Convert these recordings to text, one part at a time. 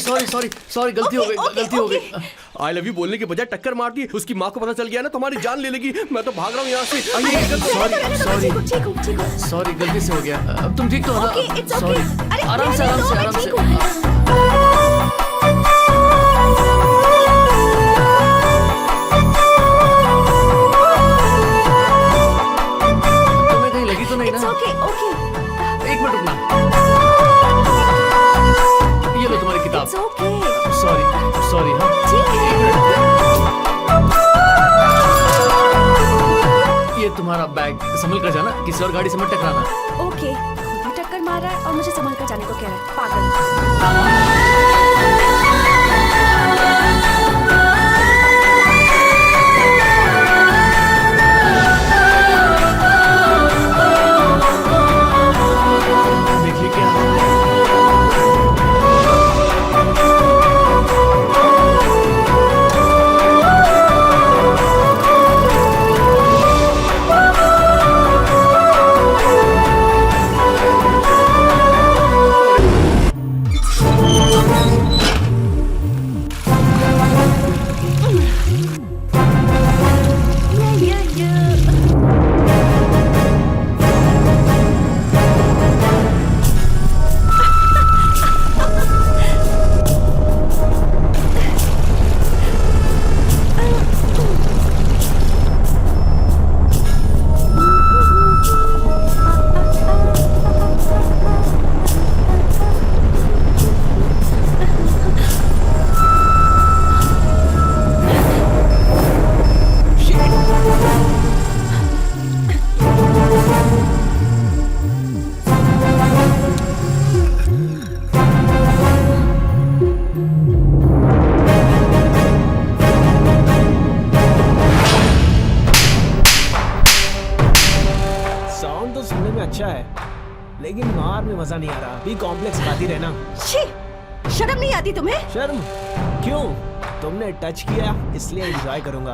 Sorry sorry sorry, गलती हो गई, गलती हो गई। आई लव यू बोलने के बजाय टक्कर मारती, उसकी माँ को पता चल गया ना तुम्हारी जान ले लेगी। मैं तो भाग रहा हूँ यहाँ से। सॉरी सॉरी सॉरी, गलती से हो गया। अब तुम ठीक तो हो ना? सॉरी, आराम से आराम से आराम से। तुम्हें कहीं लगी तो नहीं ना? एक मिनट रुकना, ये लो तुम्हारी किताब। Sorry sorry. हाँ ये तुम्हारा बैग, संभल कर जाना, किसी और गाड़ी से मत टकराना। ओके, खुद ही टक्कर मार रहा है और मुझे संभल कर जाने को कह रहा है, पागल। देखिए क्या साउंड तो सुनने में अच्छा है, लेकिन मार में मजा नहीं आ रहा। बी कॉम्प्लेक्स खाती रहना। छी, शर्म नहीं आती तुम्हें? शर्म क्यों? तुमने टच किया इसलिए एंजॉय करूंगा।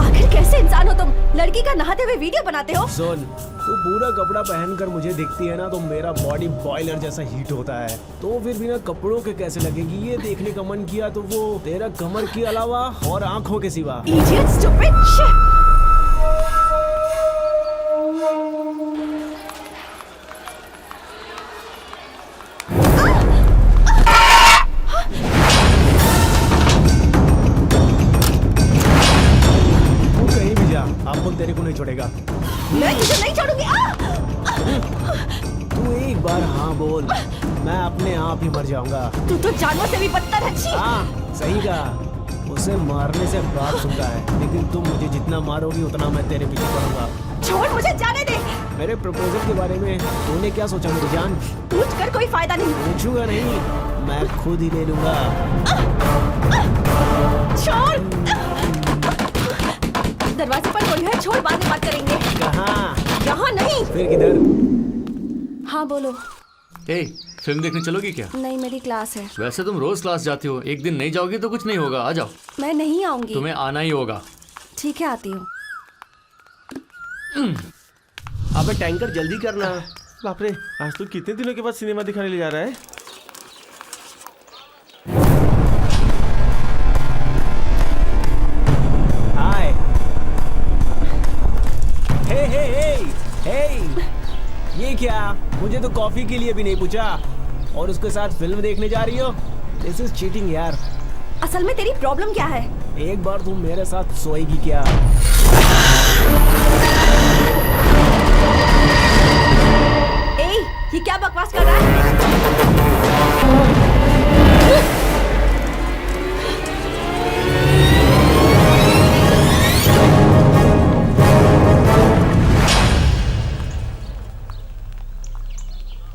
आखिर कैसे इंसान हो तुम? लड़की का नहाते हुए वीडियो बनाते हो? सुन, तू पूरा कपड़ा पहनकर मुझे दिखती है ना, तो मेरा बॉडी बॉयलर जैसा हीट होता है। तो फिर बिना कपड़ों के कैसे लगेगी? ये देखने का मन किया तो वो तेरा कमर के अलावा और आंखों के सिवा। Idiot, stupid shit! तू कहीं भी जा, आप तेरे को नहीं छोड़ेगा। मैं तुझे नहीं छोड़ूंगी। तू एक बार हाँ बोल, मैं अपने आप ही मर जाऊंगा। तू तो जानवर से भी बदतर है। छी! हाँ सही कहा, उसे मारने से बात सुनता है, लेकिन तुम मुझे जितना मारोगी उतना मैं तेरे पीछे पड़ूंगा। छोड़, मुझे जाने दे। मेरे प्रपोजल के बारे में तूने क्या सोचा मेरी जान? पूछ कर कोई फायदा नहीं। पूछूंगा नहीं, मैं खुद ही ले लूंगा। छोड़, दरवाजे पर कोई है, छोड़, बाद में बात करेंगे। कहाँ? यहाँ नहीं। फिर किधर? हाँ बोलो। फिल्म देखने चलोगी क्या? नहीं, मेरी क्लास है। वैसे तुम रोज क्लास जाती हो, एक दिन नहीं जाओगी तो कुछ नहीं होगा। आ जाओ। मैं नहीं आऊंगी। तुम्हें आना ही होगा। ठीक है, आती हूँ। अबे टैंकर जल्दी करना। बाप रे, आज तो कितने दिनों के बाद सिनेमा दिखाने ले जा रहा है। हाय। हे, ये क्या? मुझे तो कॉफी के लिए भी नहीं पूछा और उसके साथ फिल्म देखने जा रही हो? दिस इज चीटिंग यार। असल में तेरी प्रॉब्लम क्या है? एक बार तुम मेरे साथ सोएगी क्या? ये क्या बकवास कर रहा है?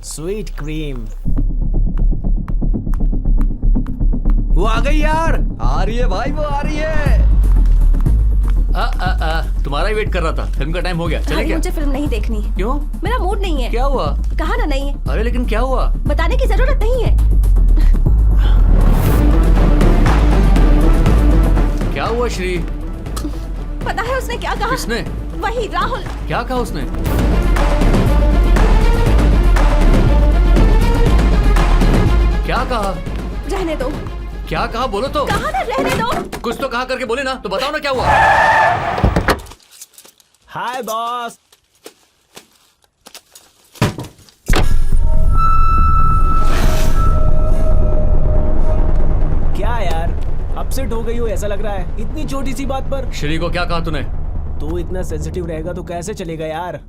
Sweet cream. वो आ गई यार। आ रही है भाई, वो आ रही है। तुम्हारा ही वेट कर रहा था। फिल्म का टाइम हो गया, चले क्या? मुझे फिल्म नहीं देखनी। क्यों? मेरा मूड नहीं है। क्या हुआ? कहा ना नहीं है। अरे लेकिन क्या हुआ? बताने की जरूरत नहीं है। क्या हुआ श्री? पता है उसने क्या कहा? किसने? वही राहुल। क्या कहा उसने? क्या कहा? रहने दो। क्या कहा बोलो तो? कहा ना रहने दो। कुछ तो कहा करके बोले ना, तो बताओ ना क्या हुआ। हाय बॉस। क्या यार, अपसेट हो गई हो ऐसा लग रहा है इतनी छोटी सी बात पर। श्री को क्या कहा तूने? तू इतना सेंसिटिव रहेगा तो कैसे चलेगा यार।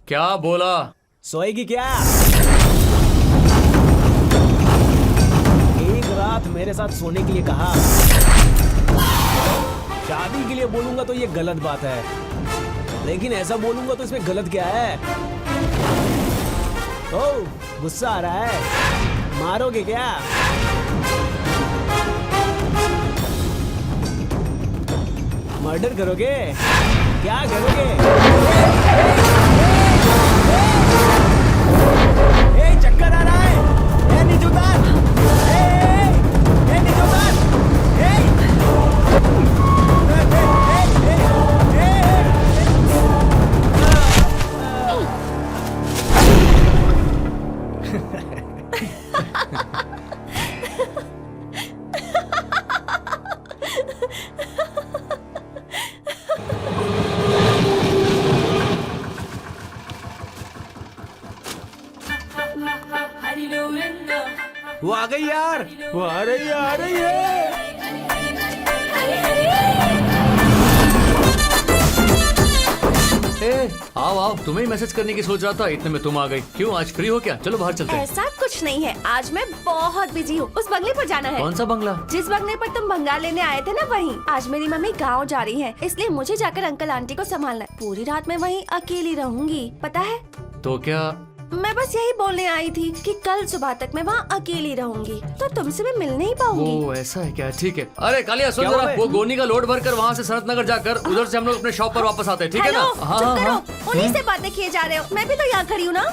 क्या बोला? सोएगी क्या? एक रात मेरे साथ सोने के लिए कहा। शादी के लिए बोलूंगा तो ये गलत बात है, लेकिन ऐसा बोलूंगा तो इसमें गलत क्या है? ओह, गुस्सा आ रहा है? मारोगे क्या? मर्डर करोगे? क्या करोगे? ए, चक्कर आ रहा है। ए, नीचे उतार। नीचे उतार। वो आ गई यार। वो आ रही है, आ रही है। आओ आओ, तुम्हें ही मैसेज करने की सोच रहा था, इतने में तुम आ गई। क्यों, आज फ्री हो क्या? चलो बाहर चलते हैं। ऐसा कुछ नहीं है, आज मैं बहुत बिजी हूँ। उस बंगले पर जाना है। कौन सा बंगला? जिस बंगले पर तुम भंगार लेने आए थे ना, वहीं। आज मेरी मम्मी गांव जा रही है, इसलिए मुझे जाकर अंकल आंटी को संभालना है। पूरी रात मैं वहीं अकेली रहूंगी, पता है? तो क्या? मैं बस यही बोलने आई थी कि कल सुबह तक मैं वहाँ अकेली रहूंगी, तो तुमसे मैं मिल नहीं पाऊंगी। वो ऐसा है क्या? ठीक है। अरे कालिया सुन क्या जरा, हुआ है? वो गोनी का लोड भरकर वहाँ से सनत नगर जाकर उधर से हम लोग अपने शॉप पर वापस आते हैं, ठीक है ना? हेलो, चुप करो। उन्हीं से बातें किए जा रहे हो, मैं भी तो यहाँ खड़ी हूँ ना।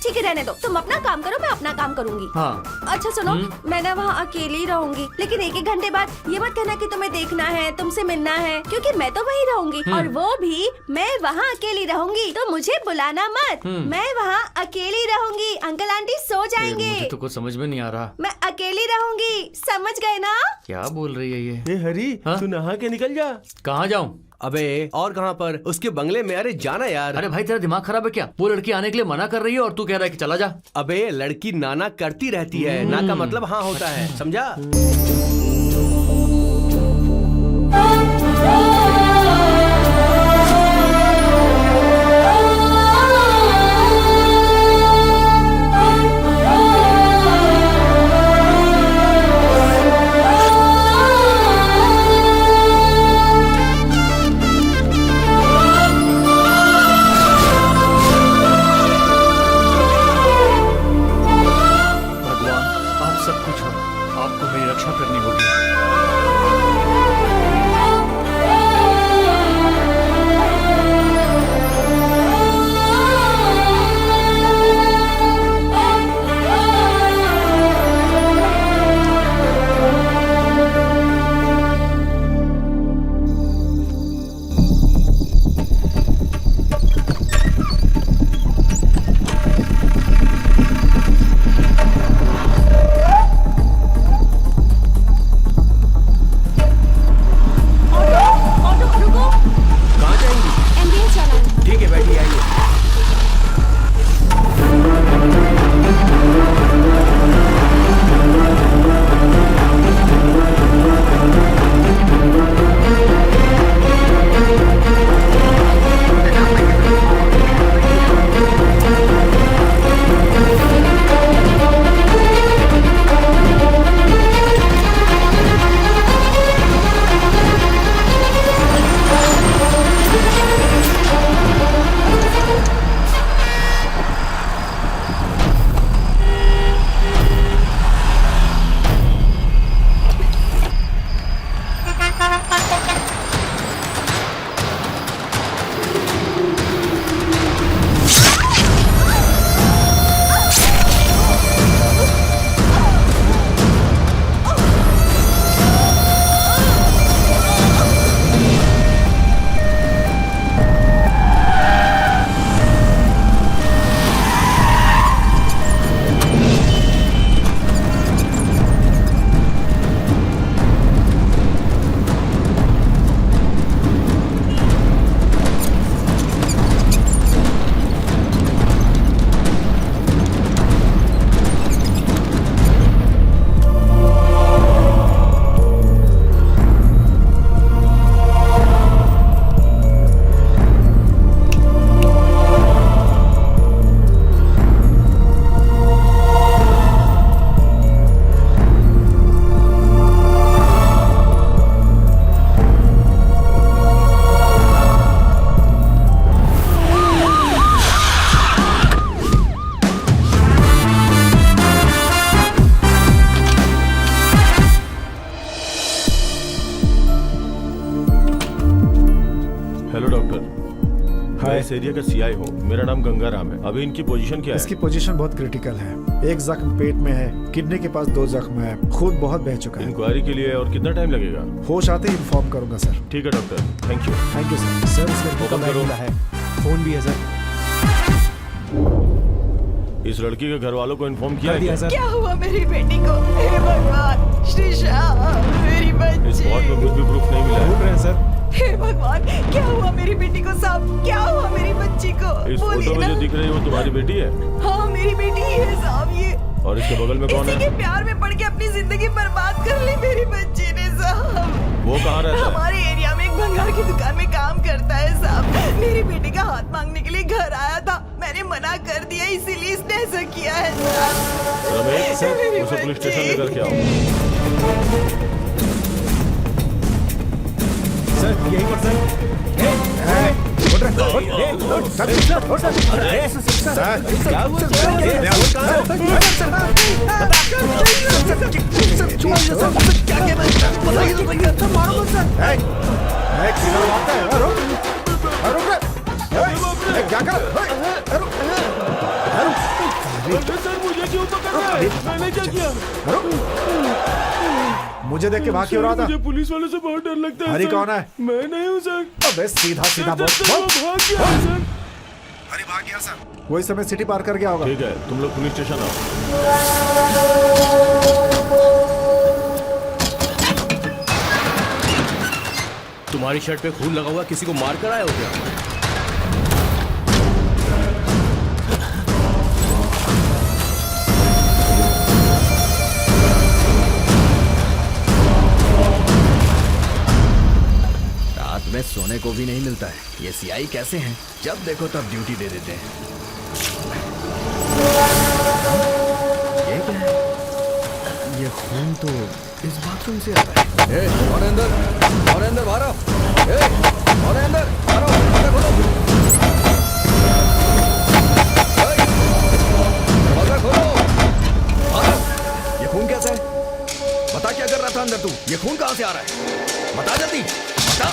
ठीक है, रहने दो। तुम अपना काम करो, मैं अपना काम करूंगी। हाँ। अच्छा सुनो, मैं ना वहाँ अकेली रहूंगी, लेकिन एक घंटे बाद ये मत कहना कि तुम्हें देखना है, तुमसे मिलना है, क्योंकि मैं तो वहीं रहूंगी और वो भी मैं वहाँ अकेली रहूंगी, तो मुझे बुलाना मत। मैं वहाँ अकेली रहूंगी, अंकल आंटी सो जाएंगे। मुझे तो कुछ समझ में नहीं आ रहा। मैं अकेली रहूंगी, समझ गए ना? क्या बोल रही है ये? ए हरी, हाँ? तू नहा के निकल जा। कहाँ जाऊँ? अबे और कहाँ पर? उसके बंगले में। अरे जाना यार। अरे भाई, तेरा दिमाग खराब है क्या? वो लड़की आने के लिए मना कर रही है और तू कह रहा है कि चला जा। अबे लड़की नाना करती रहती है, ना का मतलब हाँ होता है, समझा? भगवान, आप सब कुछ हो, आपको मेरी रक्षा करनी होगी। एरिया का सीआई हूँ। मेरा नाम गंगाराम है। अभी इनकी पोजीशन क्या है? इसकी पोजीशन बहुत क्रिटिकल है। एक जख्म पेट में है, किडनी के पास 2 जख्म है, खून बहुत बह चुका है। इंक्वायरी के लिए और कितना टाइम लगेगा? होश आते ही इन्फॉर्म करूंगा सर। ठीक है doctor, thank you. Thank you sir. Sir इस लड़की का हुक्म करो। बैग मिला है, फोन भी है सर। इस लड़की के घर वालों को इन्फॉर्म किया कर है दिया क्या? सर। क्या हुआ मेरी बेटी को? हे भगवान, श्रीषा मेरी इस बच्ची। स्पॉट में कुछ भी प्रूफ नहीं मिला ढूंढ है। रहे हैं सर। हे भगवान, क्या हुआ मेरी बेटी को साहब? क्या हुआ मेरी बच्ची को? इस बोलिए फोटो में ना। जो दिख रही है वो तुम्हारी बेटी है? हाँ मेरी बेटी ही है साहब ये। और इसके बगल में कौन इसी के है? प्यार में पड़ के अपनी जिंदगी बर्बाद कर ली मेरी बच्ची ने साहब। वो कहाँ रहता है? हमारे एरिया में एक भंगार की दुकान में काम करता है साहब। मेरी बेटी का हाथ मांगने के लिए घर आया था, मैंने मना कर दिया, इसीलिए इसने ऐसा किया है साहब। रमेश, मेरी उसे पुलिस बच्ची। स्टेशन लेकर के आओ। सर यही पर सर। क्या कर? सर मुझे क्यों पकड़ रहा है? मैंने क्या किया? मुझे देख के भाग क्यों रहा था? मुझे पुलिस वालों से बहुत डर लगता है। हरी सर। कौन है? मैं नहीं हूँ सर। अबे सीधा सीधा बोल। वो भाग गया है, सर। हरी भाग गया सर। वो इस समय सिटी पार कर गया होगा। ठीक है, तुम लोग पुलिस स्टेशन आओ। तुम्हारी शर्ट पे खून लगा हुआ, किसी को मार कर आए हो क्या? रात में सोने को भी नहीं मिलता है। ये सीआई कैसे हैं? जब देखो तब ड्यूटी दे देते हैं। ये क्या है? ये खून तो इस बाथरूम से आ रहा है। ए, और अंदर बाहर आओ। ए, और अंदर बाहर आओ, दरवाजा खोलो। ए, दरवाजा खोलो। बाहर आओ। ये खून कैसा है? बता क्या कर रहा था अंदर तू? ये खून कहाँ से आ रहा है? बता जल्दी, बता।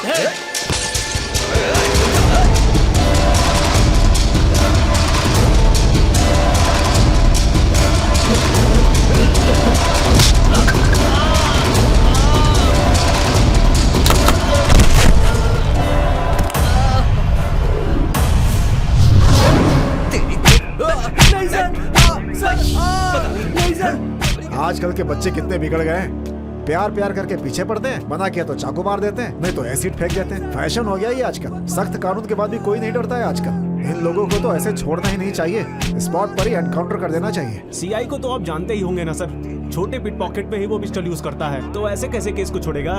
आजकल के बच्चे कितने बिगड़ गए हैं। प्यार प्यार करके पीछे पड़ते हैं, मना किया तो चाकू मार देते हैं, नहीं तो एसिड फेंक देते हैं। फैशन हो गया ये आजकल। सख्त कानून के बाद भी कोई नहीं डरता है आजकल। इन लोगों को तो ऐसे छोड़ना ही नहीं चाहिए, स्पॉट पर ही एनकाउंटर कर देना चाहिए। सीआई को तो आप जानते ही होंगे ना सर, छोटे पिट पॉकेट में ही वो पिस्टल यूज करता है, तो ऐसे कैसे केस को छोड़ेगा?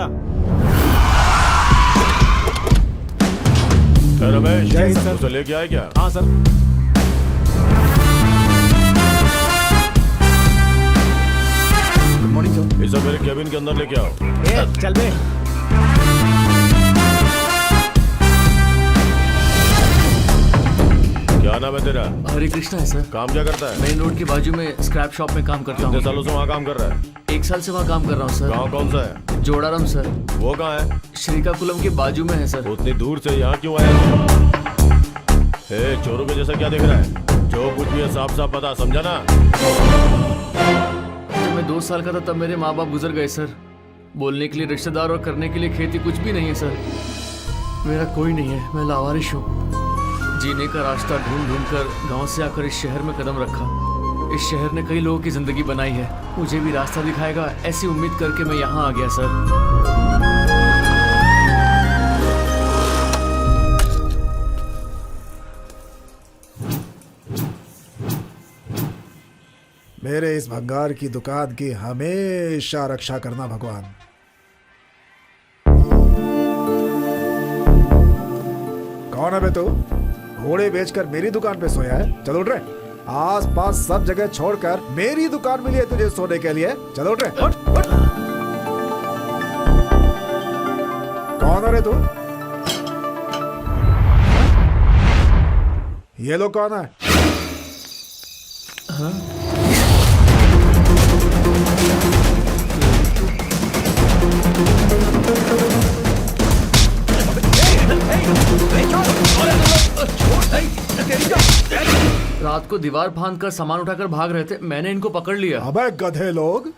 रमेश, जय हिंद, सर। उसे लेके आए क्या? हाँ सर। Good morning sir. इसे मेरे केबिन के अंदर लेके आओ। ए, चल बे। क्या नाम है तेरा? हरे कृष्णा है सर। काम क्या करता है? मेन रोड के बाजू में स्क्रैप शॉप में काम करता कितने हूँ। सालों से वहाँ काम कर रहा है? 1 साल से वहाँ काम कर रहा हूँ सर। गाँव कौन सा है? जोड़ाराम सर। वो कहाँ है? श्रीकाकुलम के बाजू में है सर। उतनी दूर से यहाँ क्यों आया? चोरों के जैसा क्या देख रहा है? जो कुछ भी है साफ साफ बता, समझा ना? जब मैं 2 साल का था तब मेरे माँ बाप गुजर गए सर। बोलने के लिए रिश्तेदार और करने के लिए खेती कुछ भी नहीं है सर। मेरा कोई नहीं है, मैं लावारिश हूँ। जीने का रास्ता ढूंढ ढूंढ कर गाँव से आकर इस शहर में कदम रखा। इस शहर ने कई लोगों की जिंदगी बनाई है, मुझे भी रास्ता दिखाएगा ऐसी उम्मीद करके मैं यहाँ आ गया सर। मेरे इस भंगार की दुकान की हमेशा रक्षा करना भगवान। कौन है बे तू? घोड़े बेचकर मेरी दुकान पे सोया है? चल उठ रे। आस पास सब जगह छोड़कर मेरी दुकान मिली है तुझे सोने के लिए। चल उठ रे, उठ, उठ। कौन है रे तू? ये लोग कौन है? रात को दीवार फांद कर सामान उठाकर भाग रहे थे, मैंने इनको पकड़ लिया। अबे गधे लोग,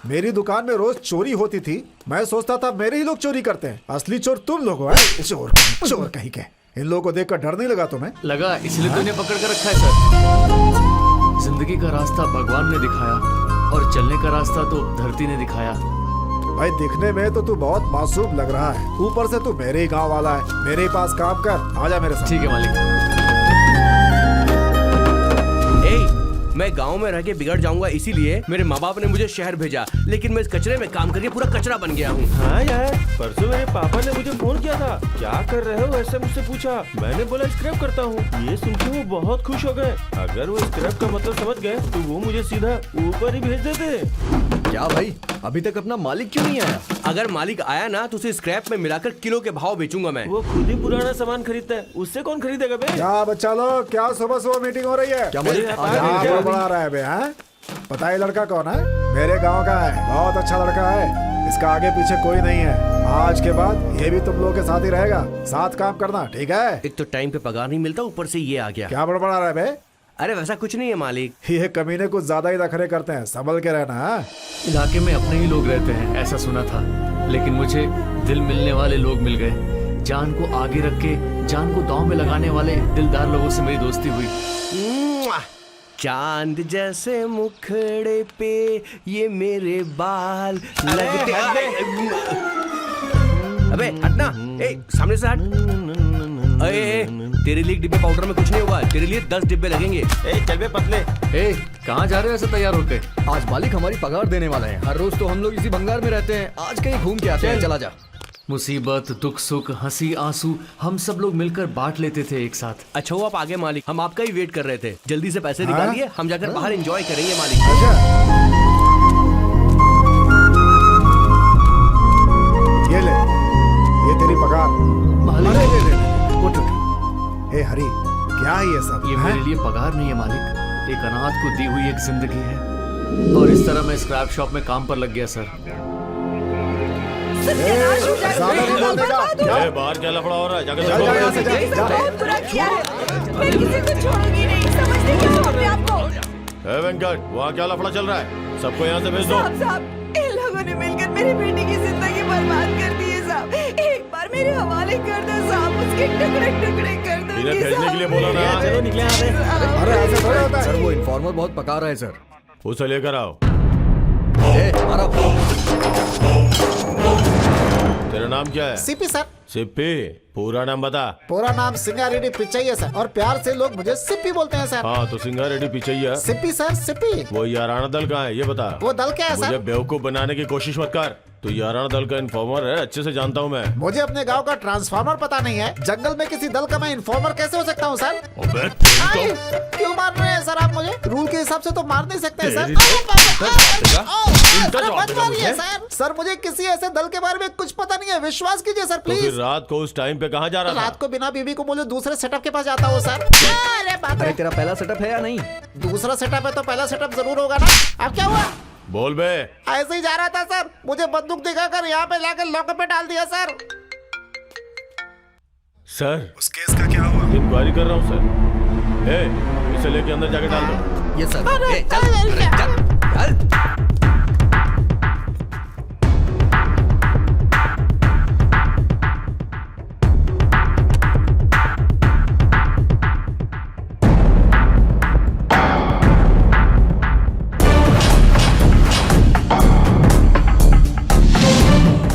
मेरी दुकान में रोज चोरी होती थी, मैं सोचता था मेरे ही लोग चोरी करते हैं, असली चोर तुम लोग हो। हैं? चोर चोर कहीं के। इन लोगों को देखकर डर नहीं लगा तुम्हें? लगा, इसलिए तो इन्हें पकड़ कर रखा है सर। जिंदगी का रास्ता भगवान ने दिखाया और चलने का रास्ता तो धरती ने दिखाया। भाई दिखने में तो तू बहुत मासूम लग रहा है, ऊपर से तू मेरे ही गांव वाला है। मेरे ही पास काम कर, आजा मेरे साथ। ठीक है मालिक। मैं गांव में रह के बिगड़ जाऊंगा, इसीलिए मेरे माँ बाप ने मुझे शहर भेजा, लेकिन मैं इस कचरे में काम करके पूरा कचरा बन गया हूँ। हाँ यार, परसों मेरे पापा ने मुझे फोन किया था, क्या कर रहे हो ऐसे मुझसे पूछा। मैंने बोला स्क्रैप करता हूँ। ये सुन के वो बहुत खुश हो गए। अगर वो स्क्रैप का मतलब समझ गए तो वो मुझे सीधा ऊपर ही भेज देते। क्या भाई, अभी तक अपना मालिक क्यों नहीं आया? अगर मालिक आया ना तो उसे स्क्रैप में मिलाकर किलो के भाव बेचूंगा मैं। वो खुद ही पुराना सामान खरीदता है, उससे कौन खरीदेगा बे? क्या बच्चा लोग, क्या सुबह सुबह मीटिंग हो रही है? क्या मालिक? क्या बड़ा रहा है बे? हैं? पता है लड़का कौन है? मेरे गांव का है, बहुत अच्छा लड़का है, इसका आगे पीछे कोई नहीं है। आज के बाद ये भी तुम लोगों के साथ ही रहेगा, साथ काम करना, ठीक है? एक तो टाइम पे पगार नहीं मिलता, ऊपर से ये आ गया। क्या बड़बड़ा रहा है बे? अरे वैसा कुछ नहीं है मालिक। ये कमीने कुछ ज्यादा ही नखरे करते हैं, संभल के रहना। हाँ? इलाके में अपने ही लोग रहते हैं ऐसा सुना था, लेकिन मुझे दिल मिलने वाले लोग मिल गए। जान को आगे रख के जान को दांव में लगाने वाले दिलदार लोगों से मेरी दोस्ती हुई। चांद जैसे मुखड़े पे ये मेरे बाल लगते। अबे हटना, सामने से हट। तेरे लिए एक डिब्बे पाउडर में कुछ नहीं होगा, तेरे लिए 10 डिब्बे लगेंगे। चल बे पतले। कहाँ जा रहे हो ऐसे तैयार होके? आज मालिक हमारी पगार देने वाला है। हर रोज तो हम लोग इसी भंगार में रहते हैं, आज कहीं घूम के आते हैं। चला जा। मुसीबत, दुख, सुख, हंसी, आंसू हम सब लोग मिलकर बांट लेते थे एक साथ। अच्छा वो आप आगे मालिक, हम आपका ही वेट कर रहे थे। जल्दी से पैसे निकालिए, हम जाकर बाहर एंजॉय करेंगे मालिक। अच्छा, ये ले, ये तेरी पगार। मालिक, उठ उठ। हे हरी, क्या है ये सब? ये हैं? मेरे लिए पगार नहीं है मालिक, एक अनाथ को दी हुई एक जिंदगी है। और इस तरह मैं स्क्रैप शॉप में काम पर लग गया सर। ज्यादा नहीं बोलने का। बाहर क्या लफड़ा हो रहा है? जाकर जा, जा, यहाँ से जा, जा। बहुत बुरा किया है। मैं किसी को छोड़ूंगी नहीं, समझते क्या हो अपने आप को? वेंकट, वहाँ क्या लफड़ा चल रहा है? सबको यहाँ से भेज दो। साहब, इन लोगों ने मिलकर मेरी बेटी की जिंदगी बर्बाद कर दी है साहब। एक बार मेरे हवाले कर दो साहब, उसके टुकड़े टुकड़े कर दो। इन्हें भेजने के लिए बोला ना। चलो निकले यहाँ से। अरे ऐसे थोड़ा होता है। सर वो इन्फॉर्मर बहुत पका रहा है सर। उसे लेकर आओ। मारा। तेरा नाम क्या है? CP sir. सिप्पी, पूरा नाम बता। पूरा नाम सिंगारेड्डी पिचैया सर, और प्यार से लोग मुझे सिप्पी बोलते हैं सर। हाँ तो सिंगारेड्डी पिचैया। सिप्पी सर, सिप्पी। वो याराना दल कहाँ है ये बता। वो दल क्या है मुझे सर? बेवकूफ बनाने की कोशिश मत कर। तो याराना दल का इन्फॉर्मर है, अच्छे से जानता हूँ मैं। मुझे अपने गांव का ट्रांसफार्मर पता नहीं है, जंगल में किसी दल का मैं इन्फॉर्मर कैसे हो सकता हूँ सर? अबे आई, क्यों मार रहे हैं सर आप मुझे? रूल के हिसाब से तो मार नहीं सकते हैं सर। अरे मत मारिए सर। सर मुझे किसी ऐसे दल के बारे में कुछ पता नहीं है, विश्वास कीजिए सर तो फिर प्लीज। रात को उस टाइम पे कहाँ जा रहा था? रात को बिना बीवी को बोले दूसरे सेटअप के पास जाता हूँ सर। अरे बाप रे, तेरा पहला सेटअप है या नहीं? दूसरा सेटअप है तो पहला सेटअप जरूर होगा ना। अब क्या हुआ? बोल बे। ऐसे ही जा रहा था सर, मुझे बंदूक दिखाकर यहाँ पे लाकर लॉकअप में डाल दिया सर। सर उस केस का क्या हुआ? इंक्वायरी कर रहा हूँ सर। इसे लेके अंदर जाके डाल दो। ये सर।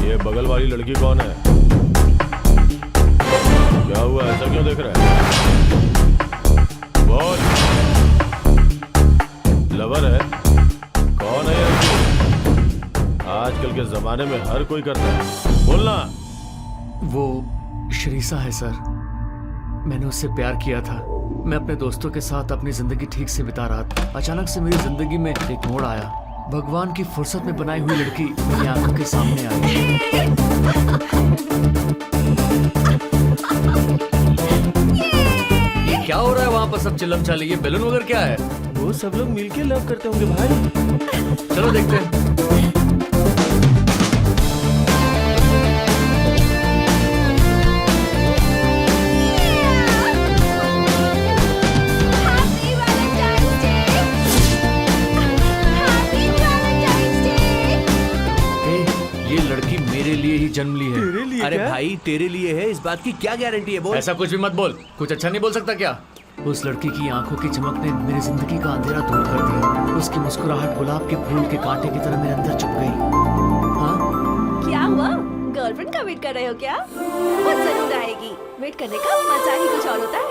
ये बगल वाली लड़की कौन है? क्या हुआ, ऐसा क्यों देख रहा है? बोल। लवर है? कौन है ये लड़की? आजकल के जमाने में हर कोई करता है, बोलना। वो श्रीसा है सर, मैंने उससे प्यार किया था। मैं अपने दोस्तों के साथ अपनी जिंदगी ठीक से बिता रहा था। अचानक से मेरी जिंदगी में एक मोड़ आया। भगवान की फुर्सत में बनाई हुई लड़की मेरी आंखों के सामने आई। ये क्या हो रहा है वहाँ पर? सब चिल्लम चाली, ये बैलून वगैरह क्या है? वो सब लोग मिलके लव करते होंगे भाई। चलो देखते हैं। जन्म ली है। तेरे लिए अरे क्या? भाई तेरे लिए है, इस बात की क्या गारंटी है? बोल। ऐसा कुछ भी मत बोल, कुछ अच्छा नहीं बोल सकता क्या? उस लड़की की आंखों की चमक ने मेरी जिंदगी का अंधेरा दूर कर दिया। उसकी मुस्कुराहट गुलाब के फूल के कांटे की तरह मेरे अंदर चुभ गई। हाँ? क्या हुआ? गर्लफ्रेंड का वेट कर रहे हो क्या? वो जरूर आएगी। वेट करने का मजा ही कुछ और होता है।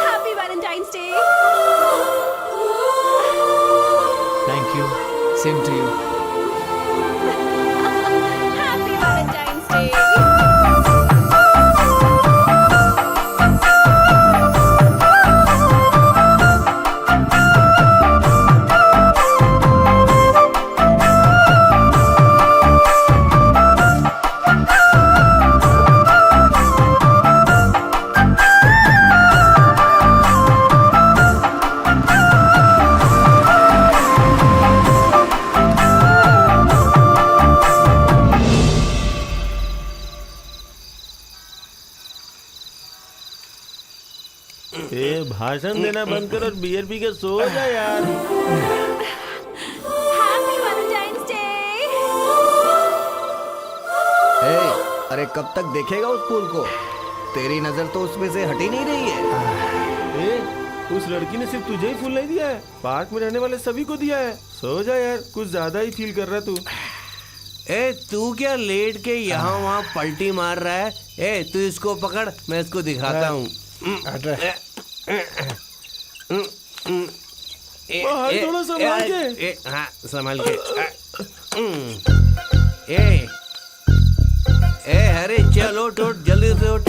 Happy Valentine's day. Thank you, same to you. Happy Valentine's day. भाषण देना बंद कर और बियर पी के सो जा यार। Happy Valentine's day. अरे कब तक देखेगा उस फूल को? तेरी नजर तो उसमें से हट ही नहीं रही है। उस लड़की ने सिर्फ तुझे ही फूल नहीं दिया है, पार्क में रहने वाले सभी को दिया है। सो जा यार, कुछ ज्यादा ही फील कर रहा तू। ए तू क्या लेट के यहाँ वहाँ पलटी मार रहा है? ए तू इसको पकड़, मैं इसको दिखाता हूँ। थोड़ा संभाल के। हाँ संभाल के। अरे चलो उठ उठ, जल्दी से उठ।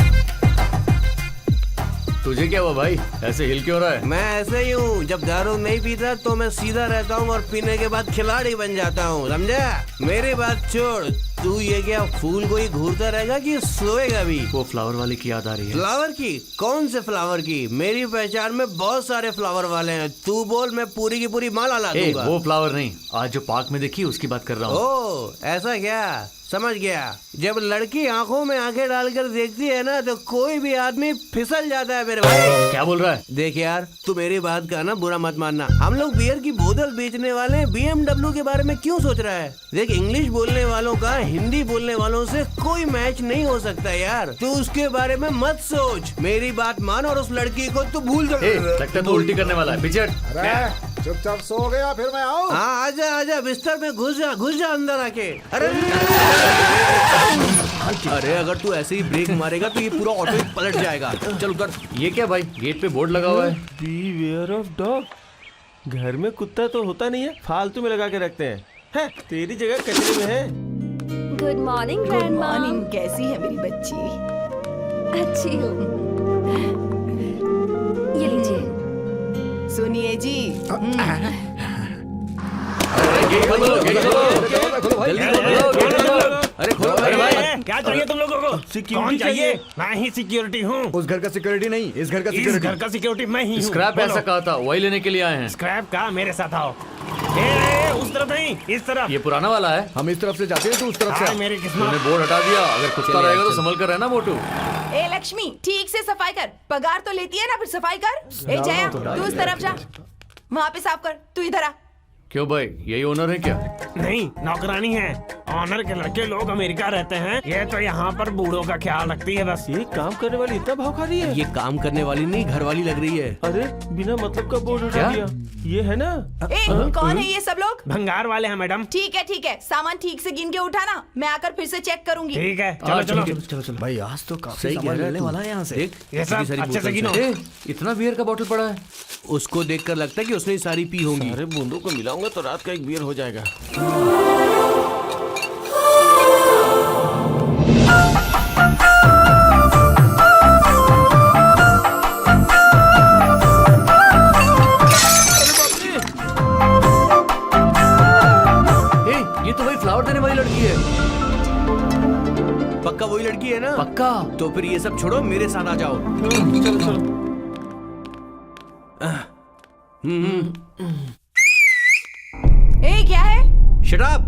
तुझे क्या हुआ भाई, ऐसे हिल क्यों रहा है? मैं ऐसे ही हूँ, जब दारू नहीं पीता तो मैं सीधा रहता हूँ और पीने के बाद खिलाड़ी बन जाता हूँ, समझा? मेरी बात छोड़, तू ये क्या फूल को ही घूरता रहेगा कि सोएगा भी? वो फ्लावर वाले की याद आ रही है। फ्लावर की? कौन से फ्लावर की? मेरी पहचान में बहुत सारे फ्लावर वाले हैं, तू बोल मैं पूरी की पूरी माला ला दूंगा। वो फ्लावर नहीं, आज जो पार्क में देखी उसकी बात कर रहा हूँ। ओ ऐसा क्या? समझ गया। जब लड़की आंखों में आंखें डालकर देखती है ना तो कोई भी आदमी फिसल जाता है मेरे भाई। क्या बोल रहा है? देख यार, तू मेरी बात का ना बुरा मत मानना, हम लोग बियर की बोतल बेचने वाले BMW के बारे में क्यों सोच रहा है? देख, इंग्लिश बोलने वालों का हिंदी बोलने वालों से कोई मैच नहीं हो सकता यार। तू उसके बारे में मत सोच, मेरी बात मान और उस लड़की को तू भूल जा। लगता है तू उल्टी करने वाला है। पिचड़। अरे चुपचाप सो गया, फिर मैं आऊँ? हाँ आजा आजा, बिस्तर में घुस जा अंदर आके। अरे अगर तू ऐसे ही ब्रेक मारेगा तो ये पूरा ऑटो ही पलट जाएगा। चल उतर। ये क्या भाई, गेट पे बोर्ड लगा हुआ है। Beware of dog. घर में कुत्ता तो होता नहीं है, फालतू में लगा के रखते हैं। तेरी जगह कचरे में है। Good morning good grandma. Morning, कैसी है मेरी बच्ची? अच्छी हूँ। ये लीजिए। सुनिए जी, गेट खोलो, गेट खोलो, जल्दी खोलो। अरे खोलो भाई। क्या चाहिए तुम लोगों को? सिक्योरिटी चाहिए? मैं ही सिक्योरिटी हूँ। उस घर का सिक्योरिटी नहीं, इस घर का इस सिक्योरिटी। घर का सिक्योरिटी मैं ही हूँ। स्क्रैप बोलो। ऐसा कहा था, वही लेने के लिए आए हैं। स्क्रैप का? मेरे साथ आओ। उस तरफ नहीं, इस तरफ। ये पुराना वाला है। हम इस तरफ से जाते हैं, तू उस तरफ से हाँ, आ। मेरी किस्मत। तूने बोर्ड हटा दिया, अगर कुत्ता रहेगा तो संभल कर रहना मोटू। ए लक्ष्मी, ठीक से सफाई कर। पगार तो लेती है ना, फिर सफाई कर। ए जया, तू उस तरफ जा, वहाँ पे साफ कर। तू इधर आ। क्यों भाई, यही ओनर है क्या? नहीं, नौकरानी है। ऑनर के लड़के लोग अमेरिका रहते हैं, ये तो यहाँ पर बूढ़ों का ख्याल रखती है बस। ये काम करने वाली इतना भाव खा रही है। ये काम करने वाली नहीं, घर वाली लग रही है। अरे बिना मतलब का बोर्ड उठा क्या? दिया। ये है ना? ए कौन है ये सब लोग? भंगार वाले हैं मैडम। ठीक है, सामान ठीक से गिन के उठाना, मैं आकर फिर से चेक करूंगी। ठीक है, चलो चलो। चलो चलो। भाई आज तो काफी सही सामान कह रहा है मिलने तू। वाला है यहाँ से। देख, ये सब इतनी सारी अच्छे से बोतल गिनो। है। इतना बियर का बॉटल पड़ा है। उसको देखकर लगता है कि उसने सारी पी होंगी। अरे बूंदों को मिलाऊंगा तो रात का एक बियर हो जाएगा। ये तो वही फ्लावर देने वाली लड़की है। पक्का वही लड़की है ना? पक्का। तो फिर ये सब छोड़ो, मेरे साथ आ जाओ। चलो चलो। ए क्या है? Shut up.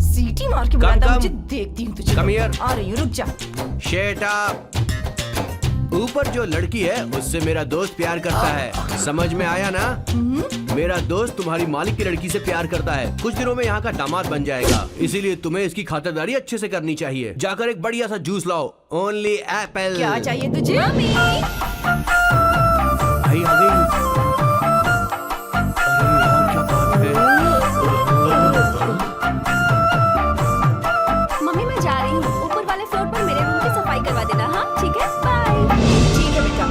सीटी मार के बुलाता, मुझे देखती हूँ तुझे। Come here. आ रही हूँ, रुक जा। Shut up. ऊपर जो लड़की है उससे मेरा दोस्त प्यार करता है, समझ में आया ना? मेरा दोस्त तुम्हारी मालिक की लड़की से प्यार करता है, कुछ दिनों में यहाँ का दामाद बन जाएगा, इसीलिए तुम्हें इसकी खातिरदारी अच्छे से करनी चाहिए। जाकर एक बढ़िया सा जूस लाओ, ओनली एप्पल। क्या चाहिए तुझे? आई आ गई। अरे यार क्या बात है। मम्मी मैं जा रही हूँ, ऊपर वाले फ्लोर पर मेरे रूम की सफाई करवा देना। हाँ ठीक है, बाय। ठीक है बेटा।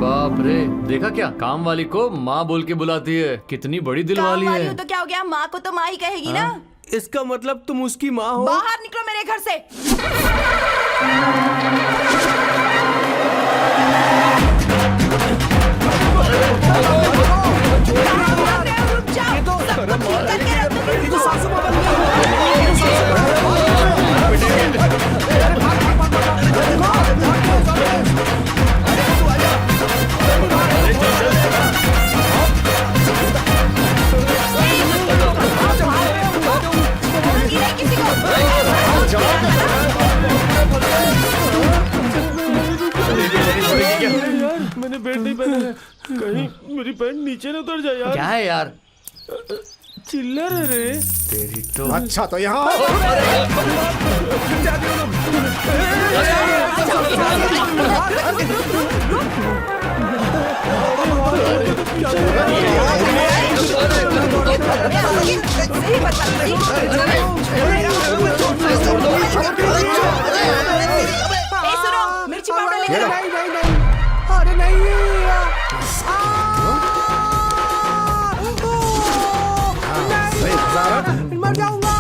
बाप रे, देखा क्या, काम वाली को माँ बोल के बुलाती है, कितनी बड़ी दिल काम वाली वाली है। हो तो क्या हो गया, माँ को तो माँ ही कहेगी ना। इसका मतलब तुम उसकी माँ हो? बाहर निकलो मेरे घर से। रुक जाओ, सब कुछ ठीक करके रखो। छोड़ूंगी नहीं किसी को। यार मैंने बेल्ट नहीं पहना है, कहीं मेरी पैंट नीचे न उतर जाए यार। क्या है यार? चिल्लर है रे। तेरी तो अच्छा तो यहाँ सही बता। सुनो, मिर्ची पाउडर लेकर आओ। अरे नहीं। मर जाऊंगा।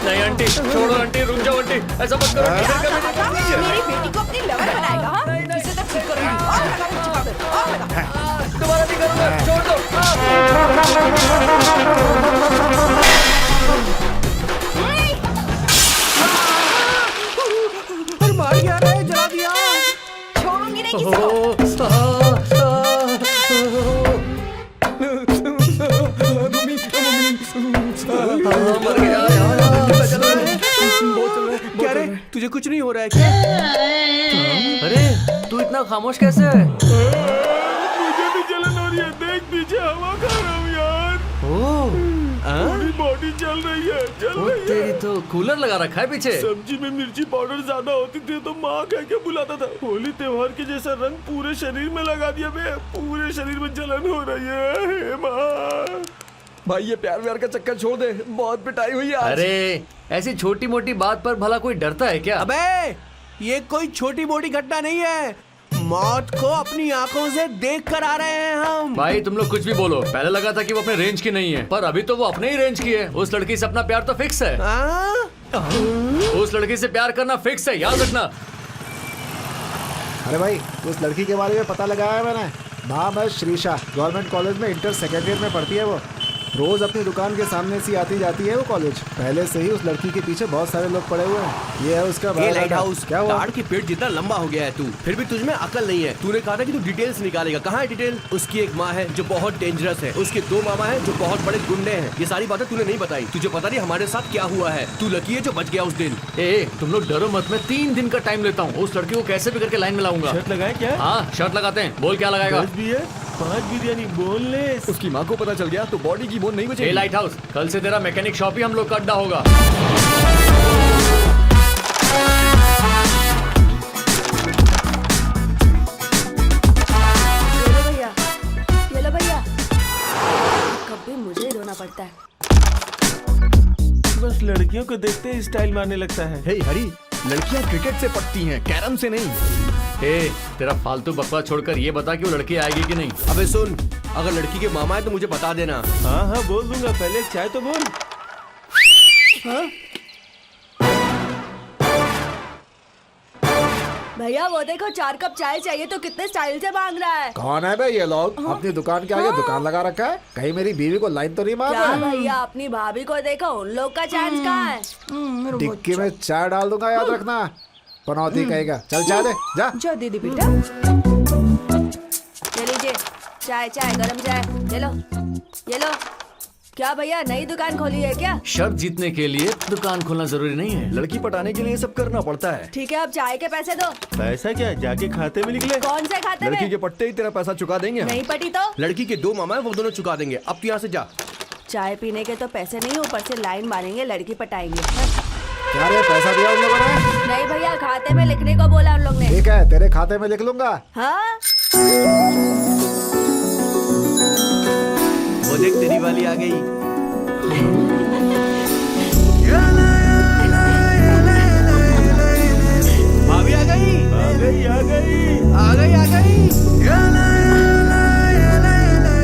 नहीं आंटी, छोड़ो आंटी, रुक जाओ आंटी, ऐसा मत करो। मेरी बेटी को अपनी लवर बनाएगा। हाँ? इसे तो ठीक करूंगी। और लगा मिर्ची पाउडर, और लगा। दोबारा नहीं करूंगा, छोड़ दो। मार गया रे, जला दिया। छोड़ूंगी नहीं किसी को। क्या रे, तुझे कुछ नहीं हो रहा है क्या? अरे तू इतना खामोश कैसे है? मुझे भी जलन हो रही है, देख पीछे हवा खा रहा हूँ यार। पूरी बॉडी जल रही है, जल रही है। तेरी तो कूलर लगा रखा है पीछे। सब्जी में मिर्ची पाउडर ज्यादा होती थी तो माँ कह के बुलाता था। होली त्योहार के जैसा रंग पूरे शरीर में लगा दिया बे, पूरे शरीर में जलन हो रही है। हे माँ। भाई ये प्यार व्यार का चक्कर छोड़ दे, बहुत पिटाई हुई है आज। अरे ऐसी छोटी मोटी बात पर भला कोई डरता है क्या? अबे ये कोई छोटी मोटी घटना नहीं है, मौत को अपनी आंखों से देख कर आ रहे हैं हम। भाई तुम लोग कुछ भी बोलो, पहले लगा था कि वो अपने रेंज की नहीं है, पर अभी तो वो अपने ही रेंज की है। उस लड़की से अपना प्यार तो फिक्स है। उस लड़की से प्यार करना फिक्स है, याद रखना। अरे भाई उस लड़की के बारे में पता लगाया है मैंने, नाम है श्रीषा, गवर्नमेंट कॉलेज में इंटर सेकेंड ईयर में पढ़ती है वो। रोज अपनी दुकान के सामने से आती जाती है वो कॉलेज। पहले से ही उस लड़की के पीछे बहुत सारे लोग पड़े हुए हैं। ये है उसका ये लाइट हाउस। क्या हुआ? ताड़ की पेट जितना लंबा हो गया है तू, फिर भी तुझमें अकल नहीं है। तूने कहा था कि तू डिटेल्स निकालेगा, कहाँ है डिटेल? उसकी एक माँ है जो बहुत डेंजरस है, उसके 2 मामा हैं जो बहुत बड़े गुंडे हैं। ये सारी बातें तूने नहीं बताई। तुझे पता नहीं हमारे साथ क्या हुआ है। तू लकी है जो बच गया उस दिन। तुम लोग डरो मत, मैं 3 दिन का टाइम लेता हूँ। उस लड़की को कैसे भी करके लाइन में लाऊंगा। शर्ट लगाए क्या? हाँ शर्ट लगाते हैं, बोल क्या लगाएगा? 10 बियर 5 बिरयानी बोनलेस। उसकी माँ को पता चल गया तो बॉडी की बोन नहीं ए बचेगी। लाइट हाउस, कल से तेरा मैकेनिक शॉप ही हम लोग का अड्डा होगा। ये लो भैया, कभी मुझे ही रोना पड़ता है। बस लड़कियों को देखते ही स्टाइल मारने लगता है। हे हरी, लड़कियां क्रिकेट से पटती हैं, कैरम से नहीं। तेरा फालतू बकवास छोड़कर ये बता कि वो लड़की आएगी कि नहीं। अबे सुन, अगर लड़की के मामा है तो मुझे बता देना। हाँ हाँ बोल दूंगा, पहले एक चाय तो बोल। भैया वो देखो 4 कप चाय चाहिए तो कितने स्टाइल से मांग रहा है। कौन है भाई ये लोग? अपनी दुकान के आगे दुकान लगा रखा है, कहीं मेरी बीवी को लाइन तो नहीं मार क्या रहा है? भैया अपनी भाभी को देखो, उन लोग का चांस कहाँ है? डिक्की में चाय डाल दूंगा, याद रखना। पनौती कहेगा। चल चाय दे जा। जा दीदी बेटा। ले लीजिए चाय, चाय गरम चाय ले लो। ये लो। क्या भैया नई दुकान खोली है क्या? शर्त जीतने के लिए दुकान खोलना जरूरी नहीं है। लड़की पटाने के लिए सब करना पड़ता है। ठीक है अब चाय के पैसे दो। पैसा क्या जाके खाते में निकले? कौन से खाते लड़की में? के पट्टे ही तेरा पैसा चुका देंगे हम। नहीं पटी तो? लड़की के 2 मामा है, वो दोनों चुका देंगे। अब तू यहाँ से जा। चाय पीने के तो पैसे नहीं, ऊपर से लाइन मारेंगे, लड़की पटाएंगे। क्या रे पैसा दिया उन लोगों ने? नहीं भैया खाते में लिखने को बोला उन लोग ने। ठीक है तेरे खाते में लिख लूंगा। हाँ वो देख तेरी वाली आ गई। भाभी आ गई। आ गई आ गई आ गई आ गई।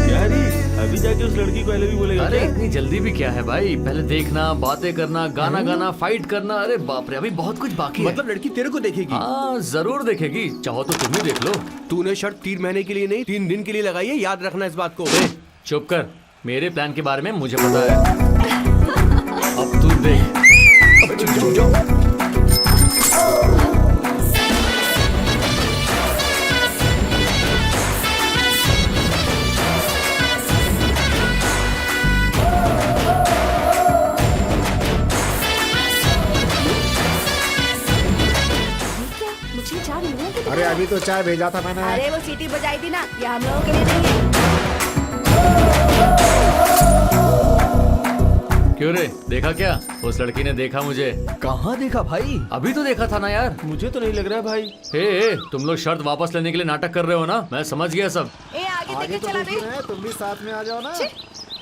क्या री अभी जाके उस लड़की को आई लव यू बोलेगा अरे क्या? इतनी जल्दी भी क्या है भाई? पहले देखना, बातें करना, गाना गाना, फाइट करना। अरे बाप रे, अभी बहुत कुछ बाकी है। मतलब लड़की तेरे को देखेगी? हाँ जरूर देखेगी, चाहो तो तुम ही देख लो। तूने शर्त 3 महीने के लिए नहीं 3 दिन के लिए लगाई है, याद रखना इस बात को। ए, चुप कर, मेरे प्लान के बारे में मुझे पता है। अब तू देख। मुझे चाय मिलने के लिए। अरे अभी तो चाय भेजा था मैंने। अरे वो सीटी बजाई थी ना, ये हम लोगों के लिए नहीं है। क्यों रे, देखा क्या? उस लड़की ने देखा मुझे। कहाँ देखा भाई? अभी तो देखा था ना यार। मुझे तो नहीं लग रहा है भाई। ए, तुम लोग शर्त वापस लेने के लिए नाटक कर रहे हो ना? मैं समझ गया सब। ए आगे आगे देखे तो चला देखी बे। है, तुम भी साथ में आ जाओ ना।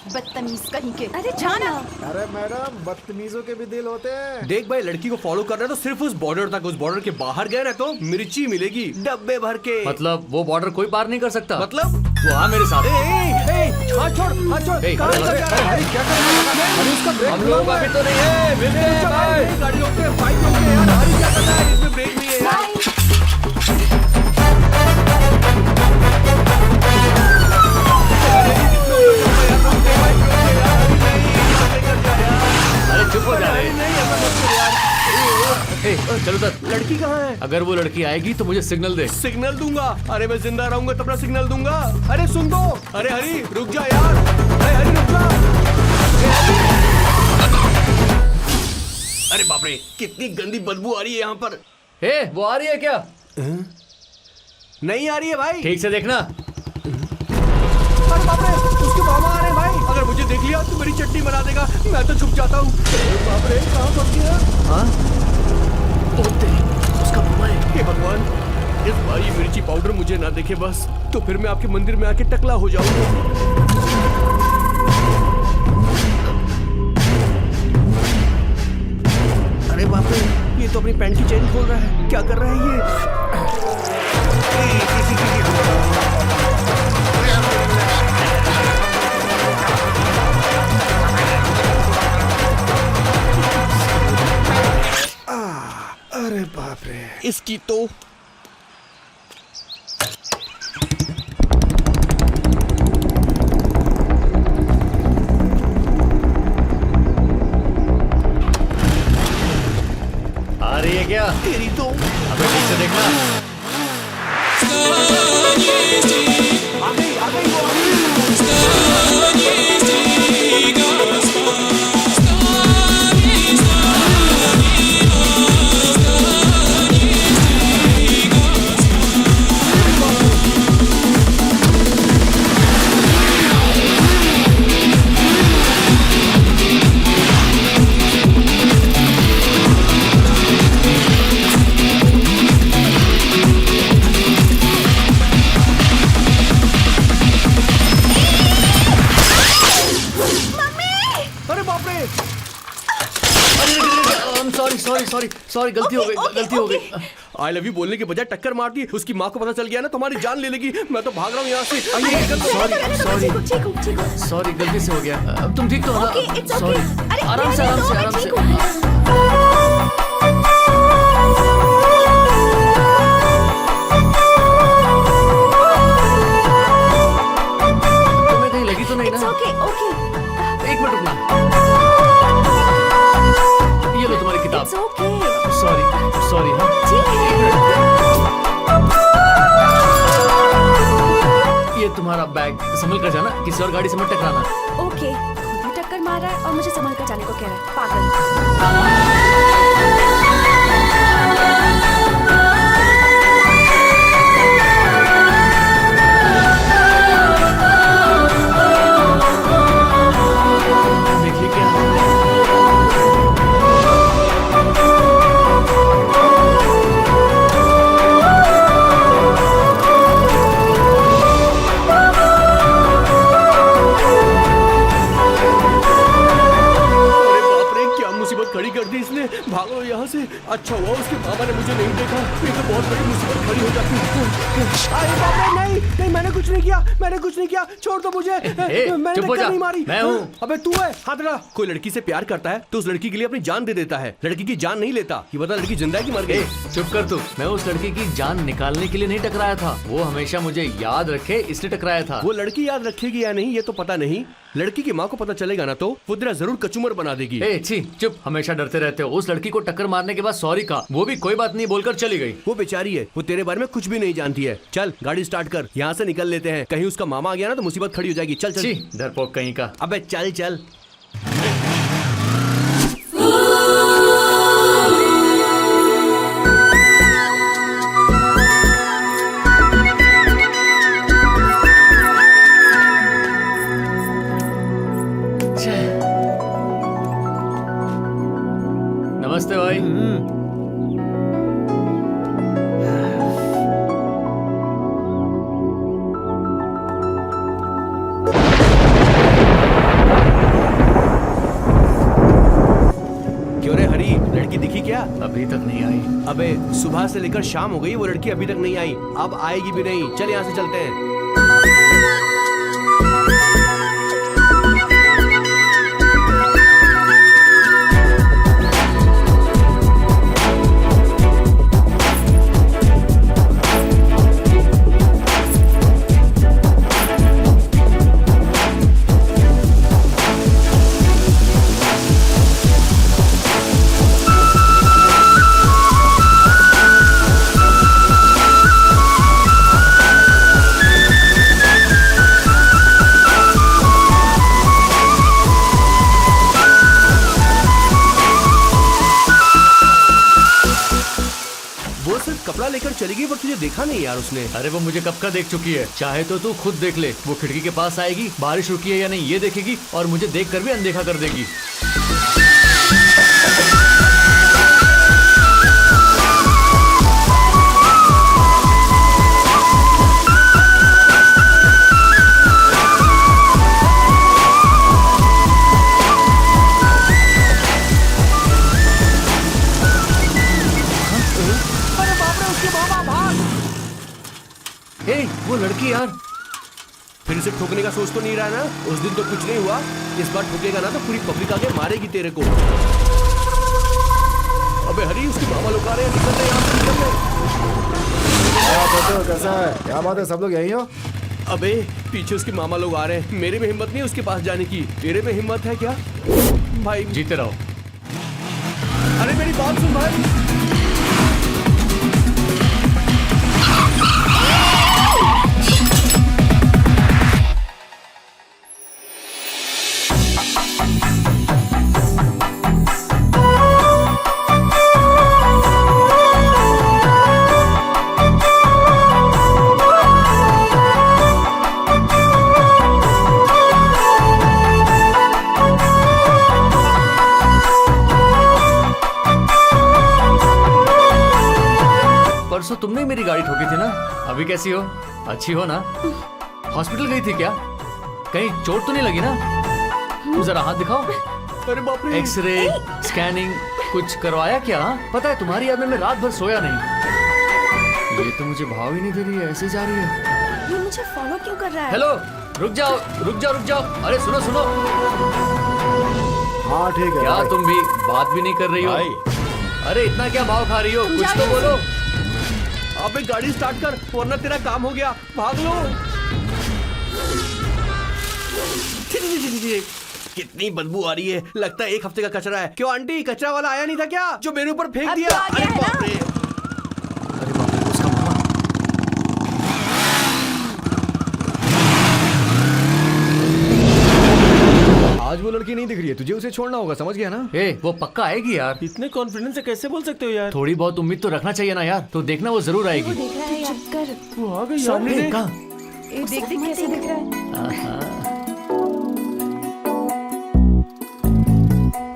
बदतमीज कहीं के। अरे जाना। अरे मैडम बदतमीजों के भी दिल होते हैं। देख भाई, लड़की को फॉलो कर रहा है तो सिर्फ उस बॉर्डर तक, उस बॉर्डर के बाहर गए ना तो मिर्ची मिलेगी डब्बे भर के। मतलब वो बॉर्डर कोई पार नहीं कर सकता? मतलब वो हाँ मेरे साथ। हाथ छोड़ हाथ छोड़। ए, कहाँ अरे, निकल जा रहा है? क्या कर रहा है? अरे उसका ब्रेक हम लोग अभी तो नहीं है, मिलते हैं, बाय। गाड़ी रोकते हैं, बाइक रोकते हैं यार। हरी क्या कर रहा है? इसमें ब्रेक नहीं है यार। अरे चुप हो जा रे। ए, चलो उधर। लड़की कहाँ है? अगर वो लड़की आएगी तो मुझे सिग्नल दे। सिग्नल दूंगा? अरे मैं जिंदा रहूंगा तब ना सिग्नल दूंगा। अरे सुन दो। अरे हरी रुक जा यार। अरे हरी रुक जा। अरे बाप रे, कितनी गंदी बदबू आ रही है यहाँ पर। ए, वो आ रही है क्या? नहीं आ रही है भाई। ठीक से देखना। अरे बाप रे, उसके मामा आ रहे हैं भाई। अगर मुझे देख लिया तो मेरी चटनी बना देगा। मैं तो छुप जाता हूँ। अरे बाप रे, कहाँ फंस गया? हाँ? ओ तेरी, उसका मामा है। हे भगवान, इस बार ये मिर्ची पाउडर मुझे ना देखे बस, तो फिर मैं आपके मंदिर में आके टकला हो जाऊंगा। अरे बाप रे, ये तो अपनी पैंट की चेन खोल रहा है। क्या कर रहा है ये? अरे बाप रे। इसकी तो आ रही है क्या? तेरी तो अबे ठीक से देखना। आ गई वो आ गई। अरे बाप रे, सॉरी, गलती हो गई। आई लव यू बोलने के बजाय टक्कर मार दी। उसकी माँ को पता चल गया ना तो हमारी जान ले लेगी। मैं तो भाग रहा हूँ यहाँ से। सॉरी, गलती से हो गया। अब तुम ठीक तो हो ना? Okay, it's okay. सॉरी, अरे, आराम से, रहने आराम दो, से, मैं आराम ठीक से। तुम्हें कहीं लगी तो नहीं It's ना? okay, okay. एक मिनट रुकना। ये लो तुम्हारी किताब। It's okay. सॉरी हाँ। ठीक है। ये तुम्हारा तुम्हारा बैग, संभल कर जाना, किसी और गाड़ी से मत टकराना। ओके, खुद भी टक्कर मार रहा है और मुझे संभल कर जाने को कह रहा है, पागल। देखिए क्या खड़ी कर दी इसने। भागो यहाँ से। अच्छा हुआ उसके मामा ने मुझे नहीं देखा, ये तो बहुत बड़ी मुसीबत खड़ी हो जाती है। अरे बाप रे, नहीं नहीं, मैंने कुछ नहीं किया, मैंने कुछ नहीं किया, छोड़ दो मुझे। मैंने टक्कर नहीं मारी। मैं हूँ। अबे तू है, हाथ लगा। कोई लड़की से प्यार करता है तो उस लड़की के लिए अपनी जान दे देता है, लड़की की जान नहीं लेता। ये बता लड़की जिंदा है कि मर गई? चुप कर तू। मैं उस लड़की की जान निकालने के लिए नहीं टकराया था, वो हमेशा मुझे याद रखे इसलिए टकराया था। वो लड़की याद रखेगी या नहीं ये तो पता नहीं, लड़की की माँ को पता चलेगा ना तो वो तेरा जरूर कचूमर बना देगी। छी, चुप, हमेशा डरते रहते हो। उस लड़की को टक्कर मारने के बाद सॉरी कहा, वो भी कोई बात नहीं बोलकर चली गई। वो बेचारी है, वो तेरे बारे में कुछ भी नहीं जानती है। चल गाड़ी स्टार्ट कर, यहाँ से निकल लेते हैं। कहीं उसका मामा आ गया ना तो मुसीबत खड़ी हो जाएगी। चल चल। डरपोक कहीं का। अबे चल चल। नमस्ते भाई। क्यों रे हरी, लड़की दिखी क्या? अभी तक नहीं आई। अबे सुबह से लेकर शाम हो गई, वो लड़की अभी तक नहीं आई। अब आएगी भी नहीं। चल यहाँ से चलते हैं। कपड़ा लेकर चली गई पर तुझे देखा नहीं यार उसने। अरे वो मुझे कब का देख चुकी है, चाहे तो तू खुद देख ले। वो खिड़की के पास आएगी, बारिश रुकी है या नहीं ये देखेगी और मुझे देखकर भी अनदेखा कर देगी। वो लड़की यार, फिर से ठोकने का सोच तो नहीं रहा ना? उस दिन तो कुछ नहीं हुआ, इस बार ठोकेगा ना तो पूरी पब्लिक आके मारेगी तेरे को। अबे हरी, उसके मामा लोग आ रहे हैं, निकल रहे यहाँ से, निकल रहे। कैसा है? क्या बात है, सब लोग यहीं हो? अबे पीछे उसके मामा लोग आ रहे हैं, मेरे में हिम्मत नहीं उसके पास जाने की। तेरे में हिम्मत है क्या भाई? जीते रहो। अरे मेरी बात सुन भाई। परसों तुमने मेरी गाड़ी ठोकी थी ना, अभी कैसी हो? अच्छी हो ना? हॉस्पिटल गई थी क्या? कहीं चोट तो नहीं लगी ना? जरा हाथ दिखाओ। अरे बाप रे। एक्सरे, स्कैनिंग कुछ करवाया क्या? पता है तुम्हारी याद में मैं रात भर सोया नहीं। ये तो मुझे भाव ही नहीं दे रही है, ऐसे जा रही है। ये मुझे फॉलो क्यों कर रहा है? हेलो, रुक जाओ रुक जाओ रुक जाओ। अरे सुनो सुनो। हाँ ठीक है। क्या तुम भी बात भी नहीं कर रही हो? अरे इतना क्या भाव खा रही हो, कुछ तो बोलो। अबे गाड़ी स्टार्ट कर वरना तेरा काम हो गया। भाग लो। कितनी बदबू आ रही है, लगता है एक हफ्ते का कचरा है। क्यों आंटी, कचरा वाला आया नहीं था क्या जो मेरे ऊपर फेंक दिया? अरे बाप रे। अरे बाप रे, उसका मामा। वो लड़की नहीं दिख रही है, तुझे उसे छोड़ना होगा, समझ गया ना? ए, वो पक्का आएगी यार। इतने कॉन्फिडेंस से कैसे बोल सकते हो यार? थोड़ी बहुत उम्मीद तो रखना चाहिए ना यार। तो देखना वो जरूर आएगी। देख रहा है यार। चुप कर। वो आ गई यार। ए, कहाँ? देख देख कैसे दिख रहा है।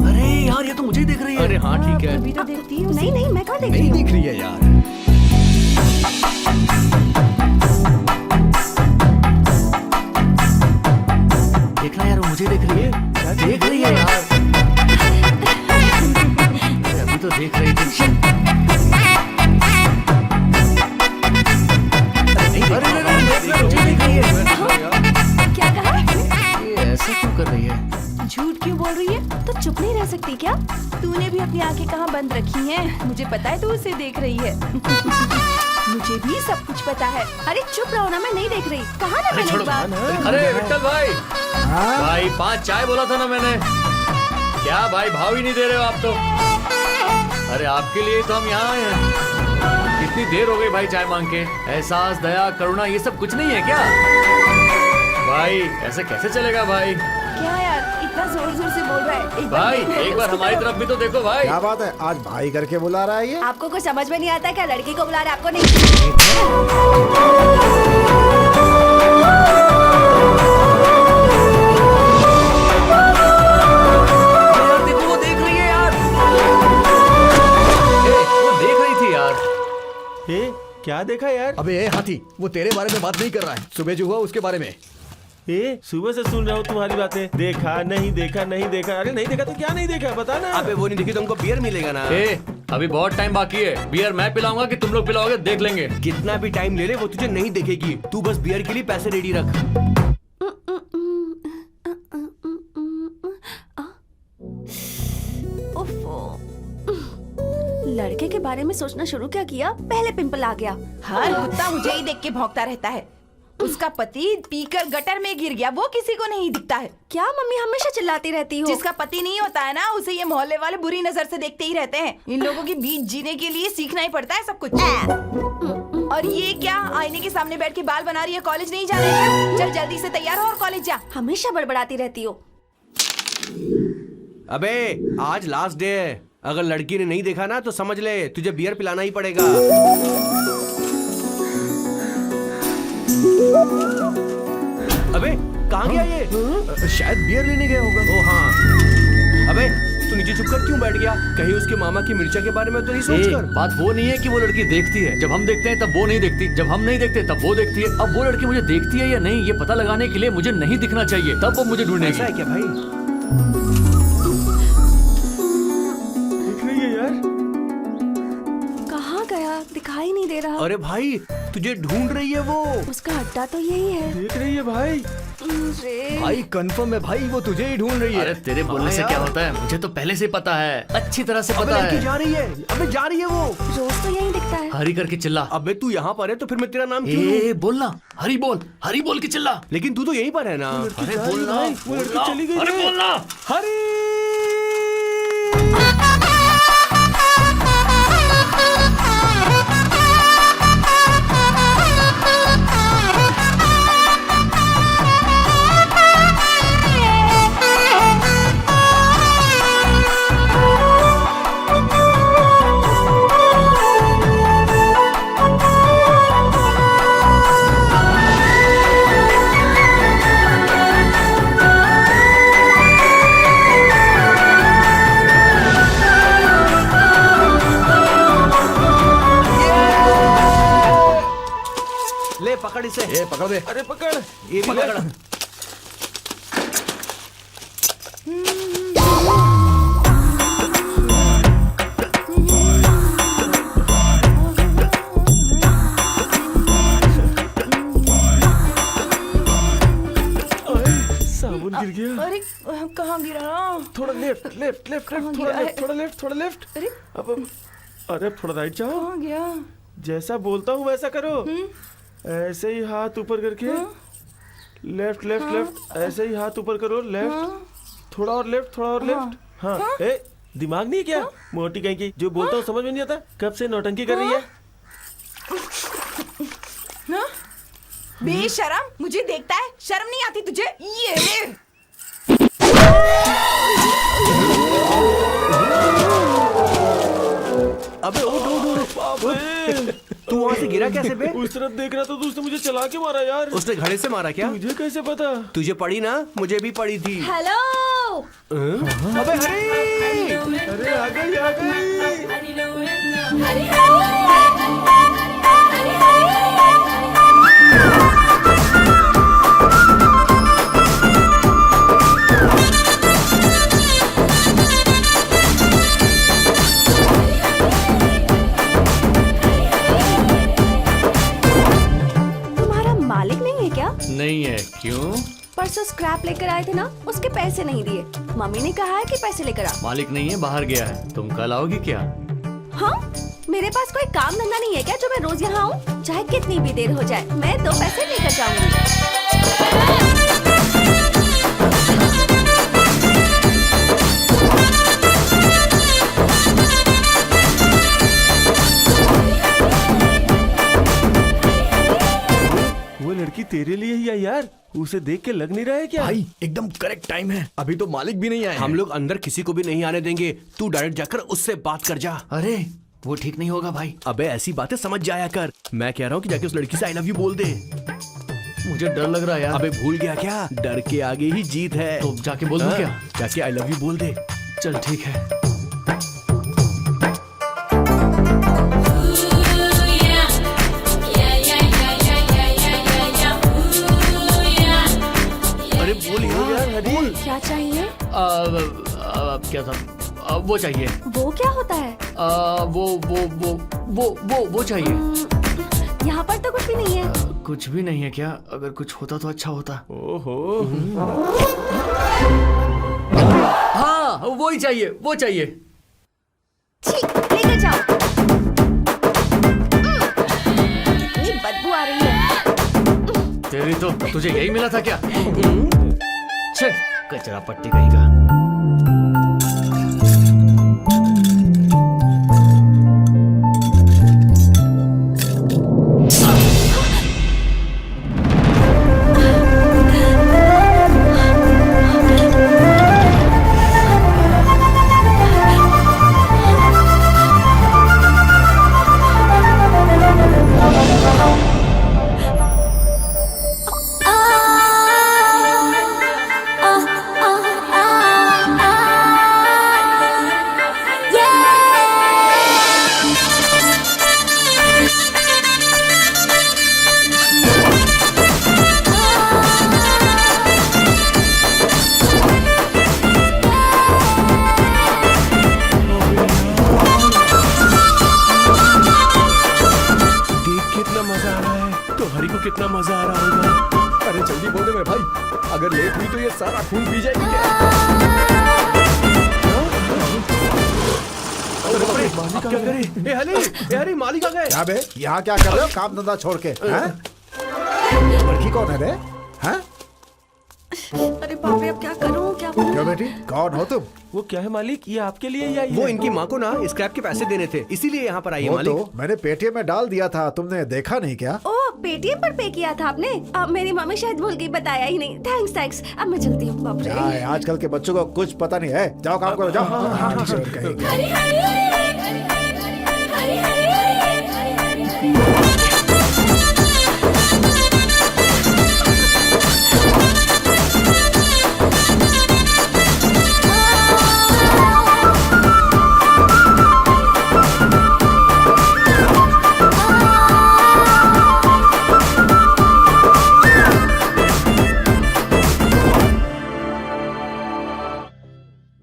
अरे यार, ये तो मुझे ही देख रही है। अरे हाँ ठीक है। अभी तो देखती हूँ। नहीं नहीं, मैं कहाँ देख नहीं रही हूँ? दिख रही है यार। देखना यार, वो मुझे देख रही है। देख रही है यार। अरे अभी तो देख रही थी। अरे नहीं, मुझे देख रही है। क्या कहा? ये ऐसा क्यों कर रही है? झूठ क्यों बोल रही है? तो चुप नहीं रह सकती क्या? तूने भी अपनी आंखें कहाँ बंद रखी हैं? मुझे पता है तू उसे देख रही है। मुझे भी सब कुछ पता है। अरे चुप रहो ना, मैं नहीं देख रही। कहा ना मैंने एक बार। अरे विट्ठल भाई, भाई 5 चाय बोला था ना मैंने। क्या भाई, भाव ही नहीं दे रहे हो आप तो। अरे आपके लिए तो हम यहाँ आए हैं। कितनी देर हो गई भाई चाय मांग के। एहसास, दया, करुणा, ये सब कुछ नहीं है क्या भाई? ऐसे कैसे चलेगा भाई? क्या यार, इतना जोर जोर से बोल रहा है? भाई एक बार हमारी तरफ भी तो देखो भाई। क्या बात है, आज भाई करके बुला रहा है ये? आपको कुछ समझ में नहीं आता क्या? लड़की को बुला रहे, आपको नहीं? यार देखो, वो देख रही है यार। वो देख रही थी यार। ए, क्या देखा यार? अबे ए हाथी, वो तेरे बारे में बात नहीं कर रहा है, सुबह जो हुआ उसके बारे में। ए, सुबह से सुन रहा हूँ तुम्हारी बातें। देखा नहीं देखा नहीं देखा। अरे नहीं देखा तो क्या नहीं देखा, बता ना। अबे वो नहीं दिखी तो हमको बियर मिलेगा ना। ए, अभी बहुत टाइम बाकी है। बियर मैं पिलाऊंगा कि तुम लोग पिलाओगे, देख लेंगे। कितना भी टाइम ले ले वो तुझे नहीं देखेगी। तू बस बियर के लिए पैसे रेडी रख। लड़के के बारे में सोचना शुरू क्या किया, पहले पिंपल आ गया। हर कुत्ता मुझे ही देख के भौंकता रहता है। उसका पति पीकर गटर में गिर गया, वो किसी को नहीं दिखता है। क्या मम्मी हमेशा चिल्लाती रहती हो? जिसका पति नहीं होता है ना, उसे ये मोहल्ले वाले बुरी नजर से देखते ही रहते हैं। इन लोगों के बीच जीने के लिए सीखना ही पड़ता है सब कुछ। और ये क्या, आईने के सामने बैठ के बाल बना रही है? कॉलेज नहीं जा रही है? चल जल्दी से तैयार हो और कॉलेज जा। हमेशा बड़बड़ाती रहती हो। अबे आज लास्ट डे है। अगर लड़की ने नहीं देखा ना तो समझ ले तुझे बियर पिलाना ही पड़ेगा। अबे कहाँ गया ये? शायद बियर लेने गया होगा। ओ हाँ। अबे तू नीचे चुप कर क्यों बैठ गया? कहीं उसके मामा की मिर्चा के बारे में तो नहीं सोच कर? बात वो नहीं है कि वो लड़की देखती है। जब हम देखते हैं तब वो नहीं देखती, जब हम नहीं देखते तब वो देखती है। अब वो लड़की मुझे देखती है या नहीं, ये पता लगाने के लिए मुझे नहीं दिखना चाहिए, तब वो मुझे ढूंढेगी। ऐसा है क्या भाई? कहाँ गया, दिखाई नहीं दे रहा। अरे भाई तुझे ढूंढ रही है वो। उसका अड्डा तो यही है। देख रही है भाई। अरे भाई कंफर्म है भाई, वो तुझे ही ढूंढ रही है। अरे तेरे बोलने से क्या होता है, मुझे तो पहले से पता है, अच्छी तरह से पता लड़की है। जा रही है। अबे जा रही है वो। रोज तो यही दिखता है। हरी करके चिल्ला। अबे तू यहाँ पर है तो फिर मैं तेरा नाम क्यों लूं? ए बोलना, हरी बोल, हरी बोल के चिल्ला। लेकिन तू तो यहीं पर है ना। अरे बोलना, वो लड़की चली गई। अरे बोलना। हरी ले पकड़ इसे। ए पकड़ दे। अरे पकड़। ये भी पकड़। साबुन गिर गया। अरे कहाँ गिरा? थोड़ा लेफ्ट लेफ्ट लेफ्ट कहाँ लेफ्ट, थोड़ा गया? लेफ्ट थोड़ा लेफ्ट थोड़ा लेफ्ट। अरे अब अरे थोड़ा राइट जाओ। कहाँ गया? जैसा बोलता हूँ वैसा करो। ऐसे ही हाथ ऊपर करके लेफ्ट लेफ्ट लेफ्ट, ऐसे ही हाथ ऊपर करो। लेफ्ट थोड़ा और लेफ्ट, थोड़ा और लेफ्ट। हाँ ए दिमाग नहीं है क्या? मोटी कहीं की, जो बोलता हूँ समझ में नहीं आता। कब से नौटंकी कर रही है? बेशरम, मुझे देखता है, शर्म नहीं आती तुझे? ये ले। अबे उठ उठ उठ। तू वहाँ से गिरा कैसे बे? उस तरफ देख रहा था तो उसने मुझे चला के मारा यार। उसने घड़े से मारा क्या? मुझे कैसे पता? तुझे पड़ी ना, मुझे भी पड़ी थी। हेलो। अबे हरी! अरे आ गई आ गई। तुम्हारा मालिक नहीं है क्या? नहीं है। क्यों? परसों स्क्रैप लेकर आए थे ना, उसके पैसे नहीं दिए। मम्मी ने कहा है कि पैसे लेकर आओ। मालिक नहीं है, बाहर गया है। तुम कल आओगी क्या? हाँ, मेरे पास कोई काम धंधा नहीं है क्या जो मैं रोज यहाँ आऊँ? चाहे कितनी भी देर हो जाए, मैं 2 पैसे लेकर जाऊंगी। वो लड़की तेरे लिए ही आई यार। उसे देख के लग नहीं रहा है क्या? भाई एकदम करेक्ट टाइम है, अभी तो मालिक भी नहीं आए। हम लोग अंदर किसी को भी नहीं आने देंगे। तू डायरेक्ट जाकर उससे बात कर जा। अरे वो ठीक नहीं होगा भाई। अबे ऐसी बातें समझ जाया कर। मैं कह रहा हूँ कि जाके उस लड़की से आई लव यू बोल दे। मुझे डर लग रहा है यार। अबे भूल गया क्या, डर के आगे ही जीत है। तो जाके बोल दूं क्या? जाके आई लव यू बोल दे। चल ठीक है। अरे बोल यार, बोल। क्या चाहिए? क्या था? वो चाहिए। वो क्या होता है? वो चाहिए। यहाँ पर तो कुछ भी नहीं है। कुछ भी नहीं है क्या? अगर कुछ होता तो अच्छा होता। ओहो। हाँ वो ही चाहिए, वो चाहिए। छी, लेकर जाओ। कितनी बदबू आ रही है। तेरी तो तुझे यही मिला था क्या? चल कचरा पट्टी कहीं का। कितना मजा आ रहा होगा। अरे जल्दी बोल दे मेरे भाई, अगर लेट हुई तो ये सारा खून पी जाएगी क्या? अब क्या करें? ए हरी मालिक आ गए। क्या बे, यहाँ क्या कर रहे हो काम धंधा छोड़ के? हैं? लड़की कौन है रे? हैं? अरे बाप रे, अब क्या करूं, क्या बोलूं? क्यों बेटी, कौन हो तुम? वो क्या है मालिक, ये आपके लिए ही आई है। वो इनकी माँ को ना स्क्रैप के पैसे देने थे, इसीलिए यहाँ पर आई है वो मालिक। तो मैंने पेटीएम में डाल दिया था, तुमने देखा नहीं क्या? ओ, पेटीएम पर पे किया था आपने? अब मेरी मम्मी शायद भूल गई, बताया ही नहीं। थैंक्स। अब मैं चलती हूँ। बाप रे। आजकल के बच्चों को कुछ पता नहीं है। जाओ काम करो, जाओ।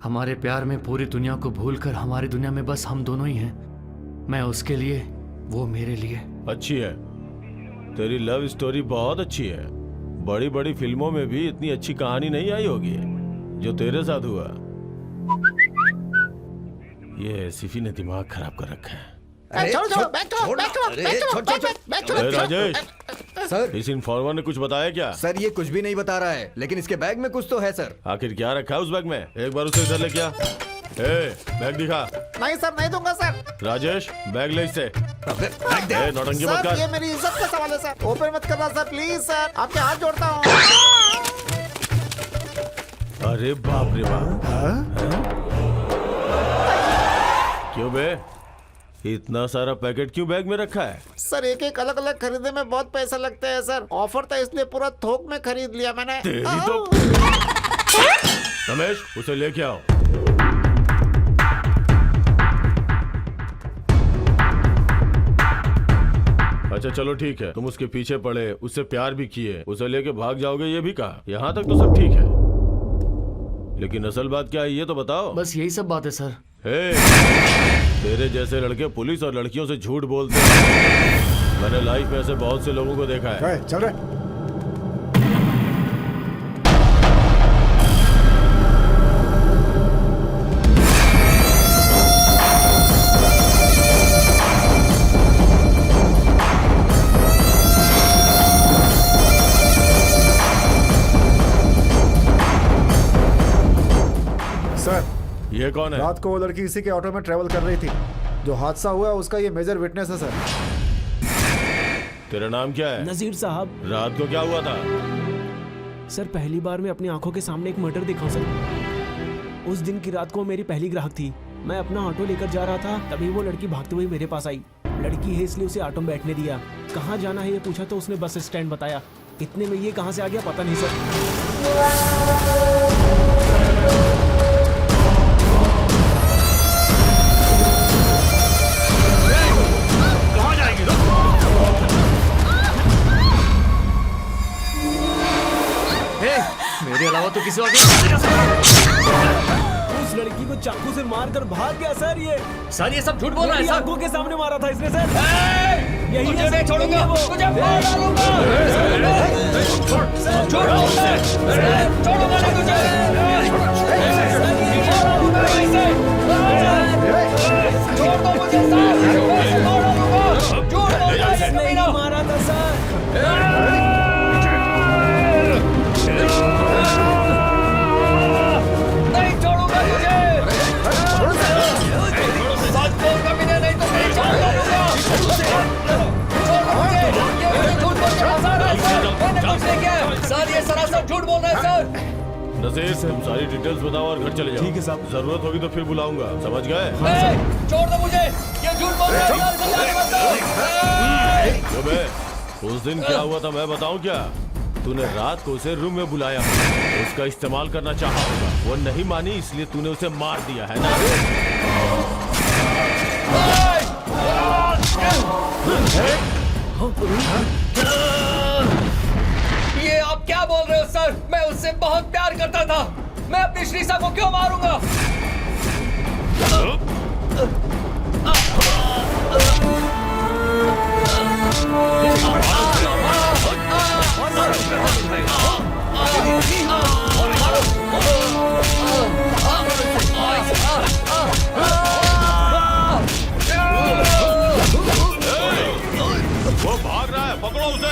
हमारे प्यार में पूरी दुनिया को भूलकर हमारी दुनिया में बस हम दोनों ही हैं। मैं उसके लिए, वो मेरे लिए। अच्छी है तेरी लव स्टोरी, बहुत अच्छी है। बड़ी बड़ी फिल्मों में भी इतनी अच्छी कहानी नहीं आई होगी जो तेरे साथ हुआ। ये सिफी ने दिमाग खराब कर रखा है। राजेश सर, इस इन्फॉर्मर ने कुछ बताया क्या? सर ये कुछ भी नहीं बता रहा है, लेकिन इसके बैग में कुछ तो है सर। आखिर क्या रखा है उस बैग में? एक बार उसे इधर ले क्या। बैग दिखा। नहीं सर, नहीं दूंगा सर। राजेश बैग ले इससे। बैग दे। नौटंकी मत सर कर। ये मेरी इज्जत का सवाल है सर, ओपन मत करना सर, प्लीज सर, आपके हाथ जोड़ता हूँ। अरे बाप रे बाप। क्यों बे, इतना सारा पैकेट क्यों बैग में रखा है? सर एक एक अलग अलग खरीदने में बहुत पैसा लगता है सर। ऑफर था इसलिए पूरा थोक में खरीद लिया मैंने। तेरी तो। रमेश, उसे लेके आओ। अच्छा चलो ठीक है, तुम उसके पीछे पड़े, उससे प्यार भी किए, उसे लेके भाग जाओगे ये भी कहा। यहाँ तक तो सब ठीक है, लेकिन असल बात क्या है ये तो बताओ। बस यही सब बात है सर। तेरे जैसे लड़के पुलिस और लड़कियों से झूठ बोलते हैं। मैंने लाइफ में ऐसे बहुत से लोगों को देखा है। चल रहे। सर, ये कौन है? रात को वो लड़की इसी के ऑटो में ट्रेवल कर रही थी। जो हादसा हुआ उसका ये मेजर विटनेस है सर। तेरा नाम क्या है? नजीर साहब। रात को क्या हुआ था? सर पहली बार मैं अपनी आंखों के सामने एक मर्डर देखा सर। उस दिन की रात को मेरी पहली ग्राहक थी। मैं अपना ऑटो लेकर जा रहा था, तभी वो लड़की भागते हुए मेरे पास आई। लड़की है इसलिए उसे ऑटो में बैठने दिया। कहाँ जाना है ये पूछा तो उसने बस स्टैंड बताया। इतने में ये कहाँ से आ गया पता नहीं सर। मेरे अलावा तो किसी और उस लड़की को चाकू से मारकर भाग गया सर। सर ये सब झूठ बोल रहा है सर। आंखों के सामने मारा था इसने सर। यही तुझे नहीं छोड़ूंगा, तुझे मार डालूंगा। छोड़ूंगा नहीं तुझे। छोड़ दो मुझे सर। नहीं मारा था सर। नहीं छोड़ूंगा तुझे। सच बोल कमीने, नहीं तो नहीं छोड़ दूंगा। छोड़ मुझे। ये झूठ बोल के फंसा रहा है सर। मैंने कुछ नहीं किया सर। ये सरासर झूठ बोल रहा है सर। नजीर, तुम सारी डिटेल्स बताओ और घर चले जाओ। ठीक है साहब। जरूरत होगी तो फिर बुलाऊंगा, समझ गए? छोड़ दो मुझे। ये झूठ बोल रहा है सर। क्यों बे, उस दिन क्या हुआ था मैं बताऊं क्या? तूने रात को उसे रूम में बुलाया, उसका इस्तेमाल करना चाहा होगा, वो नहीं मानी इसलिए तूने उसे मार दिया है ना? ये आप क्या बोल रहे हो सर? मैं उससे बहुत प्यार करता था। मैं अपनी श्रीसा को क्यों मारूंगा? वो भाग रहा है, पकड़ो उसे।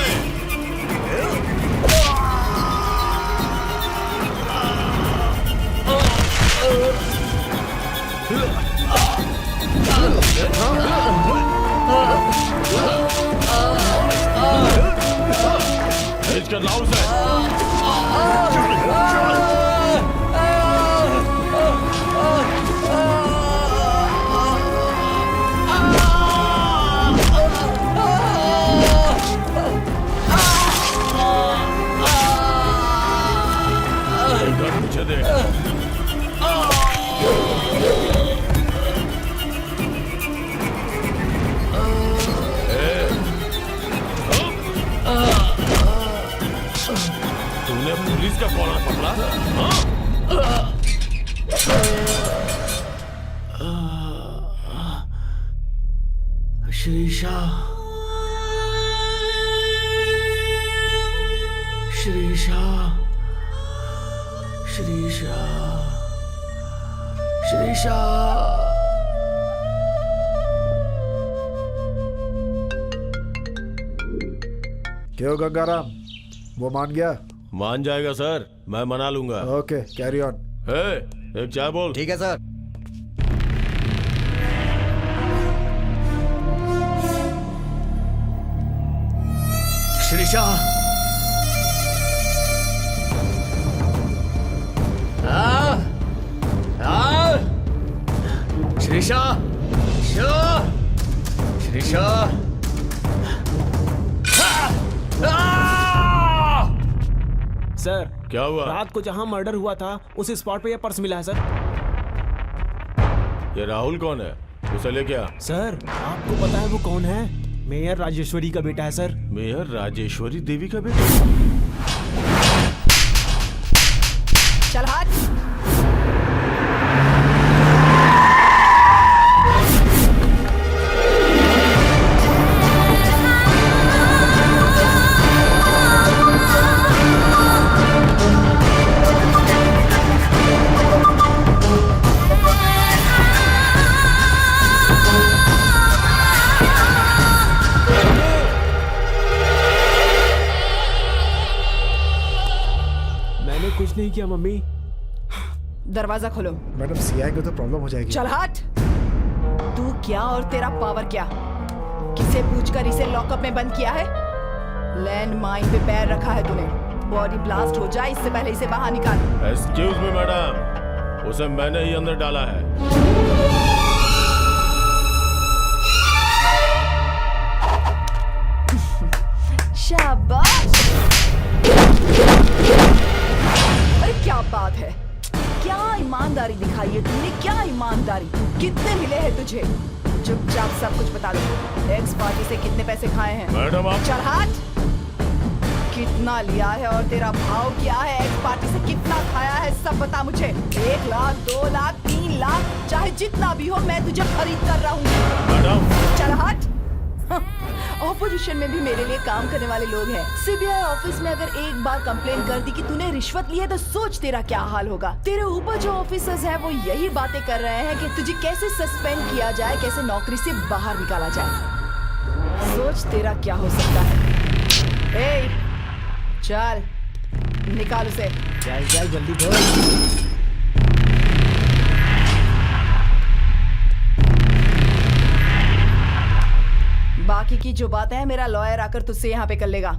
खींच कर लाओ उसे। मुझे दे। तूने पुलिस का कॉलर पकड़ा? श्रीशा, श्रीशा, श्रीशा, श्रीशा। क्यों गंगाराम, वो मान गया? मान जाएगा सर, मैं मना लूंगा। Okay, carry on. एक चाय बोल। ठीक है सर। श्रीशा, श्रीशा, श्रीशा, सर क्या हुआ? रात को जहाँ मर्डर हुआ था उस स्पॉट पे ये पर्स मिला है सर। ये राहुल कौन है? उसे ले क्या? सर आपको पता है वो कौन है? मेयर राजेश्वरी का बेटा है सर। मेयर राजेश्वरी देवी का बेटा? चल हट। मैंने कुछ नहीं किया मम्मी। दरवाजा खोलो। मैडम सीआई को तो प्रॉब्लम हो जाएगी। चल हट। तू क्या और तेरा पावर क्या? किसे पूछकर इसे लॉकअप में बंद किया है? लैंड माइन पे पैर रखा है तूने। बॉडी ब्लास्ट हो जाए इससे पहले इसे बाहर निकाल। एक्सक्यूज मी मैडम, उसे मैंने ही अंदर डाला है। शाबाश। अरे क्या बात है, क्या ईमानदारी दिखाई है तुमने, क्या ईमानदारी। कितने मिले हैं तुझे? चुपचाप सब कुछ बता दो। एक्स पार्टी से कितने पैसे खाए हैं? मैडम आप चल हट। कितना लिया है और तेरा भाव क्या है? एक्स पार्टी से कितना खाया है सब बता मुझे। 1 लाख, 2 लाख, 3 लाख, चाहे जितना भी हो मैं तुझे खरीद कर रहूंगी। मैडम चल हट। ऑपोजिशन में भी मेरे लिए काम करने वाले लोग हैं। सीबीआई ऑफिस में अगर एक बार कंप्लेन कर दी कि तूने रिश्वत ली है तो सोच तेरा क्या हाल होगा। तेरे ऊपर जो ऑफिसर्स हैं वो यही बातें कर रहे हैं कि तुझे कैसे सस्पेंड किया जाए, कैसे नौकरी से बाहर निकाला जाए। सोच तेरा क्या हो सकता है। ए, चल निकाल उसे। चल चल जल्दी बोल। बाकी की जो बातें हैं मेरा लॉयर आकर तुझसे यहाँ पे कर लेगा।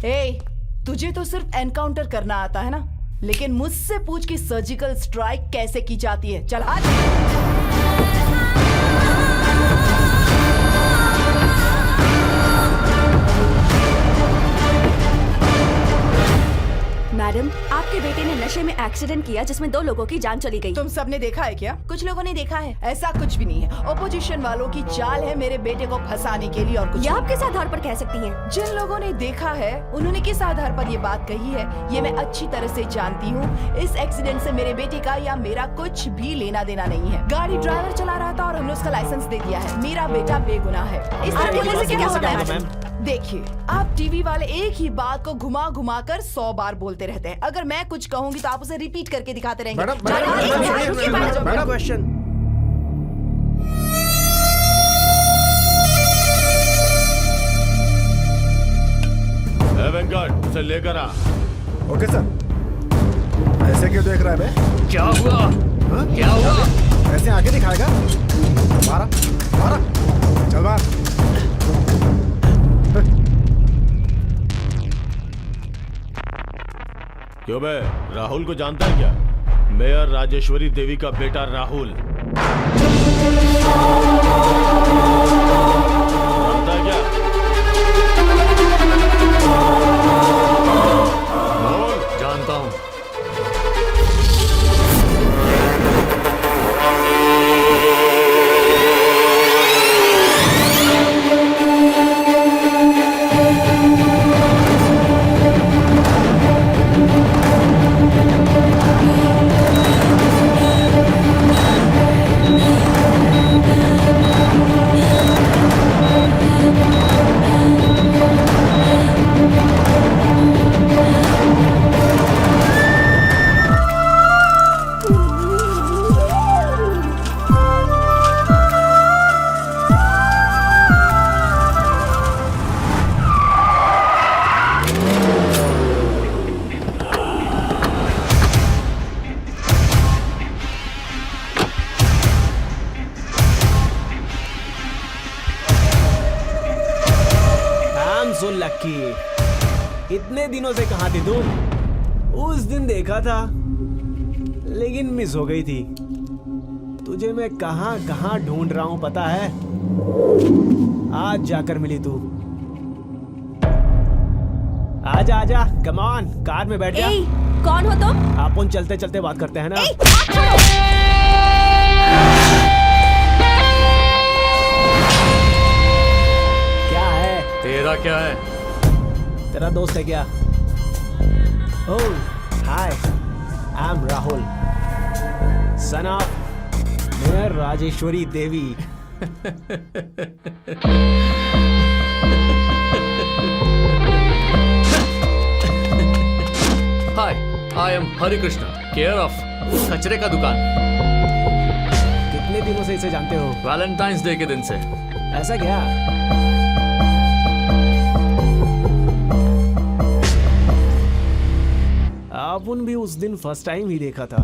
ए, तुझे तो सिर्फ एनकाउंटर करना आता है ना, लेकिन मुझसे पूछ कि सर्जिकल स्ट्राइक कैसे की जाती है। चल हट। मैडम, आपके बेटे ने नशे में एक्सीडेंट किया जिसमें 2 लोगों की जान चली गई। तुम सबने देखा है क्या? कुछ लोगों ने देखा है। ऐसा कुछ भी नहीं है। ऑपोजिशन वालों की चाल है मेरे बेटे को फंसाने के लिए और कुछ ये नहीं। आप किस आधार पर कह सकती हैं? जिन लोगों ने देखा है उन्होंने किस आधार पर ये बात कही है ये मैं अच्छी तरह से जानती हूँ। इस एक्सीडेंट से मेरे बेटे का या मेरा कुछ भी लेना देना नहीं है। गाड़ी ड्राइवर चला रहा था और हमने उसका लाइसेंस दे दिया है। मेरा बेटा बेगुनाह है। इस आपकी वजह से क्या होता है? मैम देखिए, आप टीवी वाले एक ही बात को घुमा घुमा कर 100 बार बोलते रहते हैं। अगर मैं कुछ कहूंगी तो आप उसे रिपीट करके दिखाते रहेंगे। मेरा क्वेश्चन। वेंकट उसे लेकर आ। Okay sir. ऐसे क्यों देख रहा है बे? क्या हुआ? हाँ? क्या हुआ? ऐसे आगे दिखाएगा? मारा मारा, चल बाहर। क्यों बे, राहुल को जानता है क्या? मेयर राजेश्वरी देवी का बेटा राहुल। जानता है क्या? बोल। जानता हूँ। So lucky. इतने दिनों से कहाँ थी तुम? उस दिन देखा था लेकिन मिस हो गई थी। तुझे मैं कहाँ कहाँ ढूंढ रहा हूँ पता है? आज जाकर मिली तू। आजा आजा, कम ऑन, कार में बैठ जा। ए, कौन हो तुम? अपन चलते चलते बात करते हैं ना। ए, हाथ छोड़ो। क्या है? तेरा क्या है? तेरा दोस्त है क्या? Oh hi, I am Rahul, son of mayor Rajeshwari Devi. Hi, I am Hari Krishna, care of कचरे का दुकान। कितने दिनों से इसे जानते हो? वैलेंटाइंस डे के दिन से। ऐसा क्या? अपन भी उस दिन फर्स्ट टाइम ही देखा था।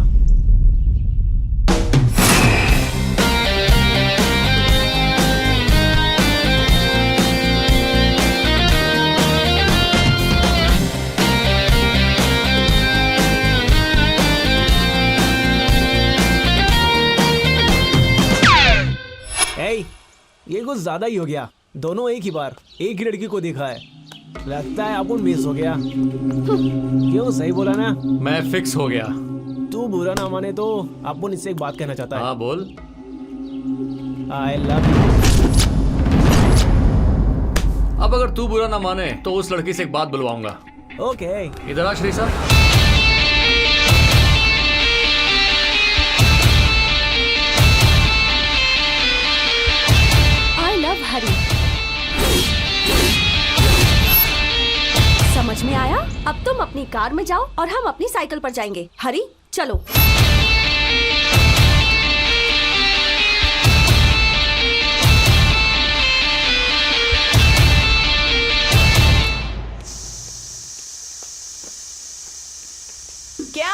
ए, ये कुछ ज्यादा ही हो गया। दोनों एक ही बार एक ही लड़की को देखा है। लगता है अपन मिस हो गया। क्यों, सही बोला ना? मैं फिक्स हो गया। तू बुरा ना माने तो अपन इससे एक बात कहना चाहता है। हाँ बोल। I love you. अब अगर तू बुरा ना माने तो उस लड़की से एक बात बुलवाऊंगा। ओके। इधर आ श्री साहब। आई लव हरी। समझ में आया? अब तुम अपनी कार में जाओ और हम अपनी साइकिल पर जाएंगे। हरी, चलो। क्या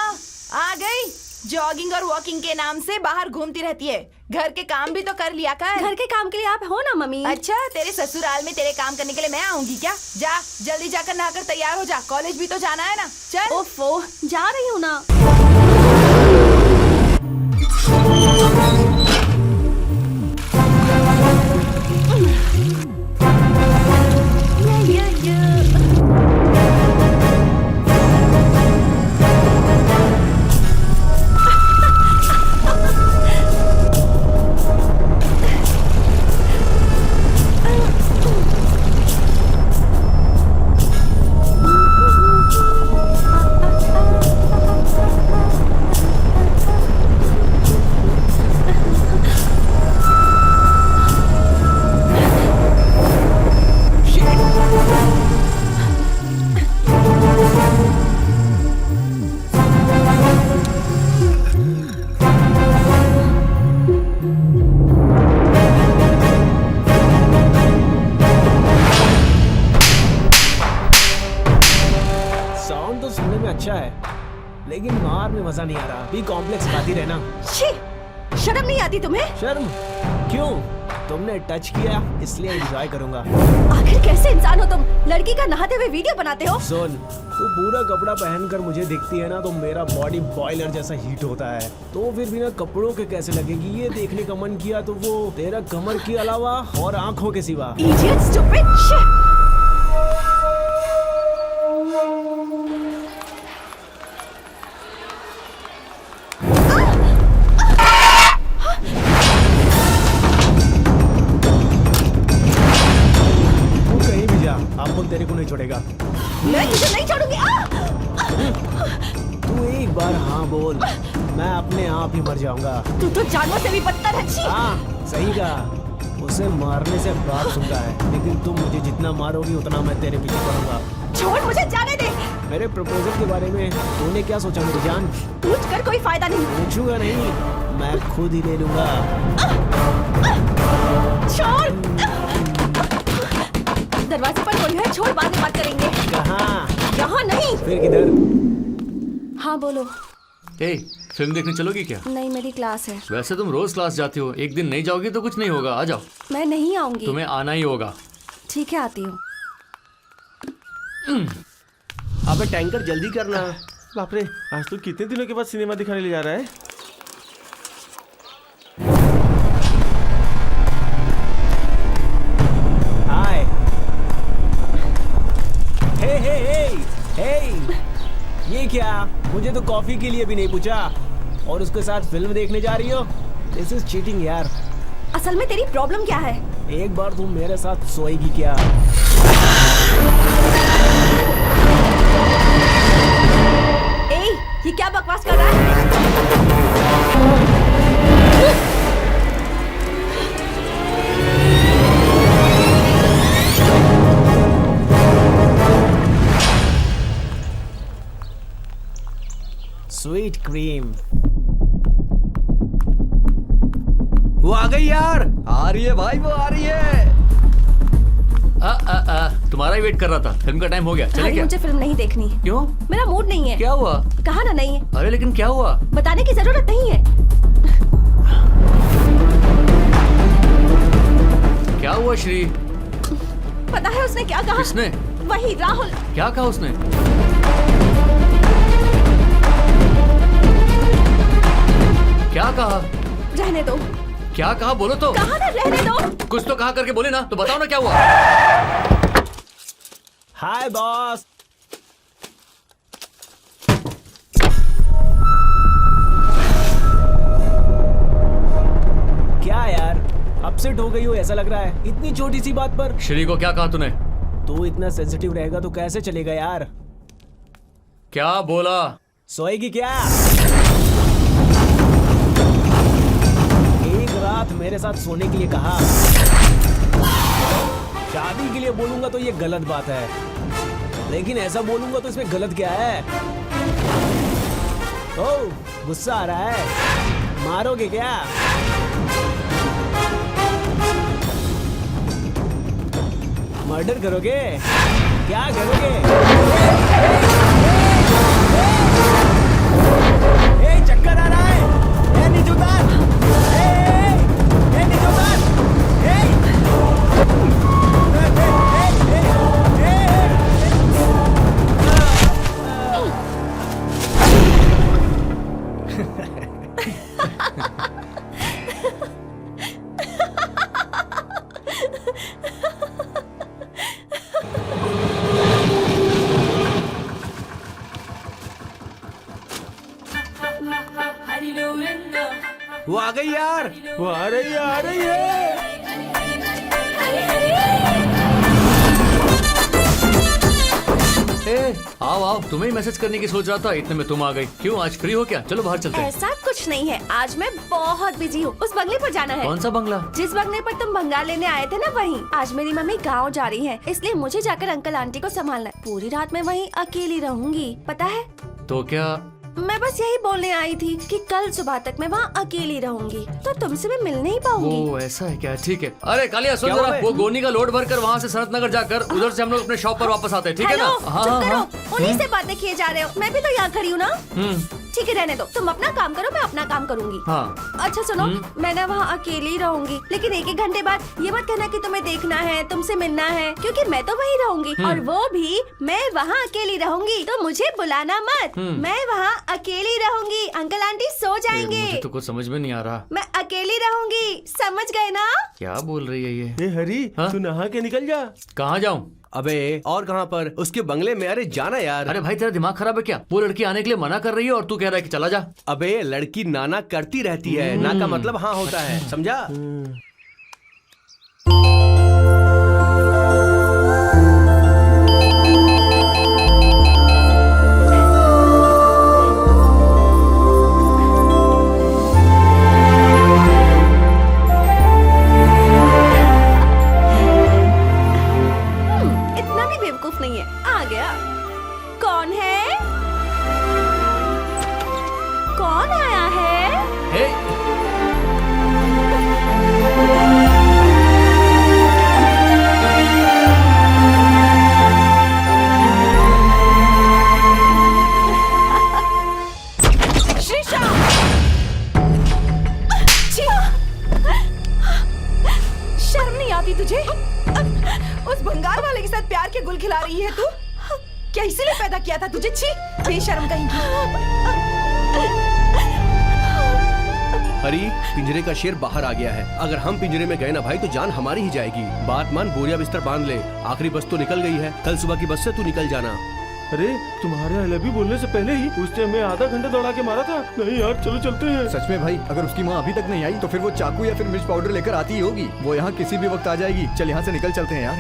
आ गई? जॉगिंग और वॉकिंग के नाम से बाहर घूमती रहती है। घर के काम भी तो कर लिया कर। घर के काम के लिए आप हो ना मम्मी? अच्छा, तेरे ससुराल में तेरे काम करने के लिए मैं आऊंगी क्या? जा जल्दी जाकर नहाकर तैयार हो जा, कॉलेज भी तो जाना है ना। चल। ओफो, जा रही हूँ ना। साउंड तो सुनने में अच्छा है, लेकिन मार में मजा नहीं आ रहा। बी कॉम्प्लेक्स खाती रहना। छी, शर्म नहीं आती तुम्हें? शर्म? क्यों? तुमने टच किया इसलिए एंजॉय करूंगा। आखिर कैसे इंसान हो तुम? लड़की का नहाते हुए वीडियो बनाते हो? सुन, तू पूरा कपड़ा पहनकर मुझे दिखती है ना तो मेरा बॉडी बॉयलर जैसा हीट होता है। तो फिर बिना कपड़ों के कैसे लगेगी ये देखने का मन किया तो वो तेरा कमर के अलावा और आंखों के सिवा। Idiot, stupid shit! तू कहीं भी जा, अपन तेरे को नहीं छोड़ेगा। मैं तुझे नहीं छोड़ूंगी। तू एक बार हाँ बोल, मैं अपने आप ही मर जाऊंगा। तू तो जानवर से भी बदतर है। छी! हाँ, सही कहा। उसे मारने से बात सुनता है, लेकिन तुम मुझे जितना मारोगी उतना मैं तेरे पीछे पड़ूंगा। छोड़, मुझे जाने दे। मेरे प्रपोजल के बारे में तूने क्या सोचा मेरी जान? पूछ कर कोई फायदा नहीं। पूछूंगा नहीं, मैं खुद ही ले लूंगा। छोड़। दरवाजे पर कोई है, छोड़, बाद में बात करेंगे। कहाँ? यहाँ नहीं। फिर किधर? हाँ बोलो। ए, फिल्म देखने चलोगी क्या? नहीं, मेरी क्लास है। वैसे तुम रोज क्लास जाती हो, एक दिन नहीं जाओगी तो कुछ नहीं होगा। आ जाओ। मैं नहीं आऊंगी। तुम्हें आना ही होगा। ठीक है, आती हूँ। अबे टैंकर जल्दी करना। बाप रे, आज तो कितने दिनों के बाद सिनेमा दिखाने ले जा रहा है। क्या, मुझे तो कॉफी के लिए भी नहीं पूछा और उसके साथ फिल्म देखने जा रही हो। दिस इज चीटिंग यार। असल में तेरी प्रॉब्लम क्या है? एक बार तुम मेरे साथ सोएगी क्या? ए, ये क्या बकवास कर रहा है? Sweet cream. वो आ गई यार। आ रही है भाई, वो आ रही है। तुम्हारा ही वेट कर रहा था। फिल्म का टाइम हो गया, चले भाई क्या? मुझे फिल्म नहीं देखनी। क्यों? मेरा मूड नहीं है। क्या हुआ? कहा ना नहीं है। अरे लेकिन क्या हुआ? बताने की जरूरत नहीं है। क्या हुआ श्री? पता है उसने क्या कहा? किसने? वही राहुल। क्या कहा उसने? क्या कहा? रहने दो। क्या कहा? बोलो तो। कहा ना रहने दो। कुछ तो कहा करके बोले ना, तो बताओ ना क्या हुआ? हाय बॉस। क्या यार, अपसेट हो गई हो ऐसा लग रहा है इतनी छोटी सी बात पर। श्री को क्या कहा तूने? तू इतना सेंसिटिव रहेगा तो कैसे चलेगा यार। क्या बोला? सोएगी क्या? एक रात मेरे साथ सोने के लिए कहा। शादी के लिए बोलूंगा तो ये गलत बात है, लेकिन ऐसा बोलूंगा तो इसमें गलत क्या है? ओह, गुस्सा आ रहा है? मारोगे क्या? मर्डर करोगे? क्या करोगे? ए, चक्कर आ रहा है। ए, नीचे उतार। ए, नीचे उतार। वो आ गई यार। वो आ रही है, आ रही है। आओ आओ, तुम्हें ही मैसेज करने की सोच रहा था, इतने में तुम आ गई। क्यों, आज फ्री हो क्या? चलो बाहर चलते हैं। ऐसा कुछ नहीं है, आज मैं बहुत बिजी हूँ। उस बंगले पर जाना है। कौन सा बंगला? जिस बंगले पर तुम भंगार लेने आए थे ना, वहीं। आज मेरी मम्मी गांव जा रही है, इसलिए मुझे जाकर अंकल आंटी को संभालना है। पूरी रात मैं वहीं अकेली रहूंगी, पता है? तो क्या? मैं बस यही बोलने आई थी कि कल सुबह तक मैं वहाँ अकेली रहूंगी, तो तुमसे मैं मिल नहीं पाऊंगी। वो ऐसा है क्या? ठीक है। अरे कालिया सुन क्या जरा, हुआ है? वो गोनी का लोड भरकर वहाँ से सनत नगर जाकर उधर से हम लोग अपने शॉप पर वापस आते हैं, ठीक है ना? हेलो, चुप करो। उन्हीं से बातें किए जा रहे हो। मैं भी तो यहाँ खड़ी हूँ ना। ठीक है, रहने दो। तुम अपना काम करो, मैं अपना काम करूंगी। हाँ। अच्छा सुनो, मैं ना वहाँ अकेली रहूंगी, लेकिन एक घंटे बाद ये मत कहना कि तुम्हें देखना है, तुमसे मिलना है, क्योंकि मैं तो वहीं रहूंगी और वो भी मैं वहाँ अकेली रहूंगी, तो मुझे बुलाना मत। मैं वहाँ अकेली रहूंगी, अंकल आंटी सो जाएंगे। मुझे तो कुछ समझ में नहीं आ रहा। मैं अकेली रहूंगी, समझ गए ना? क्या बोल रही है ये? ए हरी, हाँ? तू नहा के निकल जा। कहाँ जाऊँ? अबे और कहाँ पर? उसके बंगले में। अरे जाना यार। अरे भाई तेरा दिमाग खराब है क्या? वो लड़की आने के लिए मना कर रही है और तू कह रहा है कि चला जा। अबे लड़की नाना करती रहती है, ना का मतलब हाँ होता है, समझा? इतना भी बेवकूफ नहीं है। आ गया। कौन है? कौन आया है? हे, श्रीशा! छी! शर्म नहीं आती तुझे? उस भंगार वाले के साथ प्यार के गुल खिला रही है तू? क्या इसीलिए पैदा किया था तुझे? छी! बेशर्म कहीं की। हरी, पिंजरे का शेर बाहर आ गया है। अगर हम पिंजरे में गए ना भाई, तो जान हमारी ही जाएगी। बात मान, बोरिया बिस्तर बांध ले। आखिरी बस तो निकल गई है, कल सुबह की बस से तू निकल जाना। अरे तुम्हारे आई लव यू बोलने से पहले ही उसने हमें आधा घंटा दौड़ा के मारा था। नहीं यार चलो चलते हैं। सच में भाई, अगर उसकी माँ अभी तक नहीं आई तो फिर वो चाकू या फिर मिर्च पाउडर लेकर आती ही होगी। वो यहाँ किसी भी वक्त आ जाएगी। चल यहाँ से निकल चलते हैं यार।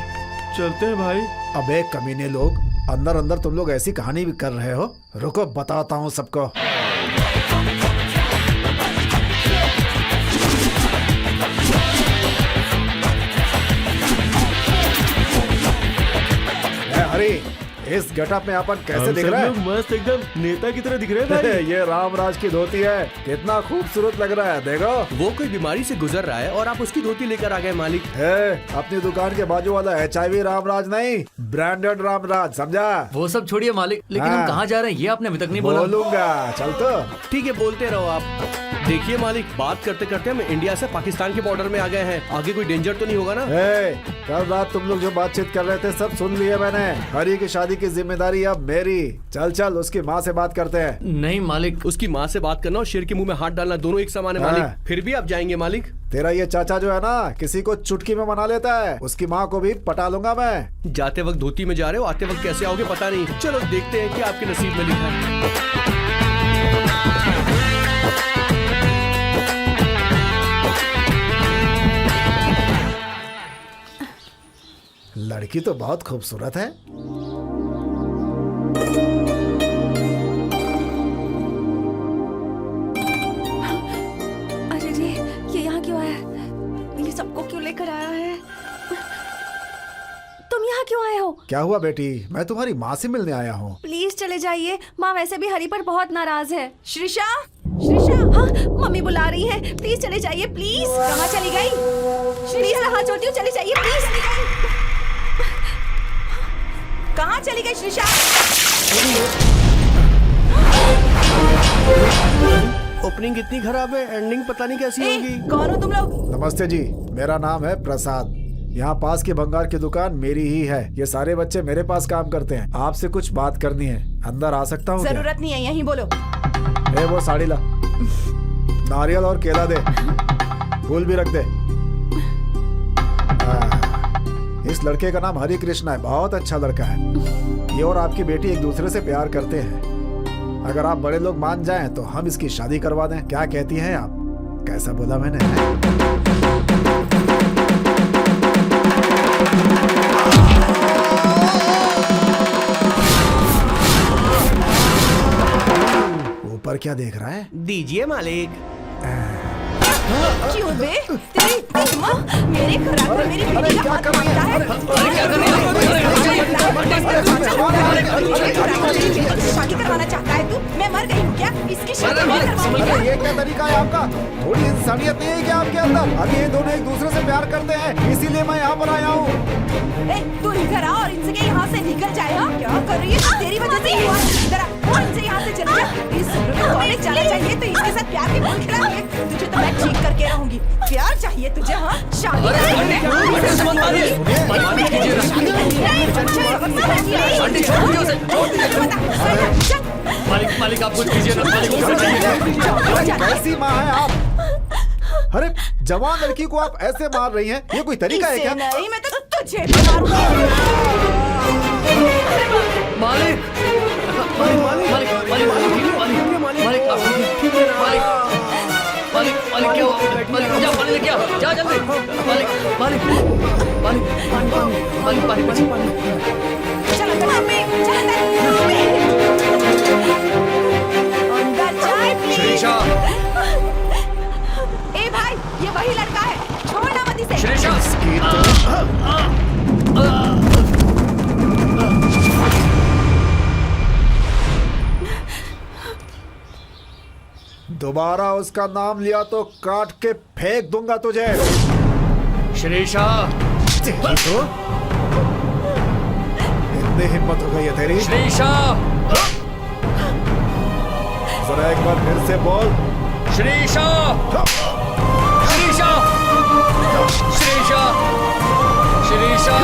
चलते हैं भाई। अबे कमीने लोग, अंदर अंदर तुम लोग ऐसी कहानी भी कर रहे हो। रुको बताता हूँ सबको। हरी, इस गेटअप में अपन कैसे दिख रहा है? मस्त एकदम नेता की तरह दिख रहे हैं भाई। ये रामराज की धोती है, कितना खूबसूरत लग रहा है। देखो वो कोई बीमारी से गुजर रहा है और आप उसकी धोती लेकर आ गए मालिक। अपनी दुकान के बाजू वाला HIV रामराज नहीं, ब्रांडेड रामराज, समझा? वो सब छोड़िए मालिक, लेकिन हाँ। हम कहाँ जा रहे हैं ये आपने अभी तक नहीं बोला। बोलूंगा, चल तो। ठीक है बोलते रहो आप। देखिए मालिक, बात करते करते हम इंडिया से पाकिस्तान के बॉर्डर में आ गए हैं। आगे कोई डेंजर तो नहीं होगा ना? कल रात तुम लोग जो बातचीत कर रहे थे सब सुन लिए मैंने। हरी की शादी की जिम्मेदारी अब मेरी। चल चल उसकी माँ से बात करते हैं। नहीं मालिक, उसकी माँ से बात करना और शेर के मुंह में हाथ डालना दोनों एक समान है मालिक। हाँ। फिर भी आप जाएंगे मालिक? तेरा ये चाचा जो है ना, किसी को चुटकी में मना लेता है। उसकी माँ को भी पटा लूंगा मैं। जाते वक्त धोती में जा रहे हो, आते वक्त कैसे आओगे पता नहीं। चलो देखते हैं कि आपके नसीब में लिखा है। लड़की तो बहुत खूबसूरत है। अरे रे, ये यहाँ क्यों आया? ये सबको क्यों लेकर आया है? तुम यहाँ क्यों आए हो? क्या हुआ बेटी? मैं तुम्हारी माँ से मिलने आया हूँ। प्लीज चले जाइए। माँ वैसे भी हरी पर बहुत नाराज है। श्रीषा, श्रीषा, हाँ, मम्मी बुला रही है। प्लीज चले जाइए, प्लीज। कहाँ चली गई? प्लीज हाथ जोड़ती हूँ, चले जाइए प्लीज। कहाँ चली गई श्रीषा? ओपनिंग इतनी खराब है, एंडिंग पता नहीं कैसी होगी। कौन हो तुम लोग? नमस्ते जी, मेरा नाम है प्रसाद। यहाँ पास की भंगार की दुकान मेरी ही है। ये सारे बच्चे मेरे पास काम करते हैं। आपसे कुछ बात करनी है। अंदर आ सकता हूँ? जरूरत नहीं है, यहीं बोलो। वो साड़ी ला, नारियल और केला दे, फूल भी रख दे। इस लड़के का नाम हरि कृष्णा है, बहुत अच्छा लड़का है। ये और आपकी बेटी एक दूसरे से प्यार करते हैं। अगर आप बड़े लोग मान जाएं तो हम इसकी शादी करवा दें। क्या कहती हैं आप? कैसा बोला मैंने? ऊपर क्या देख रहा है? दीजिए मालिक। क्यों बे? तेरी माँ मेरे खराब में मेरी बेटी का हाथ मांगता है। शादी करवाना चाहता है तू? मैं मर गई हूँ क्या? इसकी शादी मैं करवाऊंगी। ये क्या तरीका है आपका? थोड़ी इंसानियत नहीं है क्या आपके अंदर? अभी ये दोनों एक दूसरे से प्यार करते हैं, इसीलिए मैं यहाँ पर आया हूँ। तू इधर आ और इनसे यहाँ से निकल जाए। हाँ क्या कर रही है? तेरी वजह से हुआ। इधर आ, इनसे यहाँ से चले जा। इस कॉलेज जाना चाहिए तो इसके साथ प्यार की बोल खिलाएंगे। तुझे तो मैं ठीक करके रहूंगी। प्यार चाहिए तुझे? हाँ शादी मालिक मालिक आप कुछ कीजिए ना। कैसी माँ है आप? अरे जवान लड़की को आप ऐसे मार रही हैं, ये कोई तरीका है क्या? नहीं, मैं तो तुझे मारूंगा। मालिक मालिक मालिक मालिक मालिक मालिक मालिक मालिक मालिक क्या हुआ? मालिक जा पानी लेके आओ, जा जल्दी। मालिक मालिक मालिक मालिक मालिक मालिक चल अंदर जाए प्लीज। श्रीषा, ए भाई, ये वही लड़का है, छोड़ना मत इसे। श्रीषा, दोबारा उसका नाम लिया तो काट के फेंक दूंगा तुझे। श्रीषा, तो इतनी हिम्मत हो गई है तेरी? श्रीषा, जरा एक बार फिर से बोल। श्रीषा, श्रीषा, श्रीषा, श्रीषा।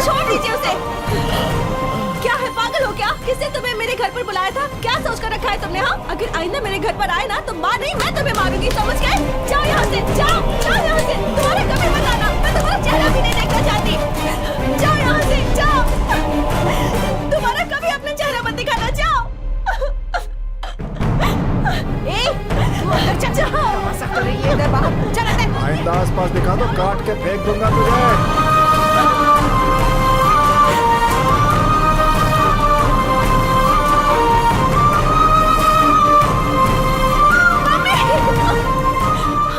छोड़ दीजिए उसे। क्या है, पागल हो क्या? किसने तुम्हें मेरे घर पर सोच कर रखा है तुमने? हाँ, अगर आइंदा मेरे घर पर आए ना तो माँ नहीं मैं तुम्हें मारूंगी, समझ गए? जाओ यहाँ से, जाओ जाओ यहाँ से। तुम्हारा कभी मत आना, मैं तुम्हारा चेहरा भी नहीं देखना चाहती। जाओ यहाँ से, जाओ। तुम्हारा कभी अपना चेहरा मत दिखाना, जाओ। तू अंदर चल, जाओ सकते रहिए इधर बाहर, चल अंदर। आइंदा आसपास दिखा तो काट के फेंक दूंगा तुझे।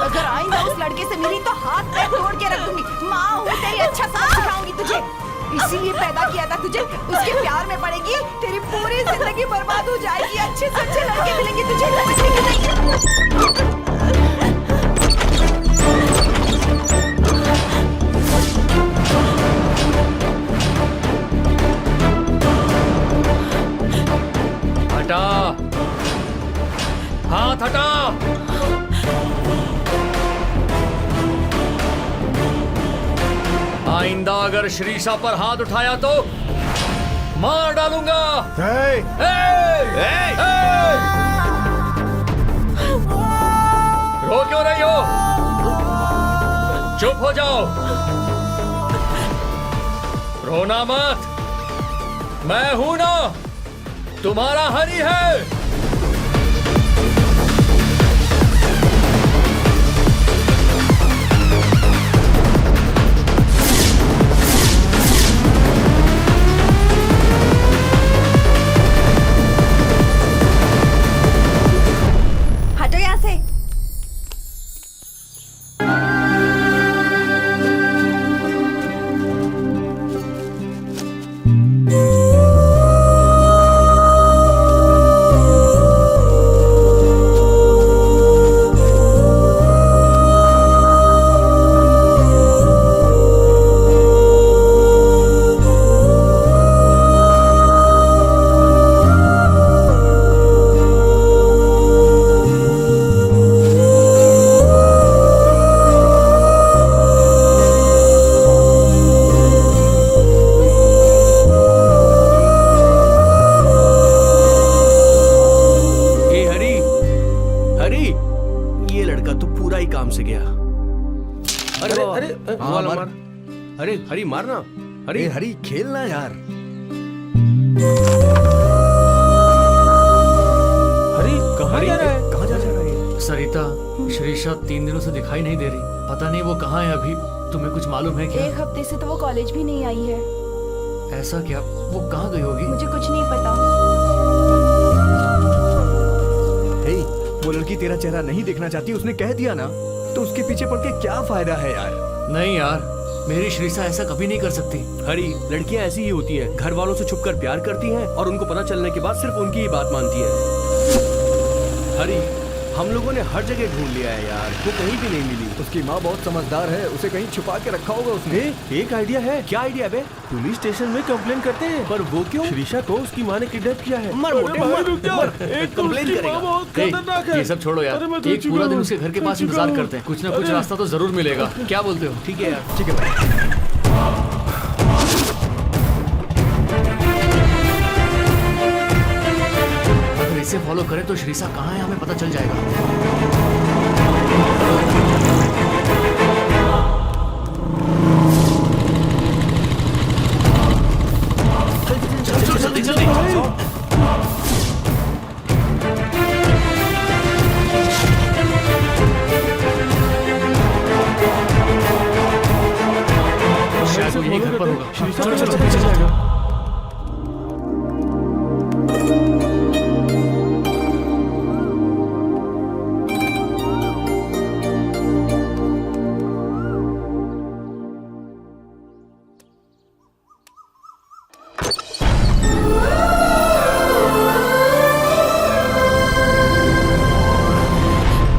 अगर आइंदा उस लड़के से मिली तो हाथ पैर तोड़ के रख दूंगी। माँ हूँ तेरी, अच्छा सबक सिखाऊंगी तुझे। इसीलिए पैदा किया था तुझे, उसके प्यार में पड़ेगी, तेरी पूरी जिंदगी बर्बाद हो जाएगी। अच्छे से अच्छे लड़के मिलेंगे तुझे, समझने की नहीं। हटा, हाथ हटा। आइंदा अगर श्रीषा पर हाथ उठाया तो मार डालूंगा। रो क्यों रही हो? चुप हो जाओ, रोना मत। मैं हूं ना, तुम्हारा हरी है। हटो यहाँ से। अरे हरी मारना, अरे हरी खेलना यार। हरी कहाँ जा रहा है? कहाँ जा रहा है? सरिता, श्रीषा 3 दिनों से दिखाई नहीं दे रही। पता नहीं वो कहाँ है अभी। तुम्हें कुछ मालूम है क्या? 1 हफ्ते से तो वो कॉलेज भी नहीं आई है। ऐसा क्या? वो कहाँ गई होगी? मुझे कुछ नहीं पता। हे, वो लड़की तेरा चेहरा नहीं देखना चाहती, उसने कह दिया ना, तो उसके पीछे पड़ के क्या फायदा है यार? नहीं यार, मेरी श्रीषा ऐसा कभी नहीं कर सकती। हरी, लड़कियां ऐसी ही होती हैं, घर वालों से छुपकर प्यार करती हैं और उनको पता चलने के बाद सिर्फ उनकी ही बात मानती है। हरी, हम लोगों ने हर जगह ढूंढ लिया है यार, वो कहीं भी नहीं मिली। उसकी माँ बहुत समझदार है, उसे कहीं छुपा के रखा होगा उसने। एक आइडिया है। क्या आइडिया बे? पुलिस स्टेशन में कंप्लेन करते हैं। पर वो क्यों? श्रीषा को उसकी माँ ने किडनैप किया है। मर मोटे, मर, एक कंप्लेन करेगा। बहुत ए, खतरनाक है। ये सब छोड़ो यार, अरे मैं तो एक चुका पूरा दिन हूँ, उसके घर के मैं पास चुका इंतजार हूँ। करते हैं। कुछ ना कुछ रास्ता तो जरूर मिलेगा। क्या बोलते हो? ठीक है यार। ठीक है भाई। अगर इसे फॉलो करें तो श्रीषा कहाँ है हमें पता चल जाएगा। चल जल्दी जल्दी। शायद वो यही घर पर होगा। श्रीषा चल जाएगा।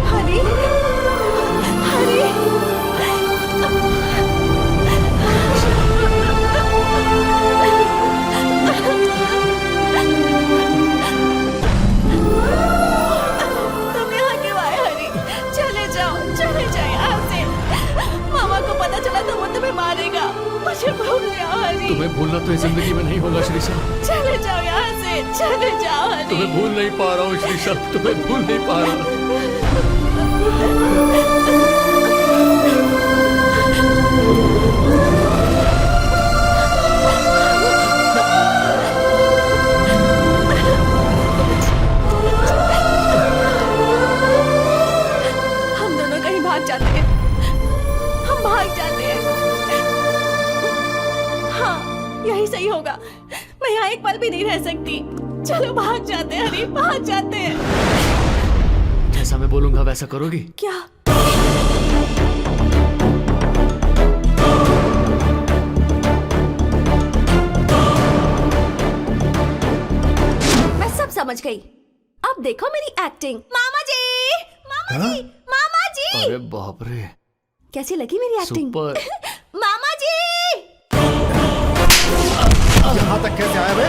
हरी, हरी, हनी। तुम्हें भूलना तो इस जिंदगी में नहीं होगा श्रीशा। चले जाओ यहाँ से, चले जाओ हनी। तुम्हें भूल नहीं पा रहा हूँ श्रीशा, तुम्हें भूल नहीं पा रहा। हम दोनों कहीं भाग जाते हैं, हम भाग जाते हैं। हाँ, यही सही होगा। मैं यहाँ एक पल भी नहीं रह सकती। चलो भाग जाते हैं हनी, भाग जाते हैं। जैसा मैं बोलूंगा वैसा करोगी? क्या? मैं सब समझ गई। अब देखो मेरी एक्टिंग। मामा जी, मामा जी, मामा जी। अरे बाप रे, कैसी लगी मेरी एक्टिंग? सुपर। मामा जी, यहाँ तक कैसे आया बे?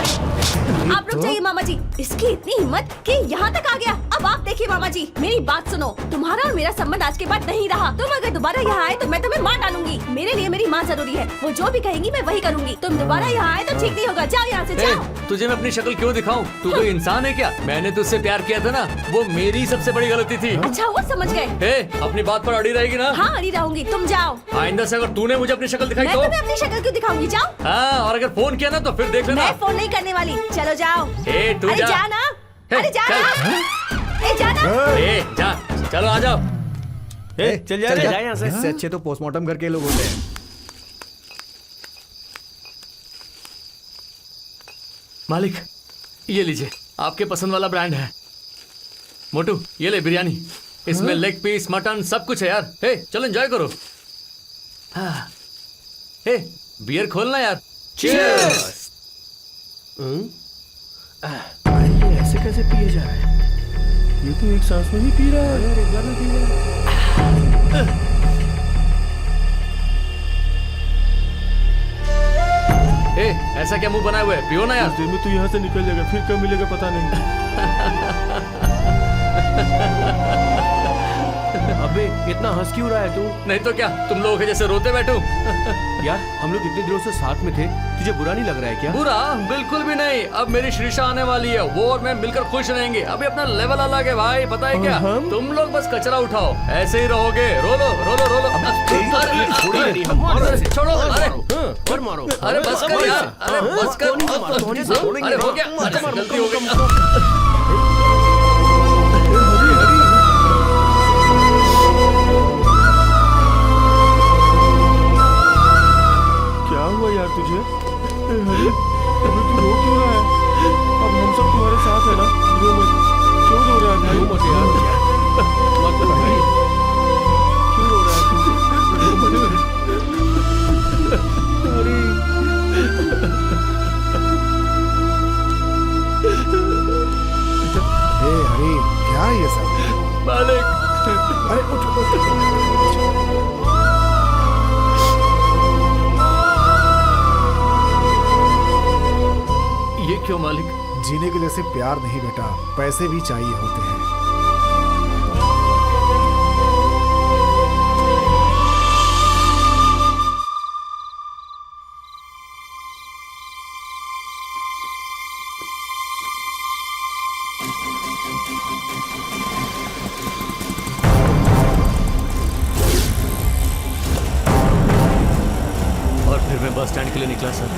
आप रुक जाइए मामा जी। इसकी इतनी हिम्मत कि यहाँ तक आ गया। अब आप देखिए मामा जी, मेरी बात सुनो। तुम्हारा और मेरा संबंध आज के बाद नहीं रहा। तुम अगर दोबारा यहाँ आए तो मैं तुम्हें मार डालूंगी। मेरे लिए मेरी माँ जरूरी है। वो जो भी कहेंगी मैं वही करूंगी। तुम दोबारा यहाँ आए तो ठीक नहीं होगा। जाओ यहाँ से, जाओ। तुझे मैं अपनी शक्ल क्यों दिखाऊं? तू कोई इंसान है क्या? मैंने तुझसे प्यार किया था ना, वो मेरी सबसे बड़ी गलती थी। अच्छा वो समझ गए। अपनी बात पर अड़ी रहेगी ना? हाँ अड़ी रहूंगी। तुम जाओ। आइंदा से अगर तूने मुझे अपनी शक्ल दिखाई मैं तो तुम्हें अपनी शक्ल क्यों दिखाऊंगी? जाओ। हाँ, और अगर फोन किया ना तो फिर देख लेना। मैं फोन नहीं करने वाली। चलो जाओ। तू अरे जा। जाना, अरे जाना, अरे जाना। जा, चलो आ जाओ। चल जा यहाँ से। इससे अच्छे तो पोस्टमार्टम करके लोग होते हैं। मालिक, ये लीजिए, आपके पसंद वाला ब्रांड है। मोटू, ये ले बिरयानी। इसमें लेग पीस, मटन सब कुछ है यार। चलो एंजॉय करो। हाँ। बियर खोलना यार। चीयर्स। ये ऐसे कैसे पिए जा रहा है? ये तो एक सांस में ही पी रहा है। एक बार में पी रहा है। ऐसा क्या मुंह बनाए हुए है? पियो ना यार। उस दिन में तू यहाँ से निकल जाएगा, फिर कब मिलेगा पता नहीं। अबे इतना हंस क्यों रहा है तू? नहीं तो क्या, तुम लोगों के जैसे रोते बैठूं? यार हम लोग इतने दिनों से साथ में थे, तुझे बुरा नहीं लग रहा है क्या? बुरा बिल्कुल भी नहीं। अब मेरी श्रीषा आने वाली है, वो और मैं मिलकर खुश रहेंगे। अभी अपना लेवल अलग है भाई, पता है क्या? तुम लोग बस कचरा उठाओ, ऐसे ही रहोगे। रोलो रोलो रोलो। छोड़ो, अरे मारो। अरे बस कर यार, अरे बस कर। अरे हो गया, गलती हो गई। क्या हुआ यार तुझे? अरे अबे तू रो क्यों रहा है? अब हम सब तुम्हारे साथ है ना, रो मत। क्यों रो रहा है भाई? मत यार, मत भाई। क्यों रो रहा है तू? हरी, क्या है ये सब? मालिक, अरे उठ। ये क्यों मालिक? जीने के लिए सिर्फ प्यार नहीं बेटा, पैसे भी चाहिए होते हैं। और फिर मैं बस स्टैंड के लिए निकला सर।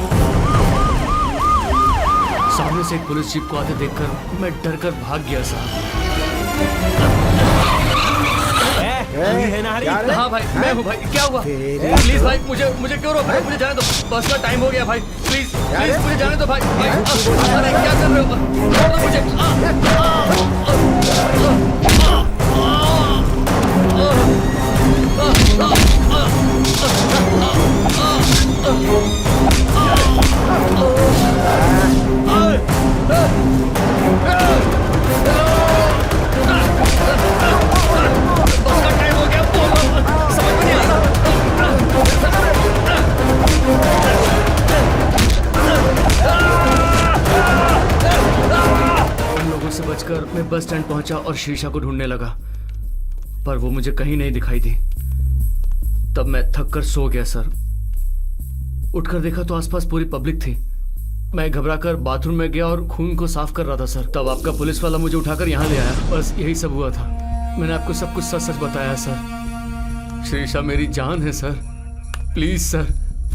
सामने से एक पुलिस जीप को आते देखकर मैं डर कर भाग गया साहब। है ना हरी? हाँ भाई, मैं हूँ भाई। क्या हुआ? प्लीज भाई, मुझे क्यों रोक रहे हो? मुझे जाने दो, बस का टाइम हो गया भाई। प्लीज प्लीज मुझे जाने दो भाई। अरे क्या कर रहे हो? छोड़ दो मुझे। बस का टाइम हो गया, समझ में नहीं आ रहा। उन लोगों से बचकर मैं बस स्टैंड पहुंचा और शीशा को ढूंढने लगा, पर वो मुझे कहीं नहीं दिखाई दी। तब मैं थक कर सो गया सर। उठकर देखा तो आसपास पूरी पब्लिक थी। मैं घबराकर बाथरूम में गया और खून को साफ कर रहा था सर। तब आपका पुलिस वाला मुझे उठाकर यहाँ ले आया। बस यही सब हुआ था। मैंने आपको सब कुछ सच सच बताया सर। श्रीषा मेरी जान है सर। प्लीज सर,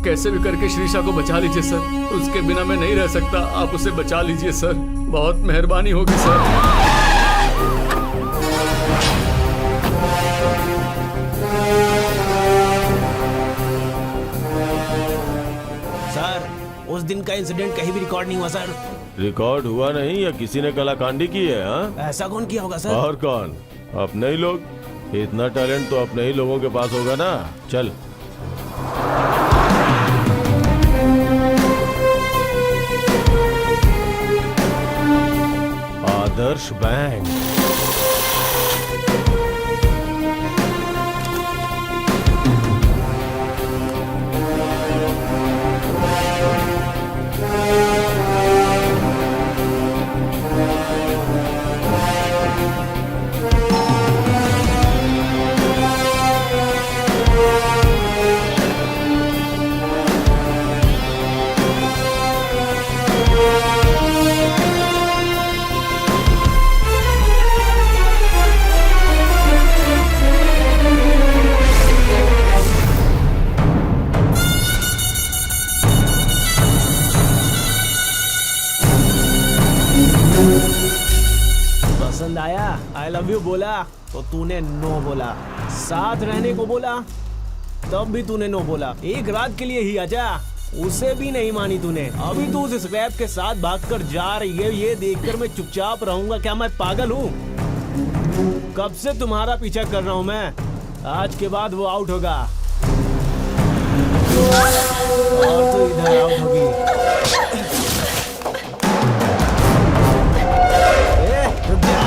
कैसे भी करके श्रीषा को बचा लीजिए सर। उसके बिना मैं नहीं रह सकता। आप उसे बचा लीजिए सर, बहुत मेहरबानी होगी सर। सर, उस दिन का इंसिडेंट कहीं भी रिकॉर्ड नहीं हुआ सर। रिकॉर्ड हुआ नहीं या किसी ने कलाकांडी की है? हाँ, ऐसा कौन किया होगा सर? और कौन? अपने ही लोग। इतना टैलेंट तो अपने ही लोगों के पास होगा ना। चल। आदर्श बैंक। पसंद आया? आई लव यू बोला तो तूने नो बोला। साथ रहने को बोला तब भी तूने नो बोला। एक रात के लिए ही आजा, उसे भी नहीं मानी तूने। अभी तू उस स्वैप के साथ भागकर जा रही है, ये देखकर मैं चुपचाप रहूंगा? क्या मैं पागल हूँ? कब से तुम्हारा पीछा कर रहा हूँ मैं। आज के बाद वो आउट होगा और तू इधर आउट होगी। रुक जा।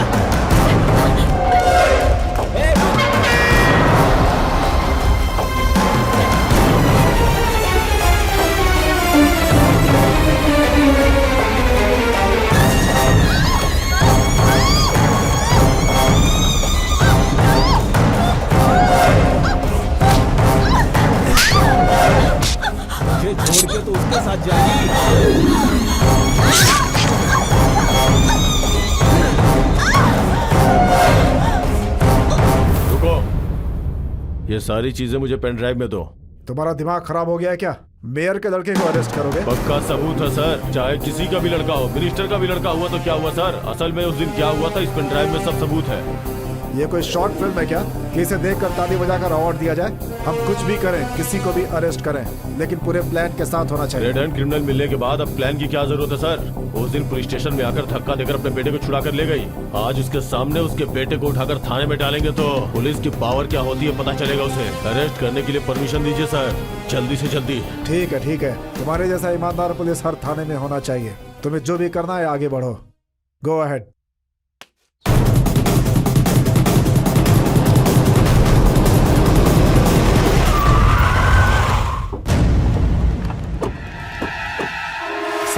छोड़ के तो उसके साथ जाएगी। रुको, ये सारी चीजें मुझे पेन ड्राइव में दो। तुम्हारा दिमाग खराब हो गया है क्या? मेयर के लड़के को अरेस्ट करोगे? पक्का सबूत है सर, चाहे किसी का भी लड़का हो। मिनिस्टर का भी लड़का हुआ तो क्या हुआ सर? असल में उस दिन क्या हुआ था, इस पेन ड्राइव में सब सबूत है। ये कोई शॉर्ट फिल्म है क्या कि इसे देखकर ताली बजाकर अवार्ड दिया जाए? हम कुछ भी करें, किसी को भी अरेस्ट करें, लेकिन पूरे प्लान के साथ होना चाहिए। रेड हैंड क्रिमिनल मिलने के बाद अब प्लान की क्या जरूरत है सर? उस दिन पुलिस स्टेशन में आकर धक्का देकर अपने बेटे को छुड़ा कर ले गई। आज उसके सामने उसके बेटे को उठाकर थाने में डालेंगे तो पुलिस की पावर क्या होती है पता चलेगा उसे। अरेस्ट करने के लिए परमिशन दीजिए सर, जल्दी से जल्दी। ठीक है ठीक है, तुम्हारे जैसा ईमानदार पुलिस हर थाने में होना चाहिए। तुम्हें जो भी करना है आगे बढ़ो। Go ahead.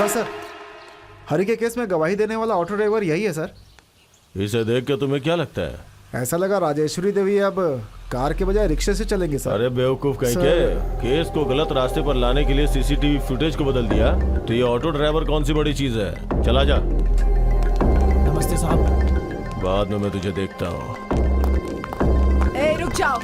सर हरी के केस में गवाही देने वाला ऑटो ड्राइवर यही है सर। इसे देख के तुम्हें क्या लगता है? ऐसा लगा राजेश्वरी देवी अब कार के बजाय रिक्शे से चलेंगे सर। अरे बेवकूफ कहीं के, केस को गलत रास्ते पर लाने के लिए सीसीटीवी फुटेज को बदल दिया तो ये ऑटो ड्राइवर कौन सी बड़ी चीज है? चला जा। नमस्ते साहब। बाद में मैं तुझे देखता हूँ। रुक जाओ।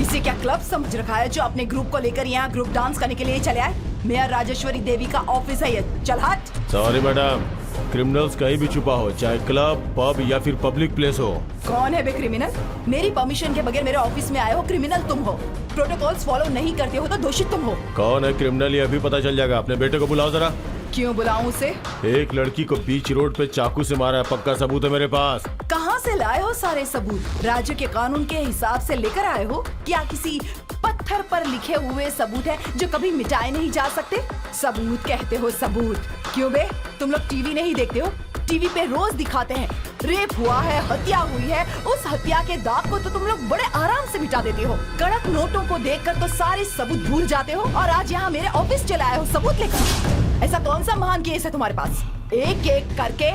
इसे क्या क्लब समझ रखा है जो अपने ग्रुप को लेकर यहाँ ग्रुप डांस करने के लिए चले आए? मेयर राजेश्वरी देवी का ऑफिस है ये, चल हट। सॉरी मैडम, क्रिमिनल्स कहीं भी छुपा हो, चाहे क्लब, पब या फिर पब्लिक प्लेस हो। कौन है बे क्रिमिनल? मेरी परमिशन के बगैर मेरे ऑफिस में आए हो, क्रिमिनल तुम हो। प्रोटोकॉल्स फॉलो नहीं करते हो तो दोषी तुम हो। कौन है क्रिमिनल ये अभी पता चल जाएगा। अपने बेटे को बुलाओ जरा। क्यों बुलाऊं उसे? एक लड़की को बीच रोड पे चाकू से मारा है, पक्का सबूत है मेरे पास। कहाँ से लाए हो सारे सबूत? राज्य के कानून के हिसाब से लेकर आए हो? क्या किसी पत्थर पर लिखे हुए सबूत है जो कभी मिटाए नहीं जा सकते? सबूत कहते हो सबूत? क्यों बे, तुम लोग टीवी नहीं देखते हो? टीवी पे रोज दिखाते हैं रेप हुआ है, हत्या हुई है। उस हत्या के दाग को तो तुम लोग बड़े आराम से मिटा देते हो। कड़क नोटों को देखकर तो सारे सबूत भूल जाते हो और आज यहाँ मेरे ऑफिस चले आए हो सबूत लेकर। ऐसा कौन सा महान केस है तुम्हारे पास? एक एक करके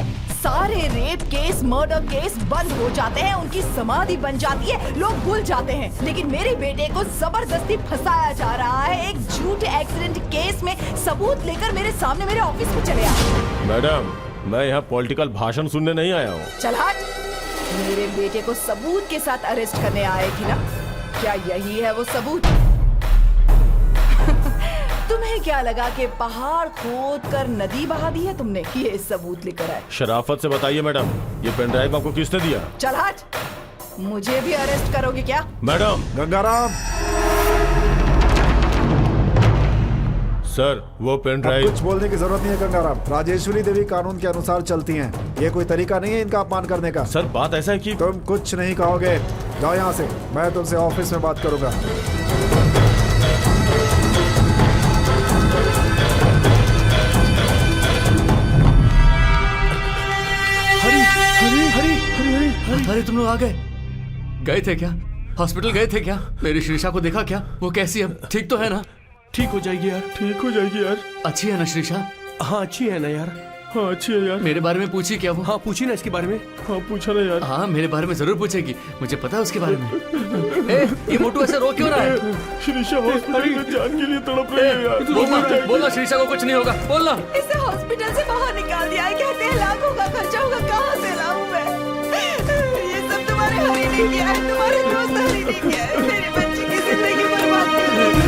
सारे रेप केस, मर्डर केस बंद हो जाते हैं, उनकी समाधि बन जाती है, लोग भूल जाते हैं। लेकिन मेरे बेटे को जबरदस्ती फंसाया जा रहा है एक झूठे एक्सीडेंट केस में। सबूत लेकर मेरे सामने मेरे ऑफिस में चले आए। मैडम, मैं यहाँ पॉलिटिकल भाषण सुनने नहीं आया हूँ। चल हट। मेरे बेटे को सबूत के साथ अरेस्ट करने आए थी ना? क्या यही है वो सबूत? तुम्हें क्या लगा कि पहाड़ खोद कर नदी बहा दी है तुमने? ये सबूत लेकर आए। शराफत से बताइए मैडम, ये पेन ड्राइव आपको किसने दिया? चल हट। मुझे भी अरेस्ट करोगे क्या? मैडम। गंगाराम, सर, वो पेन अब ड्राइव। कुछ बोलने की जरूरत नहीं है गंगाराम। राजेश्वरी देवी कानून के अनुसार चलती हैं। ये कोई तरीका नहीं है इनका अपमान करने का। सर, बात ऐसा है कि तुम कुछ नहीं कहोगे, जाओ यहाँ से। मैं तुमसे ऑफिस में बात करूंगा। अरे तुम लोग आ गए? गए थे क्या? हॉस्पिटल गए थे क्या? मेरी श्रीषा को देखा क्या? वो कैसी है? ठीक तो है ना? ठीक हो जाएगी यार, ठीक हो जाएगी यार। अच्छी है ना श्रीषा? हाँ अच्छी है ना यार। हाँ अच्छी है यार। मेरे बारे में पूछी क्या वो? हाँ पूछी ना इसके बारे में। हाँ पूछा ना यार। हाँ मेरे बारे में जरूर पूछेगी, मुझे पता है उसके बारे में। ए, ये मोटू ऐसे रो क्यों रहा है? श्रीषा हॉस्पिटल में जान के लिए तड़प रही है यार। बोलना श्रीषा को कुछ नहीं होगा, बोलना। इसे हॉस्पिटल से बाहर निकाल दिया है, कहते हैं लाखों का खर्चा होगा, कहाँ से लाऊं मैं? ये सब तुम्हारे हरी ने किया है, तुम्हारे दोस्त हरी ने किया है। मेरी बच्ची की जिंदगी बर्बाद कर दी।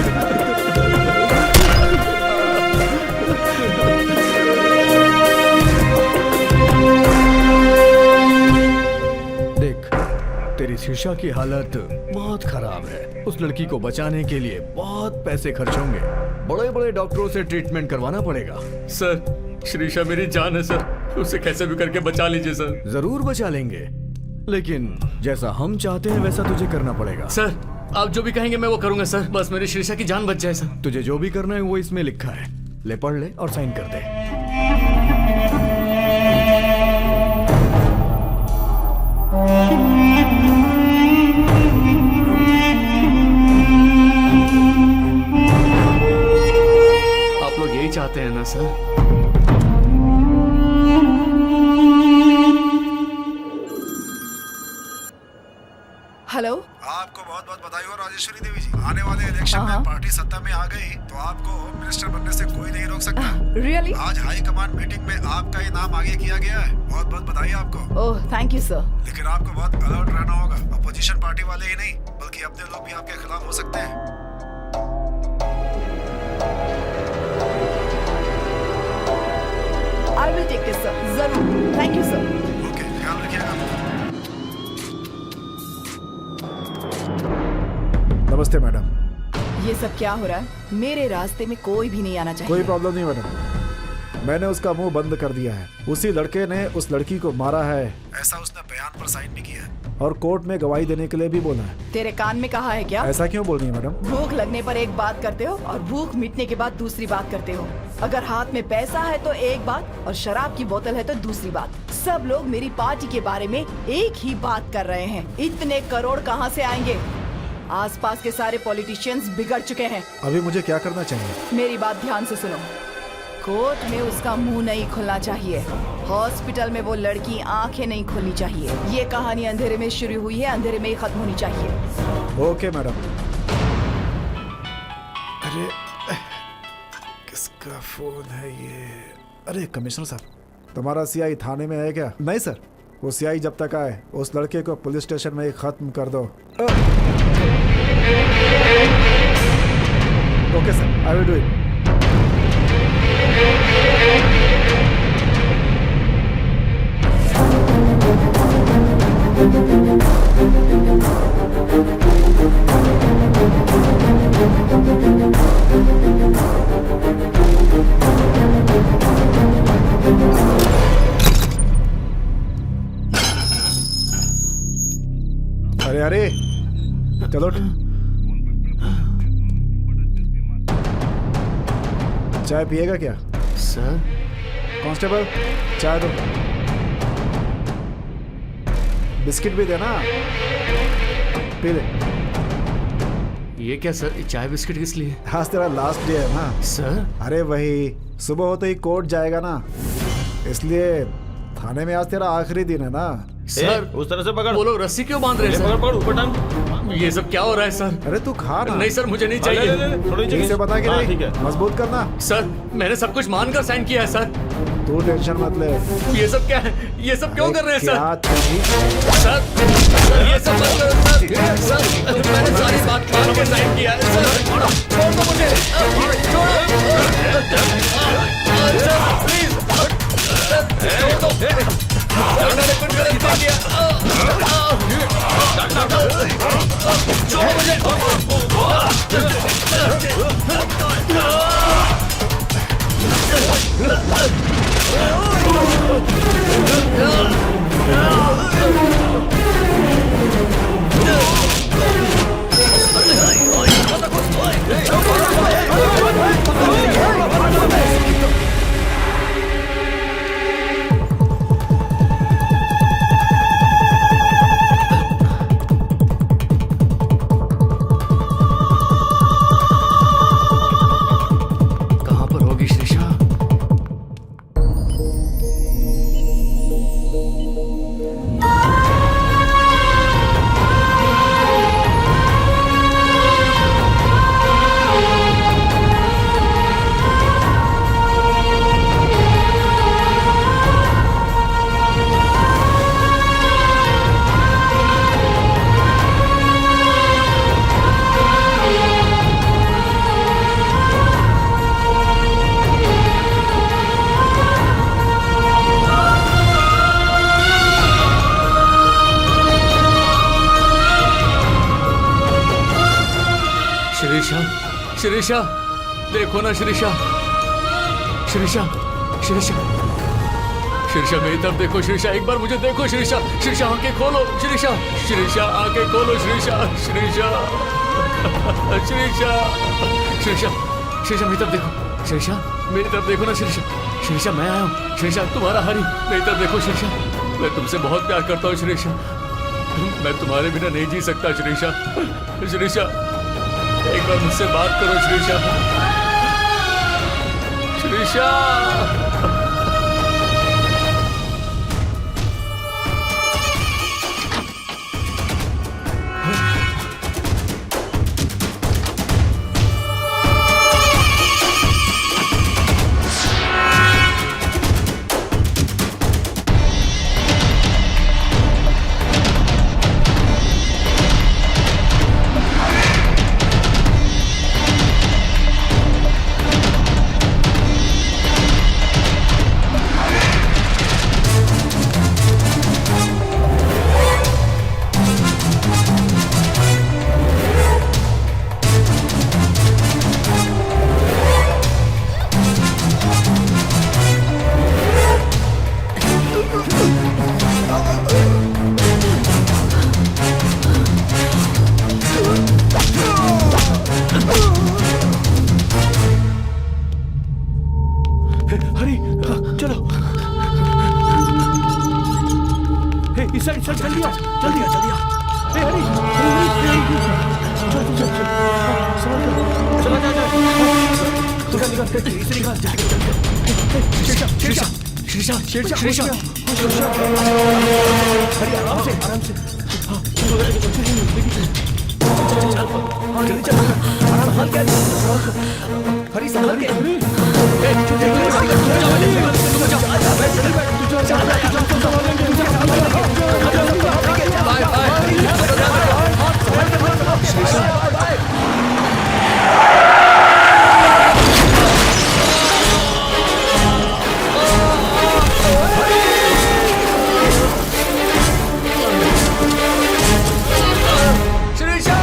देख, तेरी शीशा की हालत बहुत खराब है। उस लड़की को बचाने के लिए बहुत पैसे खर्च होंगे। बड़े बड़े डॉक्टरों से ट्रीटमेंट करवाना पड़ेगा। सर, श्रीषा मेरी जान है सर, उसे कैसे भी करके बचा लीजिए सर। जरूर बचा लेंगे, लेकिन जैसा हम चाहते हैं वैसा तुझे करना पड़ेगा। सर, आप जो भी कहेंगे मैं वो करूंगा सर, बस मेरी श्रीषा की जान बच जाए सर। तुझे जो भी करना है वो इसमें लिखा है, ले पढ़ ले और साइन कर दे। आप लोग यही चाहते हैं ना सर? हेलो, आपको बहुत बहुत बधाई हो राजेश्वरी देवी जी। आने वाले इलेक्शन में पार्टी सत्ता में आ गई तो आपको होम मिनिस्टर बनने से कोई नहीं रोक सकता। रियली? आज हाई कमांड मीटिंग में आपका ये नाम आगे किया गया है। बहुत बहुत बधाई आपको। Oh thank you sir. लेकिन आपको बहुत अलर्ट रहना होगा। अपोजिशन पार्टी वाले ही नहीं बल्कि अपने लोग भी आपके खिलाफ हो सकते हैं। I will take this sir, जरूर। Thank you sir. ओके, ख्याल रखिएगा। नमस्ते मैडम। ये सब क्या हो रहा है? मेरे रास्ते में कोई भी नहीं आना चाहिए। कोई प्रॉब्लम नहीं मैडम, मैंने उसका मुंह बंद कर दिया है। उसी लड़के ने उस लड़की को मारा है, ऐसा उसने बयान पर साइन भी किया है और कोर्ट में गवाही देने के लिए भी बोला है। तेरे कान में कहा है क्या? ऐसा क्यों बोल रही है मैडम? भूख लगने पर एक बात करते हो और भूख मिटने के बाद दूसरी बात करते हो। अगर हाथ में पैसा है तो एक बात और शराब की बोतल है तो दूसरी बात। सब लोग मेरी पार्टी के बारे में एक ही बात कर रहे हैं। इतने करोड़ कहाँ से आएंगे? आसपास के सारे पॉलिटिशियंस बिगड़ चुके हैं। अभी मुझे क्या करना चाहिए? मेरी बात ध्यान से सुनो। कोर्ट में उसका मुंह नहीं खुलना चाहिए, हॉस्पिटल में वो लड़की आंखें नहीं खोलनी चाहिए। ये कहानी अंधेरे में शुरू हुई है, अंधेरे में ही खत्म होनी चाहिए। Okay madam. अरे किसका फोन है ये? अरे कमिश्नर साहब, तुम्हारा सीआई थाने में है क्या? नहीं सर, वो सीआई जब तक आए उस लड़के को पुलिस स्टेशन में ही खत्म कर दो। Okay sir, I will do it. अरे अरे चलो, चाय पिएगा क्या? सर, कांस्टेबल चाय दो, बिस्किट भी देना, पी ले। ये क्या सर, ये चाय बिस्किट किस लिए? आज तेरा लास्ट डे है ना सर? अरे वही, सुबह होते ही कोर्ट जाएगा ना, इसलिए थाने में आज तेरा आखिरी दिन है ना। सर उस तरह से पकड़। वो लोग रस्सी क्यों बांध रहे हैं पकड़ सर? पकड़ ऊपर टांग। ये सब क्या हो रहा है सर? अरे तू खा ना। नहीं सर, मुझे नहीं ले, ले, चाहिए। ले, थोड़ी ठीक से बता कि हाँ, नहीं, ठीक है। मजबूत करना। सर मैंने सब कुछ मानकर साइन किया है सर। तू टेंशन मत ले। ये सब क्या है? ये सब क्यों कर रहे हैं सर? क्या तुझी- सर सर ये सब मत करो सर। सर मैंने सारी बात मान के साइन किया है सर। छोड़ दो मुझे, छोड़ो सर प्लीज। छोड़ दो, मैंने कुछ गलत नहीं किया। छोड़ो मुझे। कहाँ पर होगी श्रीषा? शिरीषा, शिरीषा, देखो ना शिरीषा, शिरीषा, शिरीषा, शिरीषा मेरी तरफ देखो शिरीषा, एक बार मुझे देखो शिरीषा, शिरीषा आंखें खोलो शिरीषा, शिरीषा आंखें खोलो शिरीषा, शिरीषा, शिरीषा, शिरीषा, शिरीषा मेरी तरफ देखो, शिरीषा मेरी तरफ देखो ना शिरीषा, शिरीषा मैं आया हूँ, शिरीषा तुम्हारा हरी, मेरी तरफ देखो शिरीषा, मैं तुमसे बहुत प्यार करता हूँ शिरीषा, मैं तुम्हारे बिना नहीं जी सकता शिरीषा, शिरीषा एक बार मुझसे बात करो श्रीषा, श्रीषा। हरी चलो, इस साइड जल्दी आ, जल्दी आ, जल्दी आ। हरी चल चल चल, चला जा जा, निकाल इसे निकाल, श्रीषा श्रीषा श्रीषा, हरी आराम से आराम से, हाँ जल्दी चल, आराम से, हरी संभाल के, श्रीषा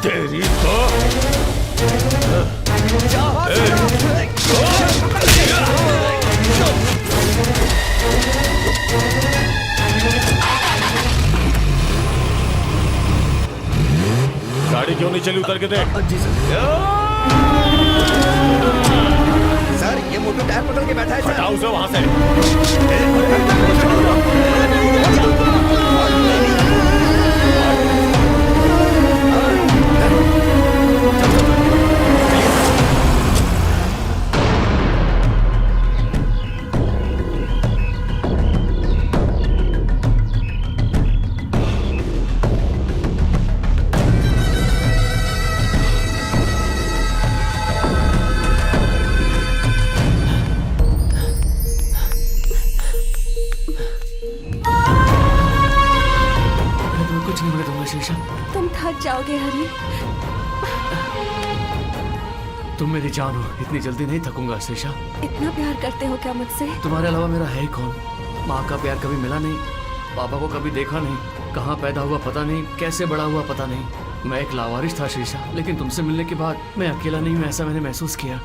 तेरी तो गाड़ी क्यों नहीं चली? उतर के देख। सर ये मोटू टायर पकड़ के बैठा है सर। हटाओ उसे वहां से। मैं तुम्हें कुछ नहीं होने दूंगा शीशा। तुम थक जाओगे हरी। तुम मेरी जान हो, इतनी जल्दी नहीं थकूंगा शीशा। इतना प्यार करते हो क्या मुझसे? तुम्हारे अलावा मेरा है ही कौन? माँ का प्यार कभी मिला नहीं, पापा को कभी देखा नहीं, कहाँ पैदा हुआ पता नहीं, कैसे बड़ा हुआ पता नहीं। मैं एक लावारिस था शीशा, लेकिन तुमसे मिलने के बाद मैं अकेला नहीं हूँ, ऐसा मैंने महसूस किया।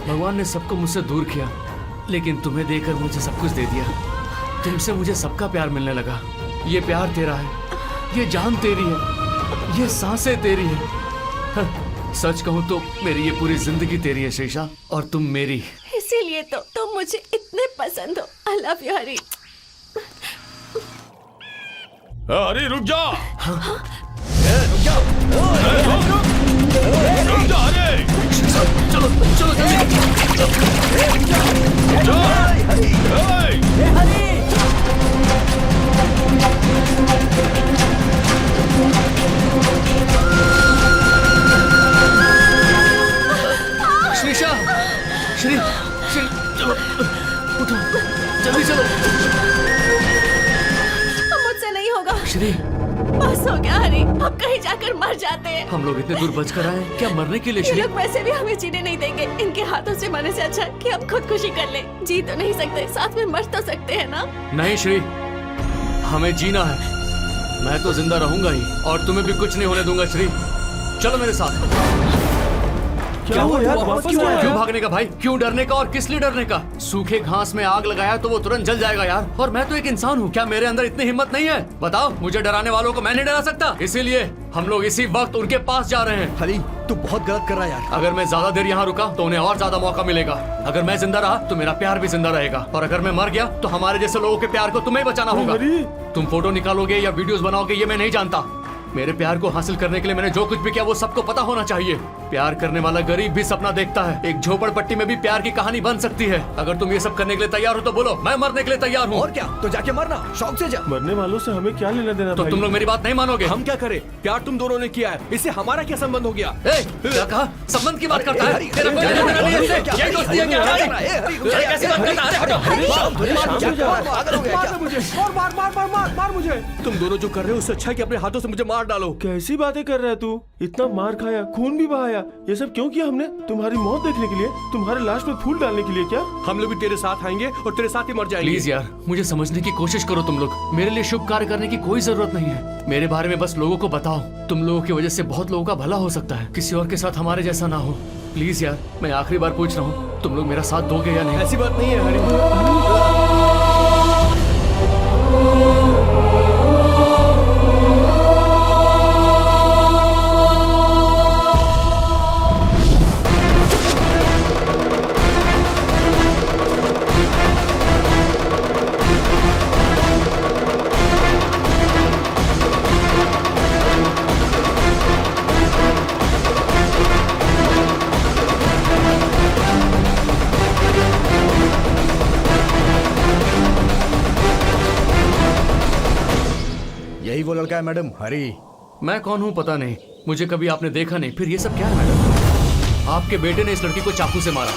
भगवान ने सबको मुझसे दूर किया, लेकिन तुम्हें देकर मुझे सब कुछ दे दिया। तुमसे मुझे सबका प्यार मिलने लगा। ये प्यार तेरा है, ये जान तेरी है, ये सांसें तेरी है। हाँ, सच कहूँ तो मेरी ये पूरी जिंदगी तेरी है शीशा, और तुम मेरी। इसीलिए तो तुम मुझे इतने पसंद हो। आई लव यू हरी। अरे रुक जा। रुक जा। रुक जा। अरे चलो चलो शीशा, श्री श्री चलो उठो, जल्दी चलो। मुझसे नहीं होगा। श्री बस हो गया हरी, अब कहीं जाकर मर जाते हैं। हम लोग इतने दूर बच कर आए, क्या मरने के लिए? ये श्री लोग वैसे भी हमें जीने नहीं देंगे। इनके हाथों से मरने से अच्छा कि हम खुदकुशी कर लें। जी तो नहीं सकते, साथ में मर तो सकते हैं ना? नहीं श्री, हमें जीना है। मैं तो जिंदा रहूंगा ही, और तुम्हें भी कुछ नहीं होने दूंगा श्री। चलो मेरे साथ। क्या हुआ यार? वापस क्यों भागने का भाई? क्यों डरने का? और किस लिए डरने का? सूखे घास में आग लगाया तो वो तुरंत जल जाएगा यार। और मैं तो एक इंसान हूँ, क्या मेरे अंदर इतनी हिम्मत नहीं है? बताओ, मुझे डराने वालों को मैं नहीं डरा सकता। इसीलिए हम लोग इसी वक्त उनके पास जा रहे हैं। हरी तू बहुत गलत कर रहा है यार। अगर मैं ज्यादा देर यहाँ रुका तो उन्हें और ज्यादा मौका मिलेगा। अगर मैं जिंदा रहा तो मेरा प्यार भी जिंदा रहेगा, और अगर मैं मर गया तो हमारे जैसे लोगों के प्यार को तुम्हें बचाना होगा। तुम फोटो निकालोगे या वीडियोस बनाओगे ये मैं नहीं जानता। मेरे प्यार को हासिल करने के लिए मैंने जो कुछ भी किया वो सबको पता होना चाहिए। प्यार करने वाला गरीब भी सपना देखता है। एक झोपड़पट्टी में भी प्यार की कहानी बन सकती है। अगर तुम ये सब करने के लिए तैयार हो तो बोलो, मैं मरने के लिए तैयार हूँ। और क्या, तो जाके मरना, शौक से जा। मरने वालों से हमें क्या लेना देना? तो तुम लोग मेरी बात नहीं मानोगे। हम क्या करें? प्यार तुम दोनों ने किया है, इससे हमारा क्या संबंध हो गया? क्या कहा? संबंध की बात करता है? तेरा कोई लेना देना नहीं है इससे। यही दोस्ती है क्या? अरे कैसी बात करता है? मार मुझे। तुम दोनों जो कर रहे हो उससे अच्छा है कि अपने हाथों से मुझे मार डालो। कैसी बातें कर रहा है तू? इतना मार खाया, खून भी बहाया, ये सब क्यों किया हमने? तुम्हारी मौत देखने के लिए? तुम्हारे लाश पे फूल डालने के लिए क्या? हम लोग भी तेरे साथ आएंगे और तेरे साथ ही मर जाएंगे। प्लीज यार, मुझे समझने की कोशिश करो तुम लोग। मेरे लिए शुभ कार्य करने की कोई जरूरत नहीं है। मेरे बारे में बस लोगों को बताओ। तुम लोगों की वजह से बहुत लोगों का भला हो सकता है, किसी और के साथ हमारे जैसा ना हो। प्लीज यार, मैं आखिरी बार पूछ रहा हूँ, तुम लोग मेरा साथ दोगे या नहीं? ऐसी बात नहीं है हरी। यही वो लड़का है मैडम, हरी। मैं कौन हूँ पता नहीं, मुझे कभी आपने देखा नहीं, फिर ये सब क्या है मैडम? आपके बेटे ने इस लड़की को चाकू से मारा।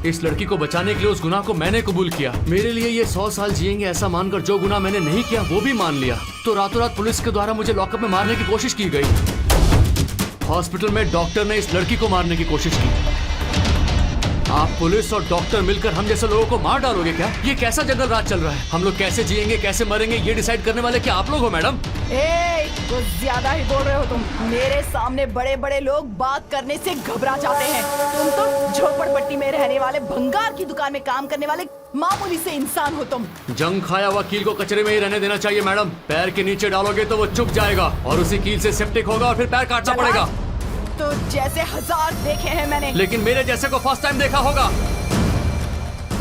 इस लड़की को बचाने के लिए उस गुनाह को मैंने कबूल किया। मेरे लिए ये 100 साल जिएंगे ऐसा मानकर जो गुनाह मैंने नहीं किया वो भी मान लिया। तो रातों रात पुलिस के द्वारा मुझे लॉकअप में मारने की कोशिश की गई। हॉस्पिटल में डॉक्टर ने इस लड़की को मारने की कोशिश की। आप पुलिस और डॉक्टर मिलकर हम जैसे लोगों को मार डालोगे क्या? ये कैसा जंगल राज चल रहा है? हम लोग कैसे जिएंगे, कैसे मरेंगे, ये डिसाइड करने वाले क्या आप लोग हो मैडम? कुछ ज्यादा ही बोल रहे हो तुम। मेरे सामने बड़े बड़े लोग बात करने से घबरा जाते हैं। तुम तो झोपड़पट्टी में रहने वाले, भंगार की दुकान में काम करने वाले मामूली से इंसान हो तुम। जंग खाया हुआ कील को कचरे में ही रहने देना चाहिए मैडम। पैर के नीचे डालोगे तो वो चुप जाएगा और उसी कील से सेप्टिक होगा और फिर पैर काटना पड़ेगा। तो जैसे 1000 देखे हैं मैंने, लेकिन मेरे जैसे को फर्स्ट टाइम देखा होगा।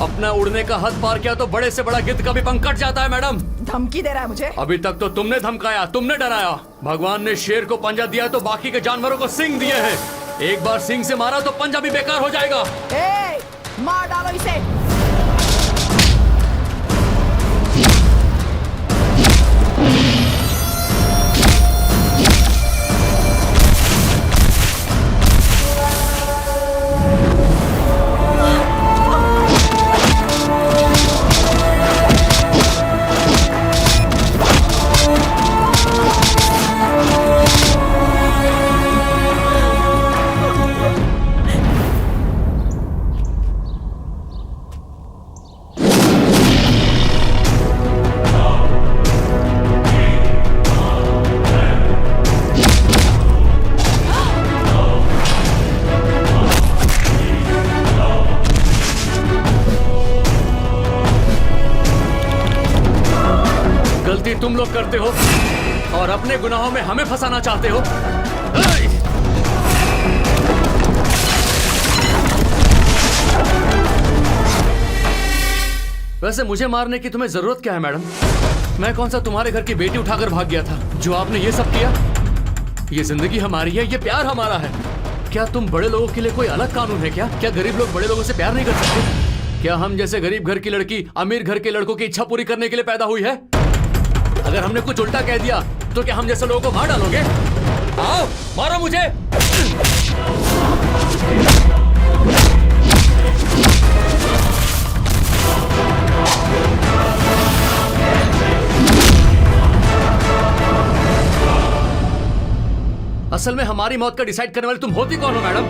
अपना उड़ने का हद पार किया तो बड़े से बड़ा गिद्ध का भी पंख कट जाता है मैडम। धमकी दे रहा है मुझे? अभी तक तो तुमने धमकाया, तुमने डराया। भगवान ने शेर को पंजा दिया तो बाकी के जानवरों को सिंग दिए हैं। एक बार सिंग से मारा तो पंजा भी बेकार हो जाएगा। मार डालो इसे। तुम लोग करते हो और अपने गुनाहों में हमें फंसाना चाहते हो। वैसे मुझे मारने की तुम्हें जरूरत क्या है मैडम? मैं कौन सा तुम्हारे घर की बेटी उठाकर भाग गया था जो आपने ये सब किया? ये जिंदगी हमारी है, ये प्यार हमारा है। क्या तुम बड़े लोगों के लिए कोई अलग कानून है क्या? क्या गरीब लोग बड़े लोगों से प्यार नहीं कर सकते? क्या हम जैसे गरीब घर की लड़की अमीर घर के लड़कों की इच्छा पूरी करने के लिए पैदा हुई है? अगर हमने कुछ उल्टा कह दिया तो क्या हम जैसे लोगों को मार डालोगे? आओ मारो मुझे। असल में हमारी मौत का डिसाइड करने वाले तुम होती कौन हो मैडम?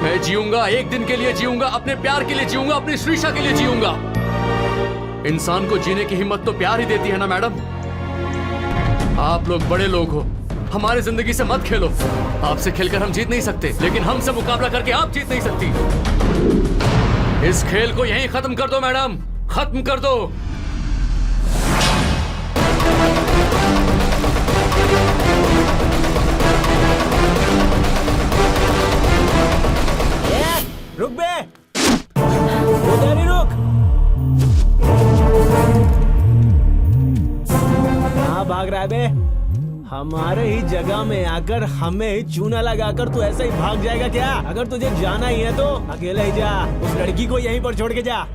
मैं जीऊंगा, एक दिन के लिए जीऊंगा, अपने प्यार के लिए जीऊंगा, अपनी श्रीषा के लिए जीऊंगा। इंसान को जीने की हिम्मत तो प्यार ही देती है ना मैडम। आप लोग बड़े लोग हो, हमारी जिंदगी से मत खेलो। आपसे खेलकर हम जीत नहीं सकते, लेकिन हमसे मुकाबला करके आप जीत नहीं सकती। इस खेल को यहीं खत्म कर दो मैडम, खत्म कर दो। रुक बे, उधर ही रुक। कहाँ भाग रहा है बे? हमारे ही जगह में आकर हमें ही चूना लगाकर तू ऐसा ही भाग जाएगा क्या? अगर तुझे जाना ही है तो अकेले ही जा, उस लड़की को यहीं पर छोड़ के जा।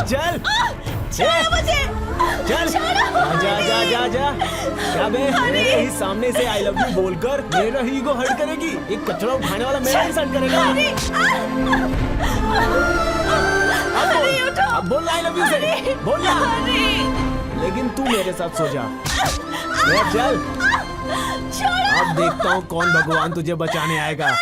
चल छोड़ो मुझे, चल जा जा जा जा क्या बे मेरे ही सामने से आई लव यू बोलकर मेरा ईगो हर्ट करेगी? एक कचरा उठाने वाला मेरा इंसान करेगा। अब बोल आई लव यू से बोल ना। लेकिन तू मेरे साथ सो जा। चल अब देखता हूँ कौन भगवान तुझे बचाने आएगा।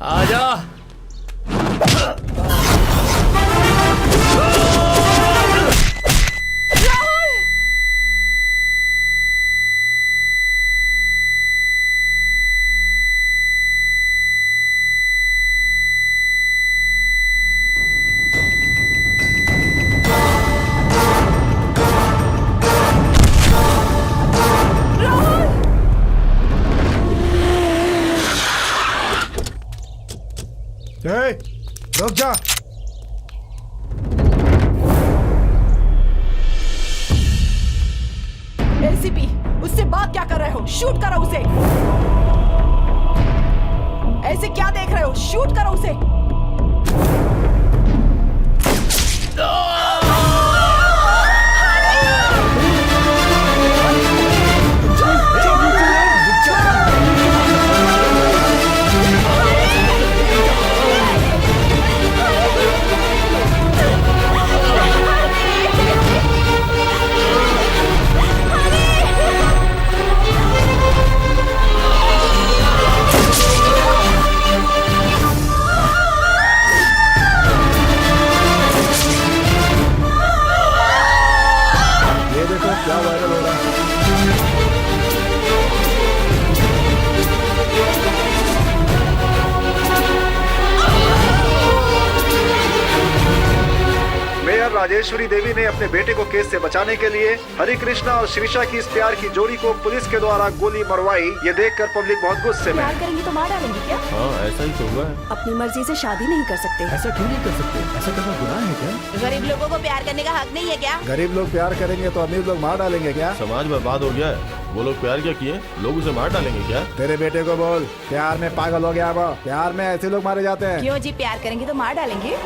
आजा। रुक जा। एसीपी, उससे बात क्या कर रहे हो? शूट करो उसे। ऐसे क्या देख रहे हो? शूट करो उसे। क्या वायरल हो रहा है? मेयर राजेश्वरी देवी ने अपने बेटे को केस से बचाने के लिए हरि कृष्णा और शिविशा की इस प्यार की जोड़ी को पुलिस के द्वारा गोली मरवाई। ये देखकर पब्लिक बहुत गुस्से में। प्यार करेंगे तो मार डालेंगे क्या? हाँ ऐसा ही तो हुआ है। अपनी मर्जी से शादी नहीं कर सकते। ऐसा क्यों नहीं कर सकते? ऐसा करना गुनाह है क्या? गरीब लोगों को प्यार करने का हक नहीं है क्या? गरीब लोग प्यार करेंगे तो अमीर लोग मार डालेंगे क्या? समाज बर्बाद हो गया है। वो लोग प्यार क्या किए? लोग उसे मार डालेंगे क्या? तेरे बेटे को बोल प्यार में पागल हो गया वो। प्यार में ऐसे लोग मारे जाते हैं। क्यों जी? प्यार करेंगे तो मार डालेंगे।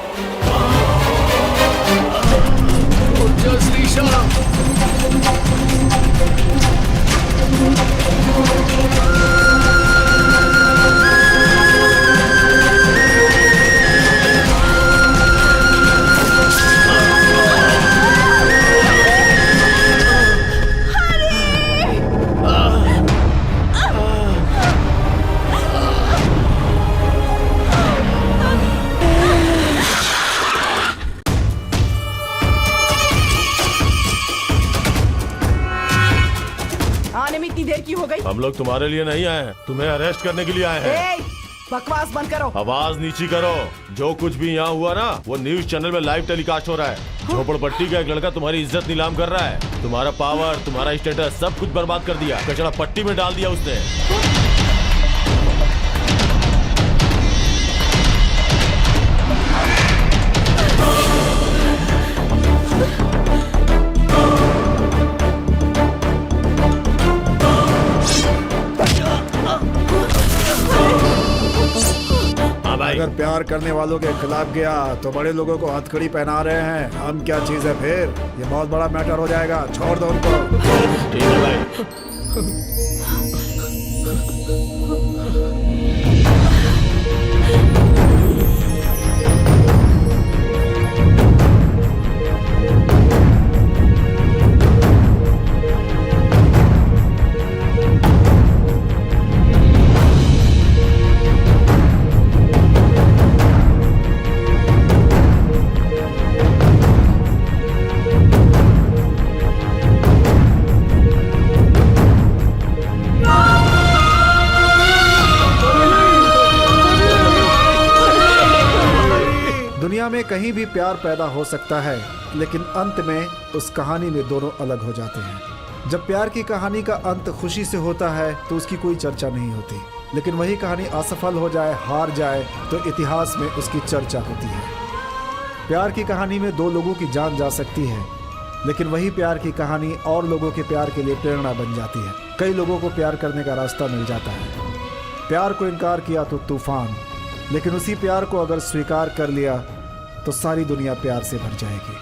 आने में इतनी देर की हो गई? हम लोग तुम्हारे लिए नहीं आए हैं, तुम्हें अरेस्ट करने के लिए आए हैं। ए, बकवास बंद करो। आवाज नीची करो। जो कुछ भी यहाँ हुआ ना वो न्यूज चैनल में लाइव टेलीकास्ट हो रहा है। झोपड़पट्टी का एक लड़का तुम्हारी इज्जत नीलाम कर रहा है। तुम्हारा पावर, तुम्हारा स्टेटस सब कुछ बर्बाद कर दिया। कचरा पट्टी में डाल दिया उसने। अगर प्यार करने वालों के खिलाफ गया तो बड़े लोगों को हथकड़ी पहना रहे हैं। हम क्या चीज है फिर? ये बहुत बड़ा मैटर हो जाएगा। छोड़ दो उनको। ठीक है भाई। दुनिया में कहीं भी प्यार पैदा हो सकता है, लेकिन अंत में उस कहानी में दोनों अलग हो जाते हैं। जब प्यार की कहानी का अंत खुशी से होता है तो उसकी कोई चर्चा नहीं होती, लेकिन वही कहानी असफल हो जाए, हार जाए, तो इतिहास में उसकी चर्चा होती है। प्यार की कहानी में दो लोगों की जान जा सकती है, लेकिन वही प्यार की कहानी और लोगों के प्यार के लिए प्रेरणा बन जाती है। कई लोगों को प्यार करने का रास्ता मिल जाता है। प्यार को इनकार किया तो तूफान, लेकिन उसी प्यार को अगर स्वीकार कर लिया तो सारी दुनिया प्यार से भर जाएगी।